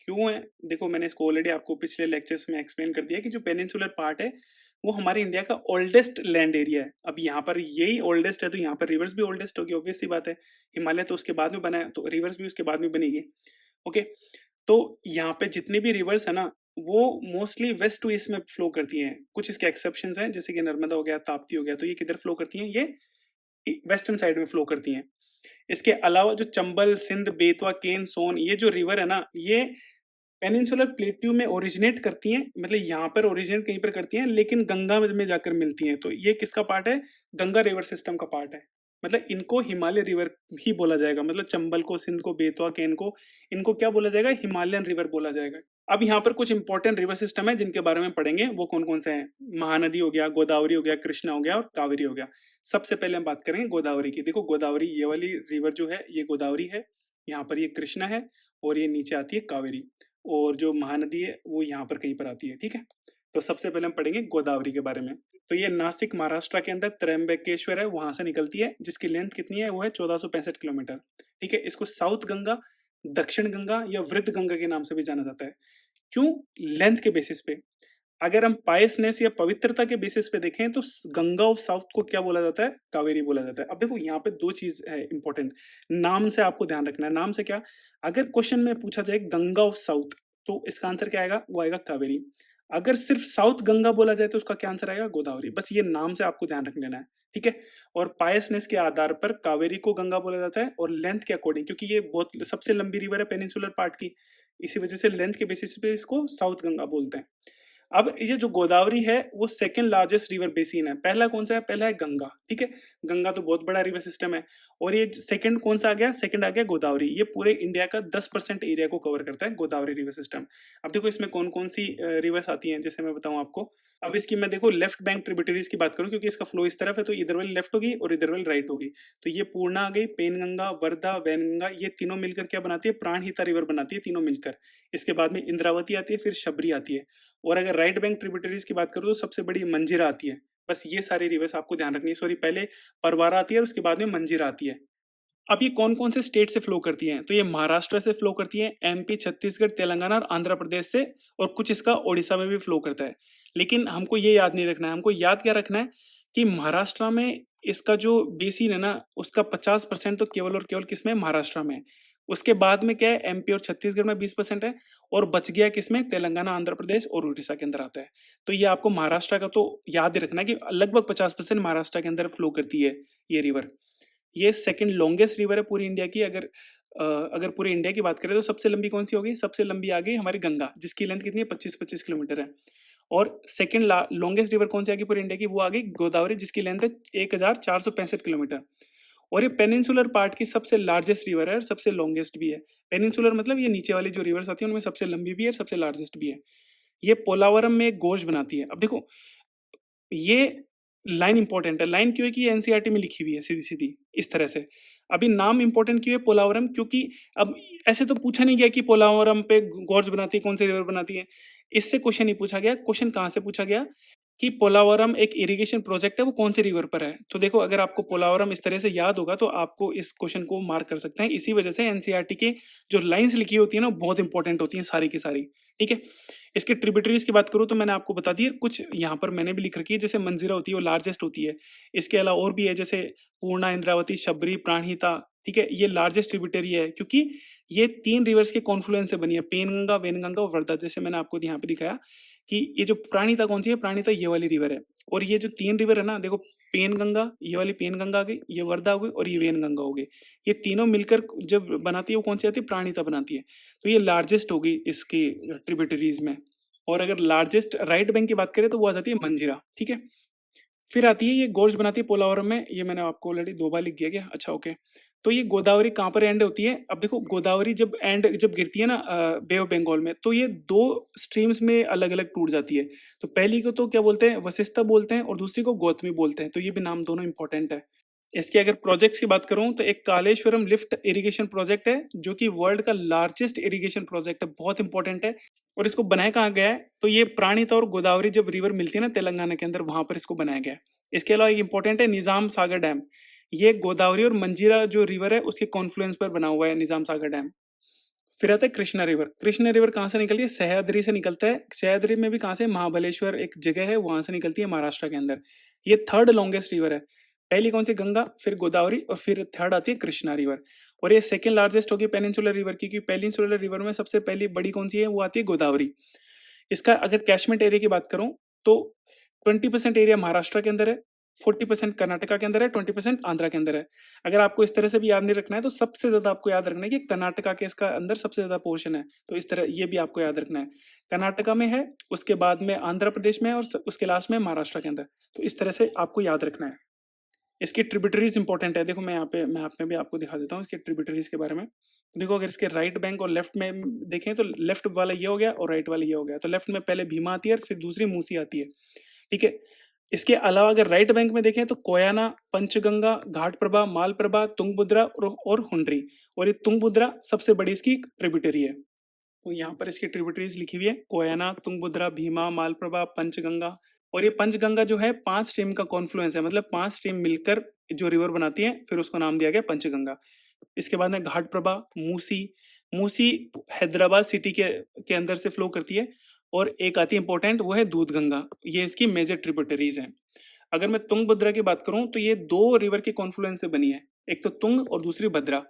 क्यों है? देखो मैंने इसको ऑलरेडी आपको पिछले लेक्चर्स में एक्सप्लेन कर दिया कि जो पेनिनसुलर पार्ट है वो हमारे इंडिया का ओल्डेस्ट लैंड एरिया है। अब यहाँ पर यही ओल्डेस्ट है, तो यहाँ पर रिवर्स भी ओल्डेस्ट होगी, ऑब्वियस सी बात है। हिमालय तो उसके बाद में बना है, तो रिवर्स भी उसके बाद में बनेगी। ओके, तो यहाँ पे जितनी भी रिवर्स है ना, वो मोस्टली वेस्ट टू ईस्ट में फ्लो करती हैं। कुछ इसके एक्सेप्शंस हैं, जैसे कि नर्मदा हो गया, ताप्ती हो गया, तो ये किधर फ्लो करती हैं? ये वेस्टर्न साइड में फ्लो करती हैं। इसके अलावा जो चंबल, सिंध, बेतवा, केन, सोन, ये जो रिवर है ना, ये पेनिनसुलर प्लेट्यू में ओरिजिनेट करती हैं, मतलब यहाँ पर ओरिजिनेट कहीं पर करती हैं, लेकिन गंगा में जाकर मिलती हैं। तो ये किसका पार्ट है? गंगा रिवर सिस्टम का पार्ट है। मतलब इनको हिमालय रिवर ही बोला जाएगा, मतलब चंबल को, सिंध को, बेतवा, केन को, इनको क्या बोला जाएगा? हिमालयन रिवर बोला जाएगा। अब यहाँ पर कुछ इंपॉर्टेंट रिवर सिस्टम है जिनके बारे में पढ़ेंगे, वो कौन कौन से हैं? महानदी हो गया, गोदावरी हो गया, कृष्णा हो गया, और कावेरी हो गया। सबसे पहले हम बात करेंगे गोदावरी की। देखो गोदावरी, ये वाली रिवर जो है ये गोदावरी है, यहाँ पर ये कृष्णा है, और ये नीचे आती है कावेरी, और जो महानदी है वो यहाँ पर कहीं पर आती है, ठीक है? तो सबसे पहले हम पढ़ेंगे गोदावरी के बारे में। तो ये नासिक महाराष्ट्र के अंदर त्र्यंबकेश्वर है, वहां से निकलती है, जिसकी लेंथ कितनी है? वो है 1465 किलोमीटर, ठीक है? इसको साउथ गंगा, दक्षिण गंगा या वृद्ध गंगा के नाम से भी जाना जाता है। क्यों? लेंथ के बेसिस पे। अगर हम पायसनेस या पवित्रता के बेसिस पे देखें तो गंगा ऑफ साउथ को क्या बोला जाता है? कावेरी बोला जाता है। अब देखो यहाँ पे दो चीज है इंपॉर्टेंट, नाम से आपको ध्यान रखना है। नाम से क्या? अगर क्वेश्चन में पूछा जाए गंगा ऑफ साउथ, तो इसका आंसर क्या आएगा? वो आएगा कावेरी। अगर सिर्फ साउथ गंगा बोला जाए तो उसका क्या आंसर आएगा? गोदावरी। बस ये नाम से आपको ध्यान रख लेना है, ठीक है? और पायसनेस के आधार पर कावेरी को गंगा बोला जाता है, और लेंथ के अकॉर्डिंग, क्योंकि ये बहुत सबसे लंबी रिवर है पेनिनसुलर पार्ट की, इसी वजह से लेंथ के बेसिस पे इसको साउथ गंगा बोलते हैं। अब ये जो गोदावरी है वो सेकंड लार्जेस्ट रिवर बेसिन है। पहला कौन सा है? पहला है गंगा, ठीक है। गंगा तो बहुत बड़ा रिवर सिस्टम है। और ये सेकंड कौन सा आ गया? सेकंड आ गया गोदावरी। ये पूरे इंडिया का 10% एरिया को कवर करता है गोदावरी रिवर सिस्टम। अब देखो इसमें कौन कौन सी रिवर्स आती हैं, जैसे मैं बताऊं आपको। अब इसकी मैं देखो लेफ्ट बैंक ट्रिब्यूटरीज की बात करूं, क्योंकि इसका फ्लो इस तरफ है, तो इधर वाली लेफ्ट होगी और इधर वाली राइट होगी। तो ये पूर्णा आ गई, पेनगंगा, वर्धा, वैनगंगा, ये तीनों मिलकर क्या बनाती है? प्राणहिता रिवर बनाती है, तीनों मिलकर। इसके बाद में इंद्रावती आती है, फिर शबरी आती है। और अगर राइट बैंक ट्रिब्यूटरीज की बात करूं तो सबसे बड़ी मंजीरा आती है। बस ये सारी रिवर्स आपको ध्यान रखनी है। सॉरी, पहले परवारा आती है और उसके बाद में मंजीरा आती है। अब ये कौन कौन से स्टेट से फ्लो करती हैं? तो ये महाराष्ट्र से फ्लो करती हैं, एमपी, छत्तीसगढ़, तेलंगाना और आंध्र प्रदेश से, और कुछ इसका ओडिशा में भी फ्लो करता है। लेकिन हमको ये याद नहीं रखना है, हमको याद क्या रखना है कि महाराष्ट्र में इसका जो बेसिन है ना, उसका 50% तो केवल और केवल किसमें? महाराष्ट्र में। उसके बाद में क्या है? एमपी और छत्तीसगढ़ में 20% है, और बच गया किसमें? तेलंगाना, आंध्र प्रदेश और उड़ीसा के अंदर आता है। तो ये आपको महाराष्ट्र का तो याद ही रखना है कि लगभग 50% महाराष्ट्र के अंदर फ्लो करती है ये रिवर। ये सेकंड लॉन्गेस्ट रिवर है पूरी इंडिया की। अगर पूरे इंडिया की बात करें तो सबसे लंबी कौन सी होगी? सबसे लंबी आ गई हमारी गंगा, जिसकी लेंथ कितनी है? 25-25 किलोमीटर है। और सेकंड लॉन्गेस्ट रिवर कौन सी आ गई पूरी इंडिया की? वो आ गई गोदावरी, जिसकी लेंथ है 1465 किलोमीटर। और ये पेनिनसुलर पार्ट की सबसे लार्जेस्ट रिवर है और सबसे लॉन्गेस्ट भी है। पेनिनसुलर मतलब ये नीचे वाली जो रिवर्स आती है उनमें सबसे लंबी भी है और सबसे लार्जेस्ट भी है। ये पोलावरम में एक गोश बनाती है। अब देखो ये लाइन इंपॉर्टेंट है। लाइन क्यों है? कि एनसीईआरटी में लिखी हुई है सीधी सीधी इस तरह से। अभी नाम इंपॉर्टेंट क्यों है पोलावरम? क्योंकि अब ऐसे तो पूछा नहीं गया कि पोलावरम पे गॉर्ज बनाती है, कौन सी रिवर बनाती है। इससे क्वेश्चन नहीं पूछा गया। क्वेश्चन कहाँ से पूछा गया कि पोलावरम एक इरिगेशन प्रोजेक्ट है, वो कौन सी रिवर पर है। तो देखो अगर आपको पोलावरम इस तरह से याद होगा तो आपको इस क्वेश्चन को मार्क कर सकते हैं। इसी वजह से एनसीईआरटी के जो लाइंस लिखी होती है ना, बहुत इंपॉर्टेंट होती हैं सारी की सारी, ठीक है। इसके ट्रिब्यूटरीज की बात करूँ तो मैंने आपको बता दी है, कुछ यहाँ पर मैंने भी लिख रखी है। जैसे मंजीरा होती है वो लार्जेस्ट होती है। इसके अलावा और भी है, जैसे पूर्णा, इंद्रावती, शबरी, प्राणहिता, ठीक है। ये लार्जेस्ट ट्रिब्यूटरी है क्योंकि ये 3 रिवर्स के कॉन्फ्लुएंस से बनी है, पेनगंगा, वेनगंगा और वर्धा। जैसे मैंने आपको यहाँ पे दिखाया कि ये जो प्राणहिता कौन सी है? प्राणहिता ये वाली रिवर है। और ये जो 3 रिवर है ना, देखो पेनगंगा, ये वाली पेनगंगा आ गई, ये वर्धा हो गई और ये वेनगंगा हो गई। ये तीनों मिलकर जब बनाती है वो कौन सी आती है? प्राणहिता बनाती है। तो ये लार्जेस्ट होगी इसकी ट्रिब्यूटरीज में। और अगर लार्जेस्ट राइट बैंक की बात करें तो वो आ जाती है मंजीरा, ठीक है। फिर आती है ये गोश्त बनाती है पोलावरम में। ये मैंने आपको ऑलरेडी 2 बार लिख दिया क्या? अच्छा, ओके। तो ये गोदावरी कहाँ पर एंड होती है? अब देखो गोदावरी जब गिरती है ना बे ऑफ बंगाल में, तो ये 2 स्ट्रीम्स में अलग अलग टूट जाती है। तो पहली को तो क्या बोलते हैं? वशिष्ठा बोलते हैं, और दूसरी को गौतमी बोलते हैं। तो ये भी नाम दोनों इंपॉर्टेंट है। इसके अगर प्रोजेक्ट्स की बात करूं तो एक कालेश्वरम लिफ्ट इरिगेशन प्रोजेक्ट है, जो कि वर्ल्ड का लार्जेस्ट इरिगेशन प्रोजेक्ट है, बहुत इंपॉर्टेंट है। और इसको बनाया कहाँ गया है? तो ये प्राणहिता और गोदावरी जब रिवर मिलती है ना तेलंगाना के अंदर, वहां पर इसको बनाया गया है। इसके अलावा एक इंपॉर्टेंट है निजाम सागर डैम। ये गोदावरी और मंजीरा जो रिवर है उसके कॉन्फ्लुएंस पर बना हुआ है निजाम सागर डैम। फिर आता है कृष्णा रिवर। कृष्णा रिवर कहाँ से निकलती है? सह्याद्री से निकलता है। सह्याद्री में भी कहाँ से? महाबलेश्वर एक जगह है, वहां से निकलती है महाराष्ट्र के अंदर। ये थर्ड लॉन्गेस्ट रिवर है। पहली कौन सी? गंगा, फिर गोदावरी, और फिर थर्ड आती है कृष्णा रिवर। और ये सेकंड लार्जेस्ट होगी पेनिनसुलर रिवर की, क्योंकि पेनिनसुलर रिवर में सबसे पहली बड़ी कौन सी है? वो आती है गोदावरी। इसका अगर कैचमेंट एरिया की बात करूं तो 20% एरिया महाराष्ट्र के अंदर है, 40% कर्नाटका के अंदर है, 20% आंध्रा के अंदर है। अगर आपको इस तरह से भी याद नहीं रखना है तो सबसे ज्यादा आपको याद रखना है कि कर्नाटका के इसका अंदर सबसे ज्यादा पोर्शन है। तो इस तरह ये भी आपको याद रखना है, कर्नाटका में है, उसके बाद में आंध्र प्रदेश में है, और उसके लास्ट में महाराष्ट्र के अंदर। तो इस तरह से आपको याद रखना है। इसकी ट्रिब्यूटरीज इंपॉर्टेंट है। देखो मैं यहाँ पे मैप में भी आपको दिखा देता हूँ इसके ट्रिब्यूटरीज के बारे में। देखो अगर इसके राइट बैंक और लेफ्ट में देखें तो लेफ्ट वाला ये हो गया और राइट वाला ये हो गया। तो लेफ्ट में पहले भीमा आती है और फिर दूसरी मूसी आती है, ठीक है। इसके अलावा अगर राइट बैंक में देखें तो कोयना, पंचगंगा, घाटप्रभा, मालप्रभा, तुंगभद्रा और हुंड्री। और ये तुंगभद्रा सबसे बड़ी इसकी ट्रिब्यूटरी है। तो यहाँ पर इसकी ट्रिब्यूटरीज लिखी हुई है, कोयना, तुंगभद्रा, भीमा, मालप्रभा, पंचगंगा। और ये पंचगंगा जो है 5 स्ट्रीम का कॉन्फ्लुएंस है, मतलब 5 स्ट्रीम मिलकर जो रिवर बनाती है, फिर उसको नाम दिया गया पंचगंगा। इसके बाद में घाटप्रभा, मूसी। मूसी हैदराबाद सिटी के अंदर से फ्लो करती है। और एक आती है इंपॉर्टेंट, वो है दूधगंगा। ये इसकी मेजर ट्रिब्यूटरीज हैं। अगर मैं तुंगभद्रा की बात करूं तो ये 2 रिवर के कॉन्फ्लुएंस से बनी है, एक तो तुंग और दूसरी भद्रा।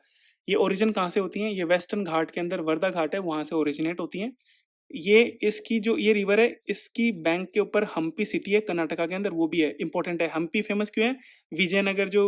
ये ओरिजिन कहाँ से होती हैं? ये वेस्टर्न घाट के अंदर वर्धा घाट है, वहां से ओरिजिनेट होती हैं। ये इसकी जो ये रिवर है, इसकी बैंक के ऊपर हम्पी सिटी है कर्नाटका के अंदर, वो भी है, इंपॉर्टेंट है। हम्पी फेमस क्यों है? विजयनगर जो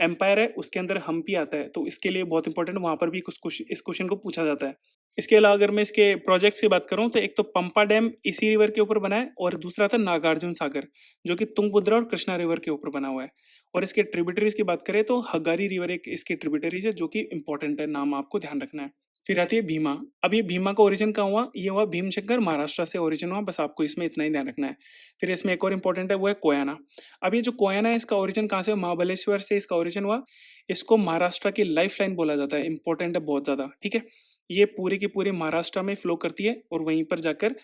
एम्पायर है उसके अंदर हम्पी आता है, तो इसके लिए बहुत इंपॉर्टेंट, वहां पर भी कुछ इस क्वेश्चन को पूछा जाता है। इसके अलावा अगर मैं इसके प्रोजेक्ट्स की बात करूं तो एक तो पंपा डैम इसी रिवर के ऊपर बना है और दूसरा था नागार्जुन सागर जो कि तुंगभद्रा और कृष्णा रिवर के ऊपर बना हुआ है। और इसके ट्रिब्यूटरीज की बात करें तो हगारी रिवर एक इसकी ट्रिब्यूटरीज है जो कि इंपॉर्टेंट है, नाम आपको ध्यान रखना है। फिर आती है भीमा। अब ये भीमा का ओरिजिन कहाँ हुआ, ये हुआ भीमशंकर महाराष्ट्र से ओरिजिन हुआ, बस आपको इसमें इतना ही ध्यान रखना है। फिर इसमें एक और इंपॉर्टेंट है वो है कोयना। अब ये जो कोयना है इसका ओरिजिन कहाँ से हुआ? महाबलेश्वर से इसका ओरिजिन हुआ। इसको महाराष्ट्र की लाइफ लाइन बोला जाता है, इंपॉर्टेंट है बहुत ज्यादा, ठीक है। ये पूरी की पूरी महाराष्ट्र में फ्लो करती है और वहीं पर जाकर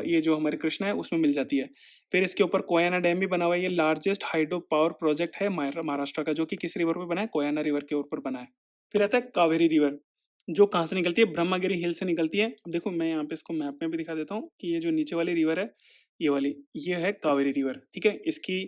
ये जो हमारे कृष्णा है उसमें मिल जाती है। फिर इसके ऊपर कोयना डैम भी बना हुआ है, ये लार्जेस्ट हाइड्रो पावर प्रोजेक्ट है महाराष्ट्र का, जो कि किस रिवर पे बना है? कोयना रिवर के ऊपर बना है। फिर आता है कावेरी रिवर, जो कहाँ से निकलती है? ब्रह्मगिरी हिल से निकलती है। अब देखो मैं यहाँ पे इसको मैप में भी दिखा देता हूँ कि ये जो नीचे वाली रिवर है, ये वाली, ये है कावेरी रिवर, ठीक है। इसकी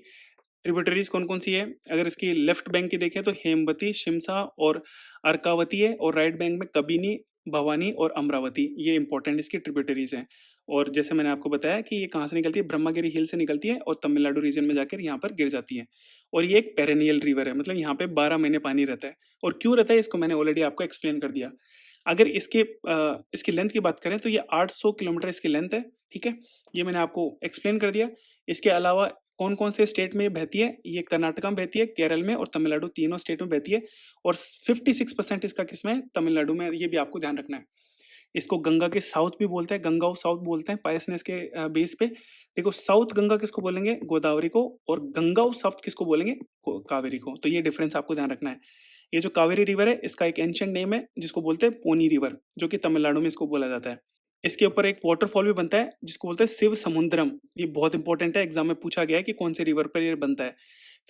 ट्रिब्यूटरीज कौन कौन सी है? अगर इसकी लेफ्ट बैंक की देखें तो हेमवती, शिमसा और अर्कावती है, और राइट बैंक में कबिनी, भवानी और अमरावती, ये इंपॉर्टेंट इसकी ट्रिब्यूटरीज हैं। और जैसे मैंने आपको बताया कि ये कहाँ से निकलती है? ब्रह्मगिरी हिल से निकलती है और तमिलनाडु रीजन में जाकर यहाँ पर गिर जाती है। और ये एक पेरेनियल रिवर है, मतलब यहाँ पे 12 महीने पानी रहता है। और क्यों रहता है इसको मैंने ऑलरेडी आपको एक्सप्लेन कर दिया। अगर इसकी लेंथ की बात करें तो ये 800 किलोमीटर इसकी लेंथ है, ठीक है। ये मैंने आपको एक्सप्लेन कर दिया। इसके अलावा कौन कौन से स्टेट में ये बहती है? ये कर्नाटका में बहती है, केरल में और तमिलनाडु, तीनों स्टेट में बहती है। और 56% इसका किसमें है? तमिलनाडु में, ये भी आपको ध्यान रखना है। इसको गंगा के साउथ भी बोलते हैं, गंगा ऑफ साउथ बोलते हैं पायसनेस के बेस पे। देखो साउथ गंगा किसको बोलेंगे? गोदावरी को। और गंगा ऑफ साउथ किसको बोलेंगे? कावेरी को। तो ये डिफरेंस आपको ध्यान रखना है। ये जो कावेरी रिवर है इसका एक एंशियंट नेम है जिसको बोलते हैं पोनी रिवर, जो कि तमिलनाडु में इसको बोला जाता है। इसके ऊपर एक वाटरफॉल भी बनता है जिसको बोलते हैं शिव समुद्रम। ये बहुत इंपॉर्टेंट है, एग्जाम में पूछा गया है कि कौन से रिवर पर ये बनता है।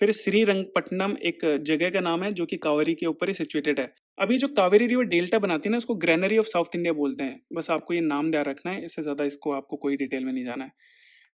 फिर श्रीरंगपट्टनम एक जगह का नाम है जो कि कावेरी के ऊपर ही सिचुएटेड है। अब ये जो कावेरी रिवर डेल्टा बनाती है ना, उसको ग्रेनरी ऑफ साउथ इंडिया बोलते हैं। बस आपको ये नाम ध्यान रखना है, इससे ज्यादा इसको आपको कोई डिटेल में नहीं जाना है।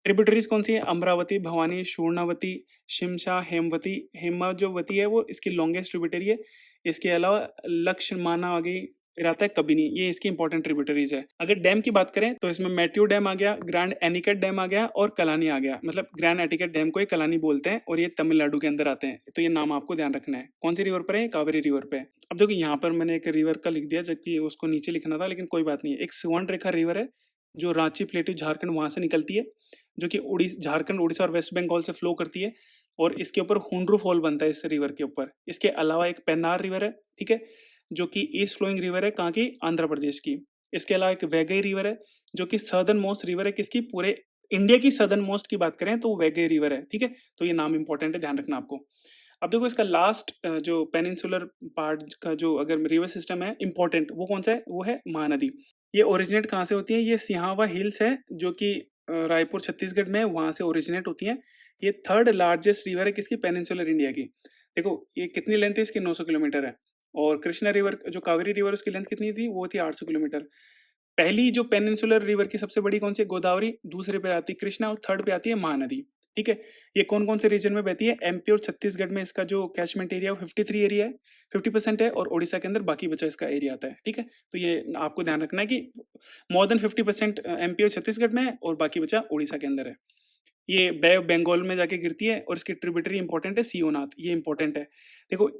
ट्रिब्यूटरीज कौन सी है? अमरावती, भवानी, शूर्णावती, शिमशा, हेमवती। हेमा जो वती है वो इसकी लॉन्गेस्ट ट्रिब्यूटरी है। इसके अलावा लक्ष्मणा आ गई, फिर आता है कबिनी, ये इसकी इंपॉर्टेंट ट्रिब्यूटरीज है। अगर डैम की बात करें तो इसमें मैट्यू डैम आ गया, ग्रैंड एनिकट डैम आ गया और कलानी आ गया। मतलब ग्रैंड एनिकट डैम को ही कलानी बोलते हैं और ये तमिलनाडु के अंदर आते हैं। तो ये नाम आपको ध्यान रखना है। कौन सी रिवर पर है? कावेरी रिवर पे है। अब देखो यहाँ पर मैंने एक रिवर का लिख दिया जबकि उसको नीचे लिखना था, लेकिन कोई बात नहीं है। एक सुवर्ण रेखा रिवर है जो रांची, प्लेटू, झारखंड वहां से निकलती है, जो कि झारखंड, उड़ीसा और वेस्ट बंगाल से फ्लो करती है। और इसके ऊपर हुंड्रू फॉल बनता है इस रिवर के ऊपर। इसके अलावा एक पेन्नार रिवर है, ठीक है, जो कि ईस्ट फ्लोइंग रिवर है, कहाँ की? आंध्र प्रदेश की। इसके अलावा एक वैगई रिवर है जो कि सदर्न मोस्ट रिवर है, किसकी? पूरे इंडिया की सदर्न मोस्ट की बात करें तो वैगई रिवर है, ठीक है। तो ये नाम इंपॉर्टेंट है, ध्यान रखना आपको। अब देखो इसका लास्ट जो पेनिनसुलर पार्ट का जो अगर रिवर सिस्टम है इंपॉर्टेंट, वो कौन सा है? वो है महानदी। ये ओरिजिनेट कहाँ से होती है? ये सिहावा हिल्स है जो कि रायपुर छत्तीसगढ़ में, वहां से ओरिजिनेट होती है। ये थर्ड लार्जेस्ट रिवर है किसकी? पेनिनसुलर इंडिया की। देखो ये कितनी लेंथ है इसकी? 900 किलोमीटर है। और कृष्णा रिवर जो कावेरी रिवर उसकी लेंथ कितनी थी? वो थी 800 किलोमीटर। पहली जो पेनिनसुलर रिवर की सबसे बड़ी कौन सी? गोदावरी। दूसरे पे आती है कृष्णा और थर्ड पे आती है महानदी, ठीक है। ये कौन कौन से रीजन में बहती है? एमपी और छत्तीसगढ़ में इसका जो कैचमेंट एरिया है 53 एरिया है, 50% है। और ओडिशा के अंदर बाकी बचा इसका एरिया आता है, ठीक है। तो ये आपको ध्यान रखना है कि मोर देन 50% एमपी और छत्तीसगढ़ में है और बाकी बचा उड़ीसा के अंदर है। ये बे ऑफ बंगाल में जाके गिरती है और इसकी ट्रिब्यूटरी इंपॉर्टेंट है सियोनाथ, ये इंपॉर्टेंट है। देखो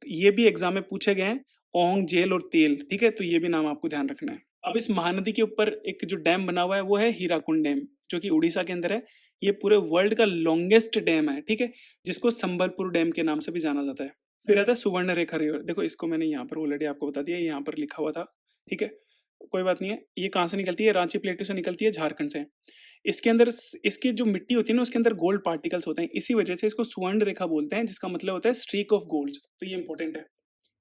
ये भी एग्जाम में पूछे गए हैं, ओंग, जेल और तेल, ठीक है। तो ये भी नाम आपको ध्यान रखना है। अब इस महानदी के ऊपर एक जो डैम बना हुआ है वो है हीराकुंड डैम, जो कि उड़ीसा के अंदर है। ये पूरे वर्ल्ड का लॉन्गेस्ट डैम है, ठीक है, जिसको संबलपुर डैम के नाम से भी जाना जाता है। फिर आता है सुवर्ण रेखा रिवर। देखो इसको मैंने यहाँ पर ऑलरेडी आपको बता दिया, यहाँ पर लिखा हुआ था, ठीक है, कोई बात नहीं है। ये कहाँ से निकलती है? रांची प्लेटू से निकलती है, झारखंड से। इसके अंदर इसकी जो मिट्टी होती है ना उसके अंदर गोल्ड पार्टिकल्स होते हैं, इसी वजह से इसको सुवर्ण रेखा बोलते हैं, जिसका मतलब होता है स्ट्रीक ऑफ गोल्ड। तो ये इंपॉर्टेंट है।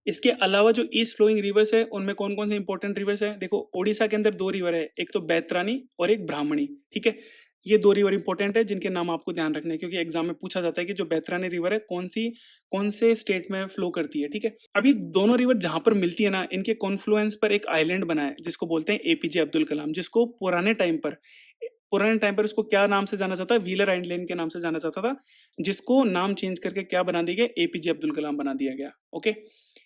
इसके अलावा जो ईस्ट फ्लोइंग रिवर्स है उनमें कौन कौन से इंपॉर्टेंट रिवर्स है? देखो ओडिशा के अंदर दो रिवर है, एक तो बैतरानी और एक ब्राह्मणी, ठीक है। ये दो रिवर इंपॉर्टेंट है जिनके नाम आपको ध्यान रखने हैं, क्योंकि एग्जाम में पूछा जाता है कि जो बैतरानी रिवर है कौन से स्टेट में फ्लो करती है, ठीक है। अभी दोनों रिवर जहां पर मिलती है ना, इनके कॉन्फ्लुएंस पर एक आइलैंड बना है जिसको बोलते हैं एपीजे अब्दुल कलाम, जिसको पुराने टाइम पर उसको क्या नाम से जाना जाता है? व्हीलर आइलैंड के नाम से जाना जाता था, जिसको नाम चेंज करके क्या बना दिया गया? एपीजे अब्दुल कलाम बना दिया गया, ओके।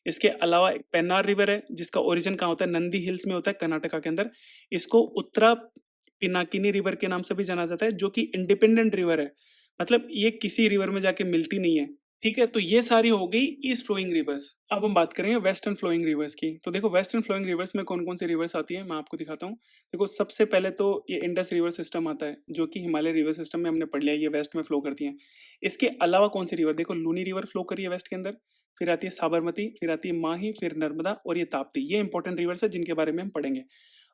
इसके अलावा एक पेन्नार रिवर है जिसका ओरिजिन कहाँ होता है? नंदी हिल्स में होता है, कर्नाटका के अंदर। इसको उत्तरा पिनाकिनी रिवर के नाम से भी जाना जाता है, जो कि इंडिपेंडेंट रिवर है। मतलब ये किसी रिवर में जाके मिलती नहीं है, ठीक है, तो ये सारी हो गई ईस्ट फ्लोइंग रिवर्स। अब हम बात करेंगे वेस्टर्न फ्लोइंग रिवर्स की। तो देखो वेस्टर्न फ्लोइंग रिवर्स में कौन कौन सी रिवर्स आती है मैं आपको दिखाता हूँ। देखो सबसे पहले तो ये इंडस रिवर सिस्टम आता है, जो कि हिमालय रिवर सिस्टम में हमने पढ़ लिया, ये वेस्ट में फ्लो करती है। इसके अलावा कौन सी रिवर, देखो लूनी रिवर फ्लो करी है वेस्ट के अंदर, फिर आती है साबरमती, फिर आती है माही, फिर नर्मदा और ये ताप्ती। ये इंपॉर्टेंट रिवर्स है जिनके बारे में हम पढ़ेंगे।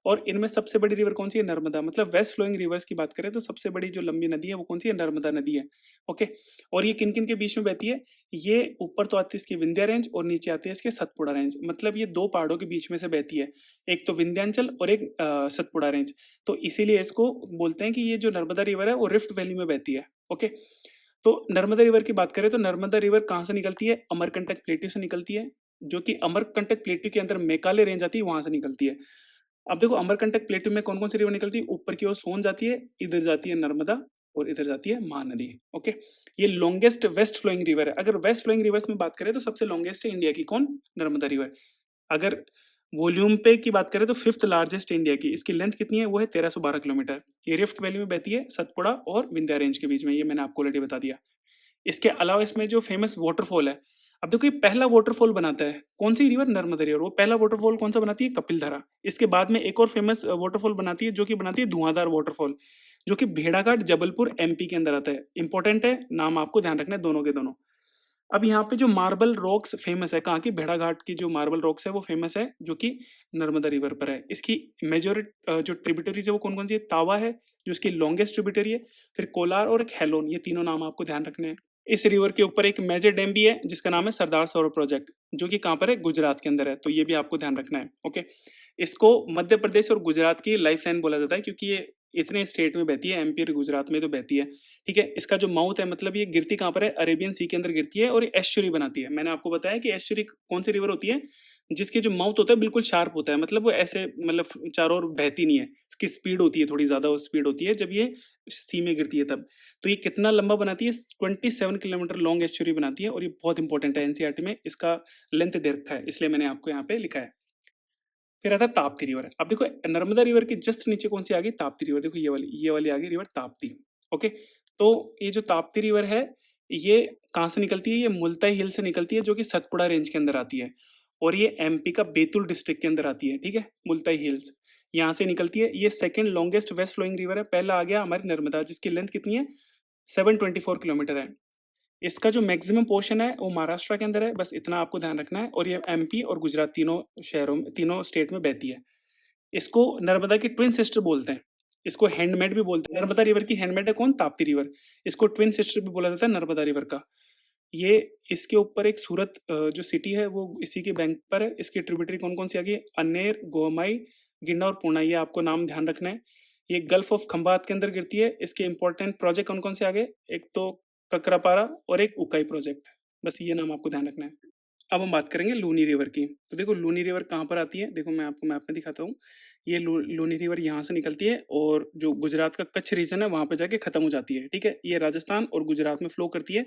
और इनमें सबसे बड़ी रिवर कौन सी है, नर्मदा। मतलब वेस्ट फ्लोइंग रिवर्स की बात करें तो सबसे बड़ी जो लंबी नदी है वो कौन सी है, नर्मदा नदी है। ओके, और ये किन किन के बीच में बहती है, ये ऊपर तो आती है इसकी विंध्या रेंज और नीचे आती है इसके सतपुड़ा रेंज। मतलब ये दो पहाड़ों के बीच में से बहती है, एक तो विंध्यांचल और एक सतपुड़ा रेंज। तो इसीलिए इसको बोलते हैं कि ये जो नर्मदा रिवर है वो रिफ्ट वैली में बहती है। ओके, तो नर्मदा रिवर की बात करें तो नर्मदा रिवर कहाँ से निकलती है, अमरकंटक प्लेट्यू से निकलती है, जो कि अमरकंटक प्लेट्यू के अंदर मेकाले रेंज आती है, वहां से निकलती है। अब देखो अमरकंटक प्लेट्यू में कौन कौन सी रिवर निकलती है, ऊपर की ओर सोन जाती है, इधर जाती है नर्मदा और इधर जाती है महानदी। ओके, ये लॉन्गेस्ट वेस्ट फ्लोइंग रिवर है। अगर वेस्ट फ्लोइंग रिवर्स में बात करें तो सबसे लॉन्गेस्ट है इंडिया की, कौन, नर्मदा रिवर। अगर वॉल्यूम पे की बात करें तो फिफ्थ लार्जेस्ट इंडिया की, इसकी लेंथ कितनी है, वो है 1312 किलोमीटर। ये रिफ्ट वैली में बहती है, सतपुड़ा और विंध्या रेंज के बीच में, ये मैंने आपको ऑलरेडी बता दिया। इसके अलावा इसमें जो फेमस वाटरफॉल है, अब देखो ये पहला वाटरफॉल बनाता है कौन सी रिवर, नर्मदा रिवर। वो पहला वाटरफॉल कौन सा बनाती है, कपिलधारा। इसके बाद में एक और फेमस वाटरफॉल बनाती है, जो कि बनाती है धुआंधार वाटरफॉल, जो कि भेड़ाघाट जबलपुर एमपी के अंदर आता है। इंपॉर्टेंट है, नाम आपको ध्यान रखना है दोनों के दोनों। अब यहाँ पे जो मार्बल रॉक्स फेमस है, कहाँ की, भेड़ाघाट की जो मार्बल रॉक्स है वो फेमस है, जो कि नर्मदा रिवर पर है। इसकी मेजोरिटी जो ट्रिब्यूटरीज है वो कौन कौन सी है, तावा है जो इसकी लॉन्गेस्ट ट्रिब्यूटरी है, फिर कोलार और एक हेलोन, ये तीनों नाम आपको ध्यान रखने हैं। इस रिवर के ऊपर एक मेजर डैम भी है जिसका नाम है सरदार सरोवर प्रोजेक्ट, जो कि कहाँ पर है, गुजरात के अंदर है। तो ये भी आपको ध्यान रखना है। ओके, इसको मध्य प्रदेश और गुजरात की लाइफ लाइन बोला जाता है, क्योंकि ये इतने स्टेट में बहती है, एमपी और गुजरात में तो बहती है। ठीक है, इसका जो माउथ है, मतलब ये गिरती कहाँ पर है, अरेबियन सी के अंदर गिरती है और ये एस्चुरी बनाती है। मैंने आपको बताया कि एस्चुरी कौन सी रिवर होती है, जिसके जो माउथ होता है बिल्कुल शार्प होता है, मतलब वो ऐसे मतलब चारों ओर बहती नहीं है, इसकी स्पीड होती है थोड़ी ज्यादा, वो स्पीड होती है जब ये सी में गिरती है तब। तो ये कितना लंबा बनाती है, 27 किलोमीटर लॉन्ग एस्चुरी बनाती है, और ये बहुत इंपॉर्टेंट है, एनसीईआरटी में इसका लेंथ दे रखा है, इसलिए मैंने आपको यहाँ पे लिखा है। फिर आता है ताप्ती रिवर। अब देखो नर्मदा रिवर के जस्ट नीचे कौन सी आ गई, ताप्ती रिवर। देखो ये वाली आ गई रिवर ताप्ती। ओके, तो ये जो ताप्ती रिवर है ये कहाँ से निकलती है, ये मुल्ताई हिल से निकलती है, जो कि सतपुड़ा रेंज के अंदर आती है, और ये एमपी का बैतूल डिस्ट्रिक्ट के अंदर आती है। ठीक है, मुल्ताई हिल्स यहाँ से निकलती है। ये second longest west flowing river है। पहला आ गया हमारी नर्मदा, जिसकी लेंथ कितनी है, 724 किलोमीटर है। इसका जो मैक्सिमम पोर्शन है वो महाराष्ट्र के अंदर है, बस इतना आपको ध्यान रखना है। और ये एमपी और गुजरात तीनों शहरों में, तीनों स्टेट में बहती है। इसको नर्मदा की ट्विन सिस्टर बोलते हैं, इसको हैंडमेड भी बोलते हैं। नर्मदा रिवर की हैंडमेड है कौन, ताप्ती रिवर। इसको ट्विन सिस्टर भी बोला जाता है नर्मदा रिवर का। ये इसके ऊपर एक सूरत जो सिटी है वो इसी के बैंक पर है। इसकी ट्रिब्यूटरी कौन कौन सी आ गई, अनेर, गोमाई, गिंडा और पूर्णा, ये आपको नाम ध्यान रखना है। ये गल्फ ऑफ खंबात के अंदर गिरती है। इसके इंपॉर्टेंट प्रोजेक्ट कौन कौन से आ गए, एक तो ककरापारा और एक उकाई प्रोजेक्ट, बस ये नाम आपको ध्यान रखना है। अब हम बात करेंगे लूनी रिवर की। तो देखो लूनी रिवर कहाँ पर आती है, देखो मैं आपको मैप में दिखाता हूँ। ये लूनी रिवर यहाँ से निकलती है और जो गुजरात का कच्छ रीजन है वहाँ पे जाके खत्म हो जाती है। ठीक है, ये राजस्थान और गुजरात में फ्लो करती है।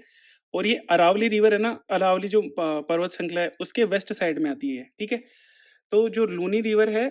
और ये अरावली रिवर है ना, अरावली जो पर्वत श्रृंखला है उसके वेस्ट साइड में आती है। ठीक है, तो जो लूनी रिवर है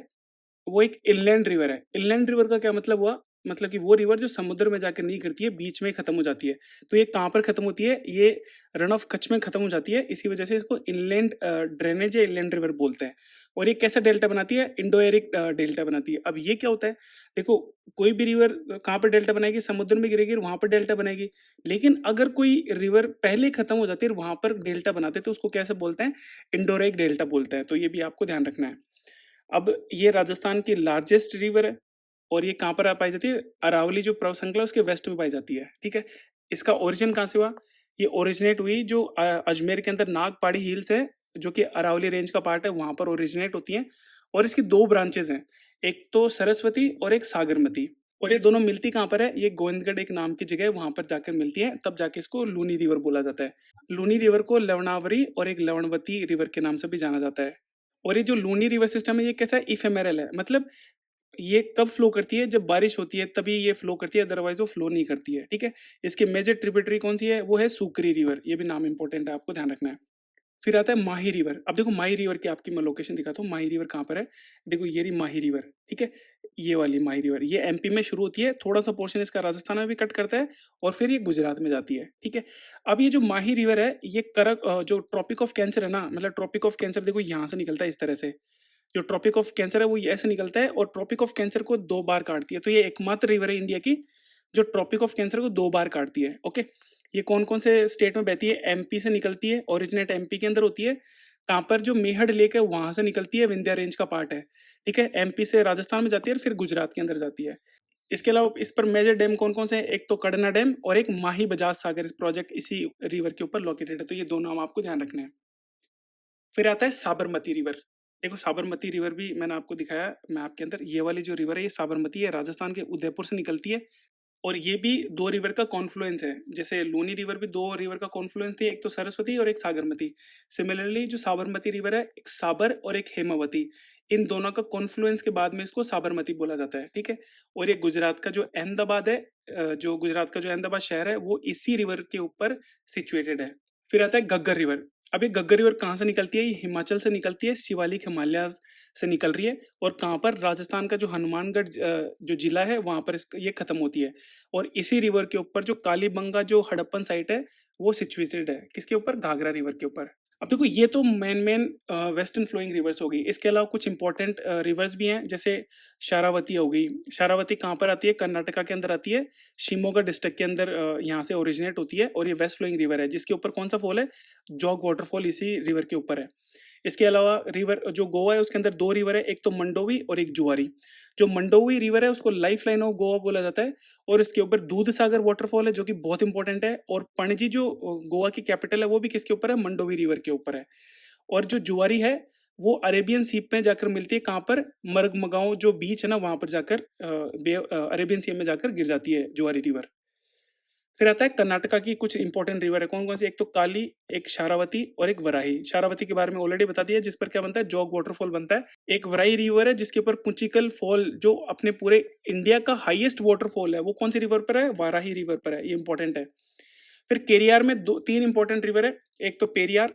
वो एक इनलैंड रिवर है। इनलैंड रिवर का क्या मतलब हुआ, मतलब कि वो रिवर जो समुद्र में जाकर नहीं गिरती है, बीच में खत्म हो जाती है। तो ये कहाँ पर खत्म होती है, ये रन ऑफ कच्छ में खत्म हो जाती है, इसी वजह से इसको इनलैंड ड्रेनेज या इनलैंड रिवर बोलते हैं। और ये कैसा डेल्टा बनाती है, इंडो एरिक डेल्टा बनाती है। अब ये क्या होता है, देखो कोई भी रिवर कहाँ पर डेल्टा बनाएगी, समुद्र में गिरेगी वहां पर डेल्टा बनेगी। लेकिन अगर कोई रिवर पहले खत्म हो जाती है वहां पर डेल्टा बनाते हैं तो उसको कैसे बोलते हैं, इंडोरेक डेल्टा बोलते हैं। तो ये भी आपको ध्यान रखना है। अब ये राजस्थान की लार्जेस्ट रिवर है और ये कहाँ पर पाई जाती है, अरावली जो पर्वत श्रृंखला है उसके वेस्ट में पाई जाती है। ठीक है, इसका ओरिजिन कहाँ से हुआ, ये ओरिजिनेट हुई जो अजमेर के अंदर नागपाड़ी हिल्स है, जो कि अरावली रेंज का पार्ट है, वहां पर ओरिजिनेट होती है। और इसकी दो ब्रांचेस हैं, एक तो सरस्वती और एक सागरमती। और ये दोनों मिलती कहाँ पर है, ये गोविंदगढ़ एक नाम की जगह है, वहां पर जाकर मिलती है, तब जाके इसको लूनी रिवर बोला जाता है। लूनी रिवर को लवणावरी और एक लवणवती रिवर के नाम से भी जाना जाता है। और ये जो लूनी रिवर सिस्टम है ये कैसा है, इफेमेरल है, मतलब ये कब फ्लो करती है, जब बारिश होती है तभी ये फ्लो करती है, अदरवाइज वो फ्लो नहीं करती है। ठीक है, इसके मेजर ट्रिब्यूटरी कौन सी है, वो है सुकरी रिवर, ये भी नाम इंपॉर्टेंट है, आपको ध्यान रखना है। फिर आता है माही रिवर। अब देखो माही रिवर की आपकी मैं लोकेशन दिखाता हूँ, माही रिवर कहाँ पर है, देखो ये रही माही रिवर। ठीक है, ये वाली माही रिवर, ये एमपी में शुरू होती है, थोड़ा सा पोर्शन इसका राजस्थान में भी कट करता है और फिर ये गुजरात में जाती है, ठीक है। अब ये जो माही रिवर है, ये जो ट्रॉपिक ऑफ कैंसर है ना, मतलब ट्रॉपिक ऑफ कैंसर देखो यहाँ से निकलता है इस तरह से, जो ट्रॉपिक ऑफ कैंसर है वो ऐसे निकलता है और ट्रॉपिक ऑफ कैंसर को 2 बार काटती है। तो ये एकमात्र रिवर है इंडिया की जो ट्रॉपिक ऑफ कैंसर को 2 बार काटती है, ओके। ये कौन-कौन से स्टेट में बहती है? एमपी से निकलती है, ओरिजिनेट एमपी के अंदर होती है। कहाँ पर? जो मेहड लेक है वहाँ से निकलती है, विंध्या रेंज का पार्ट है, ठीक है। एमपी से राजस्थान में जाती है और फिर गुजरात के अंदर जाती है। इसके अलावा इस पर मेजर डैम कौन-कौन से हैं? एक तो कड़ना डैम और एक माही बजाज सागर प्रोजेक्ट इसी रिवर के ऊपर लोकेटेड है। तो ये 2 नाम आपको ध्यान रखने हैं। फिर आता है साबरमती रिवर। देखो साबरमती रिवर भी मैंने आपको दिखाया मैप के अंदर, ये वाली जो रिवर है ये साबरमती है, राजस्थान के उदयपुर से निकलती है और ये भी 2 रिवर का कॉन्फ्लुएंस है। जैसे लूनी रिवर भी 2 रिवर का कॉन्फ्लुएंस थी, एक तो सरस्वती और एक सागरमती। सिमिलरली जो साबरमती रिवर है, एक साबर और एक हेमावती, इन दोनों का कॉन्फ्लुएंस के बाद में इसको साबरमती बोला जाता है, ठीक है। और ये गुजरात का जो अहमदाबाद है, जो गुजरात का जो अहमदाबाद शहर है वो इसी रिवर के ऊपर सिचुएटेड है। फिर आता है घग्गर रिवर। अब ये घग्गर रिवर कहाँ से निकलती है? ये हिमाचल से निकलती है, शिवालिक हिमालयाज से निकल रही है और कहाँ पर? राजस्थान का जो हनुमानगढ़ जो जिला है वहाँ पर ये खत्म होती है और इसी रिवर के ऊपर जो कालीबंगा जो हड़प्पन साइट है वो सिचुएटेड है। किसके ऊपर? घाघरा रिवर के ऊपर। अब देखो ये तो मेन वेस्टर्न फ्लोइंग रिवर्स हो गई। इसके अलावा कुछ इंपॉर्टेंट रिवर्स भी हैं, जैसे शारावती हो गई। शारावती कहाँ पर आती है? कर्नाटका के अंदर आती है, शिमोगा डिस्ट्रिक्ट के अंदर यहाँ से ओरिजिनेट होती है और ये वेस्ट फ्लोइंग रिवर है जिसके ऊपर कौन सा फॉल है? जॉग वाटरफॉल इसी रिवर के ऊपर है। इसके अलावा रिवर जो गोवा है उसके अंदर 2 रिवर है, एक तो मंडोवी और एक जुआरी। जो मंडोवी रिवर है उसको लाइफ लाइन ऑफ गोवा बोला जाता है और इसके ऊपर दूध सागर वाटरफॉल है जो कि बहुत इंपॉर्टेंट है और पणजी जो गोवा की कैपिटल है वो भी किसके ऊपर है? मंडोवी रिवर के ऊपर है। और जो जुआरी है वो अरेबियन सी में जाकर मिलती है, कहाँ पर? मरगमगांव जो बीच है ना वहां पर जाकर अरेबियन सी में जाकर गिर जाती है जुआरी रिवर। फिर आता है कर्नाटका की कुछ इंपॉर्टेंट रिवर है, कौन-कौन सी? एक तो काली, एक शारावती और एक वराही। शारावती के बारे में ऑलरेडी बता दिया, जिस पर क्या बनता है? जोग वाटरफॉल बनता है। एक वराही रिवर है जिसके ऊपर कुंचिकल फॉल जो अपने पूरे इंडिया का हाईएस्ट वाटरफॉल है, वो कौन सी रिवर पर है? वाराही रिवर पर है, ये इंपॉर्टेंट है। फिर केरियार में 2-3 इंपॉर्टेंट रिवर है, एक तो पेरियार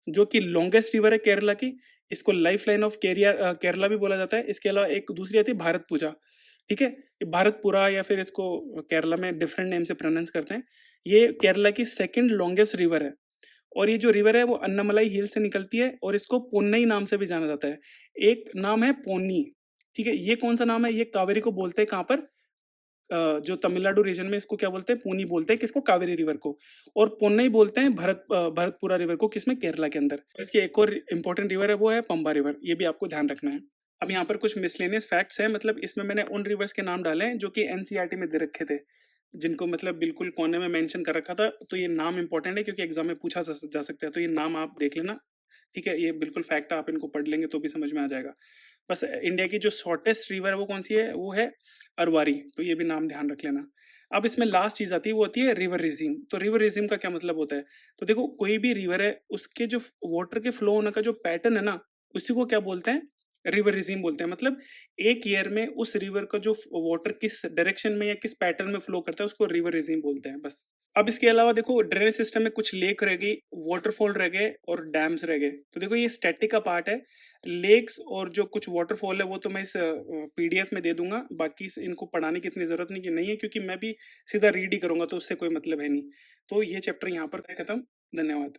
जो कि लॉन्गेस्ट रिवर है केरला की, इसको लाइफलाइन ऑफ केरला भी बोला जाता है। इसके अलावा एक दूसरी आती है भारतपुजा, ठीक है। ये भारतपुरा या फिर इसको केरला में डिफरेंट नेम से प्रोनाउंस करते हैं। ये केरला की सेकंड लॉन्गेस्ट रिवर है और ये जो रिवर है वो अन्नामलाई हिल से निकलती है और इसको पोन्नई नाम से भी जाना जाता है। एक नाम है पोन्नी, ठीक है। ये कौन सा नाम है? ये कावेरी को बोलते हैं कहाँ पर? जो तमिलनाडु रीजन में इसको क्या बोलते हैं? पूनी बोलते हैं, किसको? कावेरी रिवर को। और पोन्नई बोलते हैं भरतपुरा रिवर को, किसमें? केरला के अंदर। इसकी एक और इंपॉर्टेंट रिवर है वो है पंबा रिवर, ये भी आपको ध्यान रखना है। अब यहाँ पर कुछ मिसलेनियस फैक्ट्स हैं, मतलब इसमें मैंने उन रिवर्स के नाम डाले हैं जो कि एनसीईआरटी में दे रखे थे, जिनको मतलब बिल्कुल कोने में मेंशन कर रखा था। तो ये नाम इंपॉर्टेंट है क्योंकि एग्जाम में पूछा जा सकता है, तो ये नाम आप देख लेना, ठीक है। ये बिल्कुल फैक्ट है, आप इनको पढ़ लेंगे तो भी समझ में आ जाएगा। बस इंडिया की जो शॉर्टेस्ट रिवर है वो कौन सी है? वो है अरवारी, तो ये भी नाम ध्यान रख लेना। अब इसमें लास्ट चीज आती है वो होती है रिवर रिजिम। तो रिवर रिजिम का क्या मतलब होता है? तो देखो कोई भी रिवर है उसके जो वाटर के फ्लो होने का जो पैटर्न है ना, उसी को क्या बोलते हैं? रिवर रिजिम बोलते हैं। मतलब एक ईयर में उस रिवर का जो वाटर किस डायरेक्शन में या किस पैटर्न में फ्लो करता है उसको रिवर रिजिम बोलते हैं, बस। अब इसके अलावा देखो ड्रेनेज सिस्टम में कुछ लेक रह गई, वाटरफॉल रह गए और डैम्स रह गए। तो देखो ये स्टैटिक का पार्ट है। लेक्स और जो कुछ वाटरफॉल है वो तो मैं इस पीडीएफ में दे दूंगा, बाकी इनको पढ़ाने की इतनी जरूरत नहीं है क्योंकि मैं भी सीधा रीड ही करूंगा तो उससे कोई मतलब है नहीं। तो ये चैप्टर यहाँ पर खत्म। धन्यवाद।